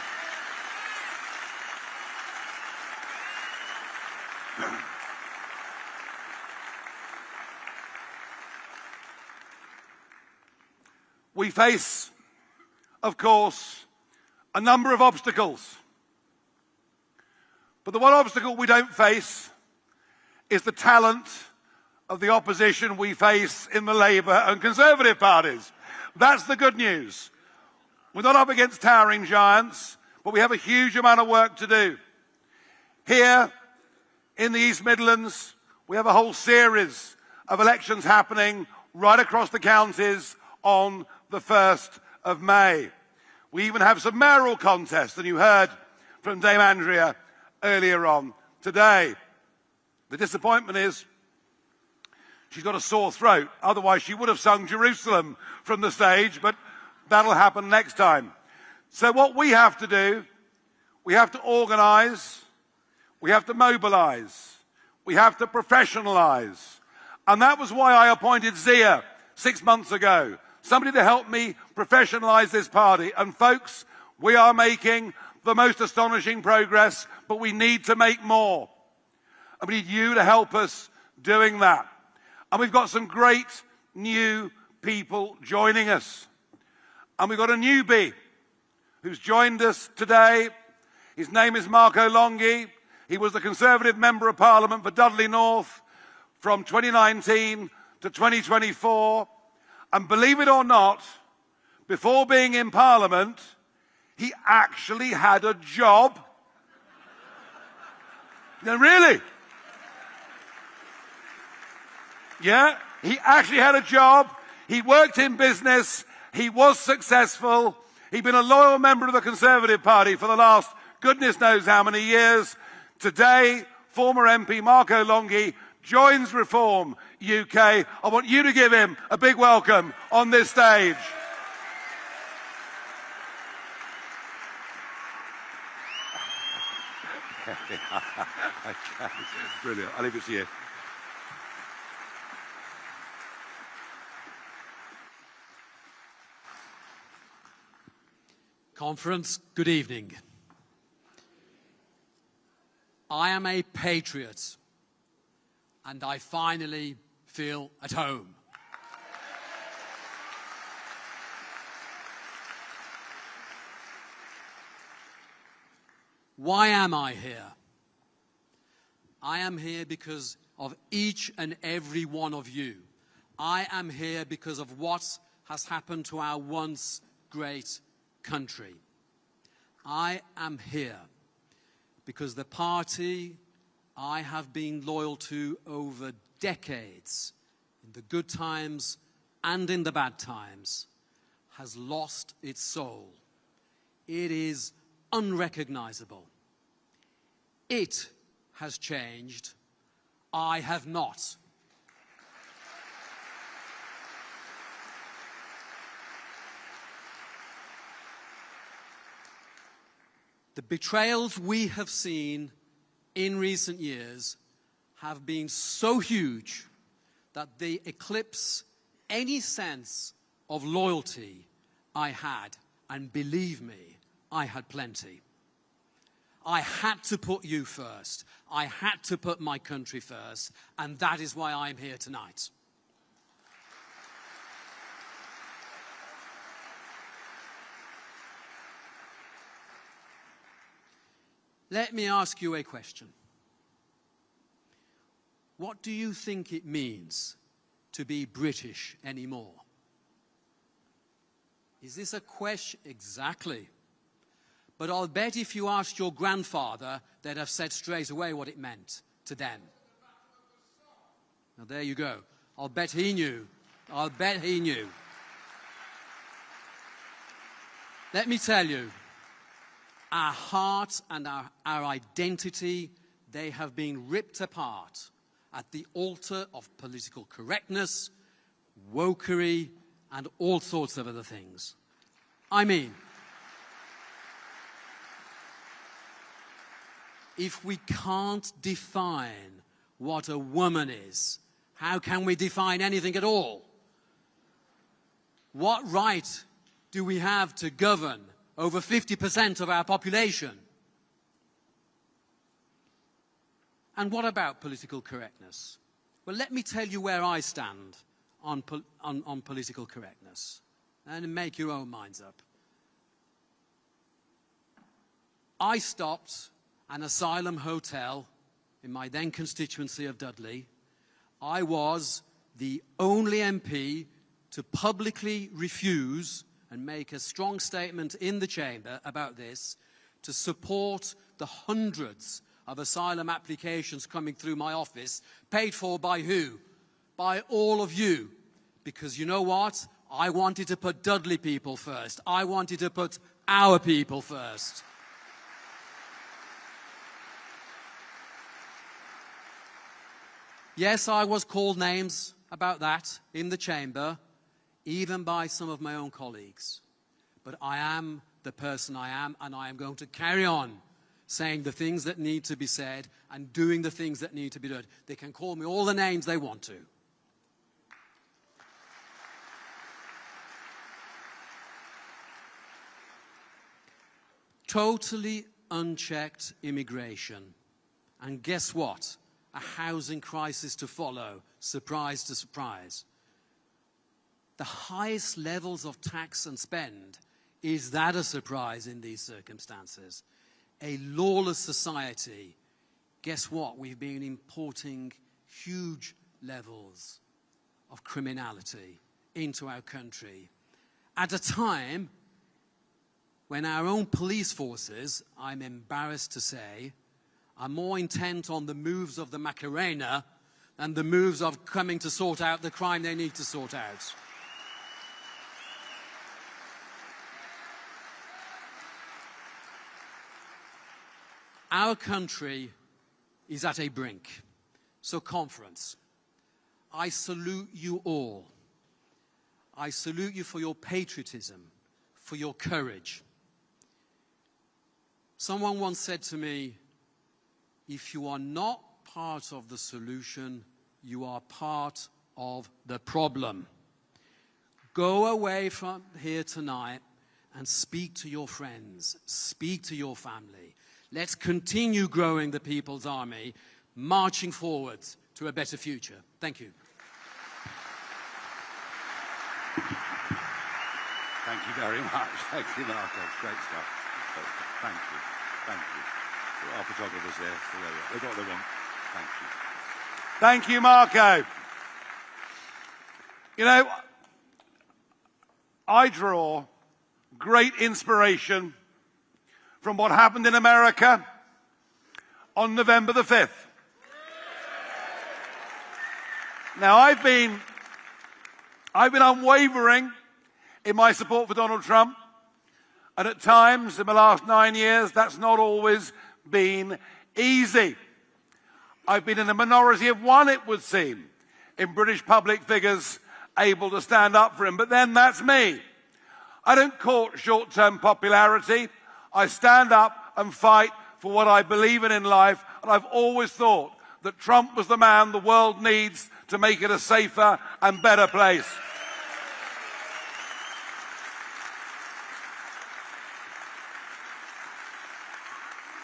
We face, of course, a number of obstacles. But the one obstacle we don't face is the talent of the opposition we face in the Labour and Conservative parties. That's the good news. We're not up against towering giants, but we have a huge amount of work to do. Here in the East Midlands, we have a whole series of elections happening right across the counties on the 1st of May. We even have some mayoral contests, and you heard from Dame Andrea earlier on today. The disappointment is she's got a sore throat. Otherwise, she would have sung Jerusalem from the stage, but that'll happen next time. So what we have to do, we have to organise, we have to mobilise, we have to professionalise. And that was why I appointed Zia 6 months ago, somebody to help me professionalise this party. And folks, we are making the most astonishing progress, but we need to make more. And we need you to help us doing that. And we've got some great new people joining us. And we've got a newbie who's joined us today. His name is Marco Longhi. He was the Conservative Member of Parliament for Dudley North from 2019 to 2024. And believe it or not, before being in Parliament, he actually had a job. No, really? Yeah, he actually had a job. He worked in business. He was successful. He'd been a loyal member of the Conservative Party for the last goodness knows how many years. Today, former MP Marco Longhi joins Reform UK. I want you to give him a big welcome on this stage. Okay. Brilliant. I'll leave it to you. Conference, good evening. I am a patriot, and I finally feel at home. Why am I here? I am here because of each and every one of you. I am here because of what has happened to our once great country. I am here because the party I have been loyal to over decades, in the good times and in the bad times, has lost its soul. It is unrecognizable. It has changed. I have not. The betrayals we have seen in recent years have been so huge that they eclipse any sense of loyalty I had. And believe me, I had plenty. I had to put you first. I had to put my country first. And that is why I'm here tonight. Let me ask you a question. What do you think it means to be British anymore? Is this a question? Exactly. But I'll bet if you asked your grandfather, they'd have said straight away what it meant to them. Now, there you go. I'll bet he knew. I'll bet he knew. Let me tell you, our heart and our identity, they have been ripped apart at the altar of political correctness, wokery, and all sorts of other things. I mean, if we can't define what a woman is, how can we define anything at all? What right do we have to govern over 50% of our population? And what about political correctness? Well, let me tell you where I stand on political correctness, and make your own minds up. I stopped an asylum hotel in my then constituency of Dudley. I was the only MP to publicly refuse and make a strong statement in the chamber about this, to support the hundreds of asylum applications coming through my office, paid for by who? By all of you. Because you know what? I wanted to put Dudley people first. I wanted to put our people first. Yes, I was called names about that in the chamber, even by some of my own colleagues. But I am the person I am, and I am going to carry on saying the things that need to be said and doing the things that need to be done. They can call me all the names they want to. Totally unchecked immigration. And guess what? A housing crisis to follow. Surprise to surprise. The highest levels of tax and spend. Is that a surprise in these circumstances? A lawless society. Guess what? We've been importing huge levels of criminality into our country at a time when our own police forces, I'm embarrassed to say, are more intent on the moves of the Macarena than the moves of coming to sort out the crime they need to sort out. Our country is at a brink. So, conference, I salute you all. I salute you for your patriotism, for your courage. Someone once said to me, if you are not part of the solution, you are part of the problem. Go away from here tonight and speak to your friends, speak to your family. Let's continue growing the People's Army, marching forwards to a better future. Thank you. Thank you very much. Thank you, Marco. Great stuff. Thank you. Thank you. Our photographers there. They got what they want. Thank you. Thank you, Marco. You know, I draw great inspiration from what happened in America on November the 5th. Now, I've been unwavering in my support for Donald Trump. And at times, in the last 9 years, that's not always been easy. I've been in a minority of one, it would seem, in British public figures able to stand up for him. But then that's me. I don't court short-term popularity. I stand up and fight for what I believe in life. And I've always thought that Trump was the man the world needs to make it a safer and better place.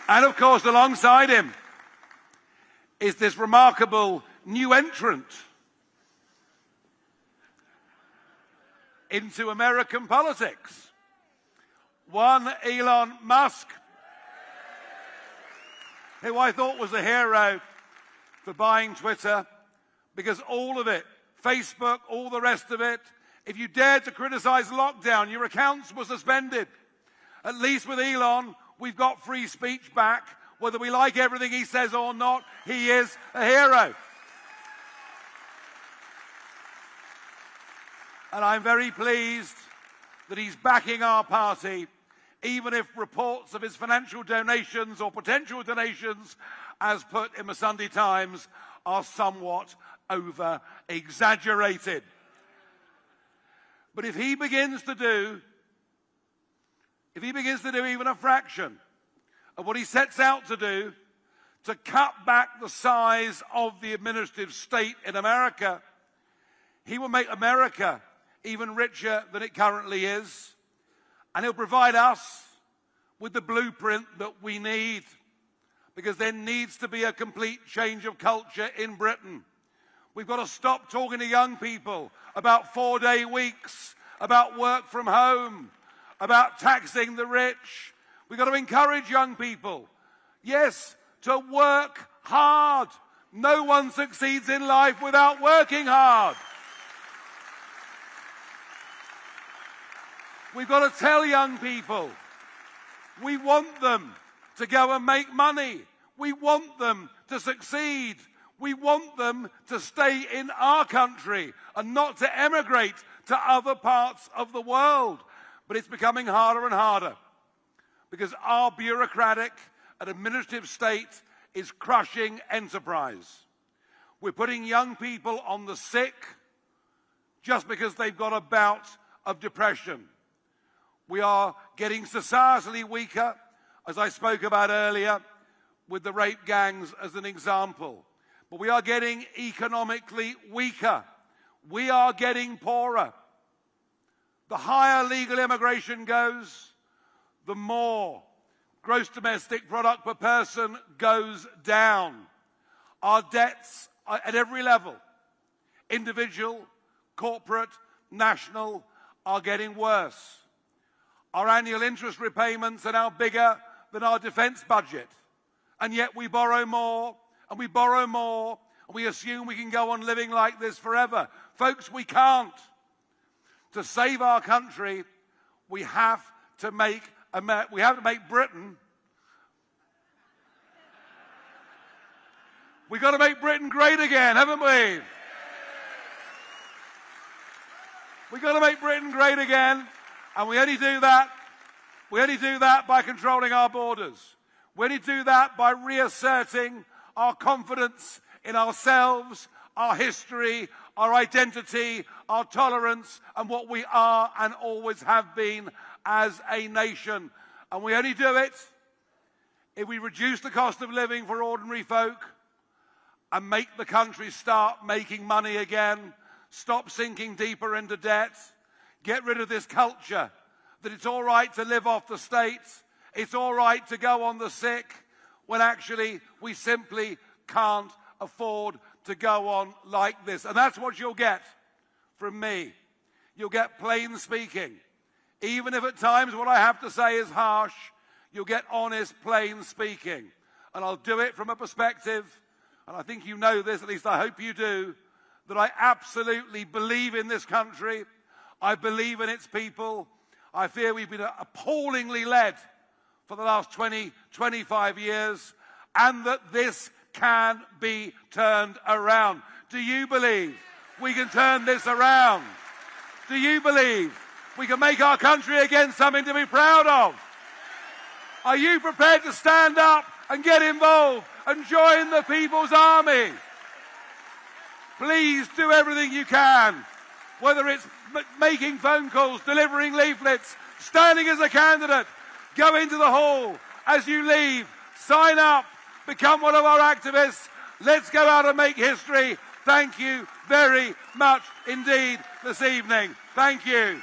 And of course, alongside him is this remarkable new entrant into American politics. One Elon Musk, who I thought was a hero for buying Twitter, because all of it, Facebook, all the rest of it, if you dared to criticize lockdown, your accounts were suspended. At least with Elon, we've got free speech back. Whether we like everything he says or not, he is a hero. And I'm very pleased that he's backing our party, even if reports of his financial donations or potential donations, as put in the Sunday Times, are somewhat over-exaggerated. But if he begins to do even a fraction of what he sets out to do, to cut back the size of the administrative state in America, he will make America even richer than it currently is. And he'll provide us with the blueprint that we need, because there needs to be a complete change of culture in Britain. We've got to stop talking to young people about 4-day weeks, about work from home, about taxing the rich. We've got to encourage young people, yes, to work hard. No one succeeds in life without working hard. We've got to tell young people, we want them to go and make money. We want them to succeed. We want them to stay in our country and not to emigrate to other parts of the world. But it's becoming harder and harder, because our bureaucratic and administrative state is crushing enterprise. We're putting young people on the sick just because they've got a bout of depression. We are getting societally weaker, as I spoke about earlier, with the rape gangs as an example. But we are getting economically weaker. We are getting poorer. The higher legal immigration goes, the more gross domestic product per person goes down. Our debts are at every level, individual, corporate, national, are getting worse. Our annual interest repayments are now bigger than our defence budget. And yet we borrow more, and we borrow more, and we assume we can go on living like this forever. Folks, we can't. To save our country, we have to make Britain. We've got to make Britain great again, haven't we? We've got to make Britain great again, and we only do that by controlling our borders. We only do that by reasserting our confidence in ourselves, our history, our identity, our tolerance, and what we are and always have been as a nation. And we only do it if we reduce the cost of living for ordinary folk and make the country start making money again, stop sinking deeper into debt, get rid of this culture that it's all right to live off the state, it's all right to go on the sick, when actually we simply can't afford to go on like this. And that's what you'll get from me. You'll get plain speaking. Even if at times what I have to say is harsh, you'll get honest, plain speaking. And I'll do it from a perspective, and I think you know this, at least I hope you do, that I absolutely believe in this country. I believe in its people. I fear we've been appallingly led for the last 20, 25 years, and that this can be turned around. Do you believe we can turn this around? Do you believe we can make our country again something to be proud of? Are you prepared to stand up and get involved and join the People's Army? Please do everything you can, whether it's making phone calls, delivering leaflets, standing as a candidate. Go into the hall as you leave, sign up, become one of our activists. Let's go out and make history. Thank you very much indeed this evening. Thank you.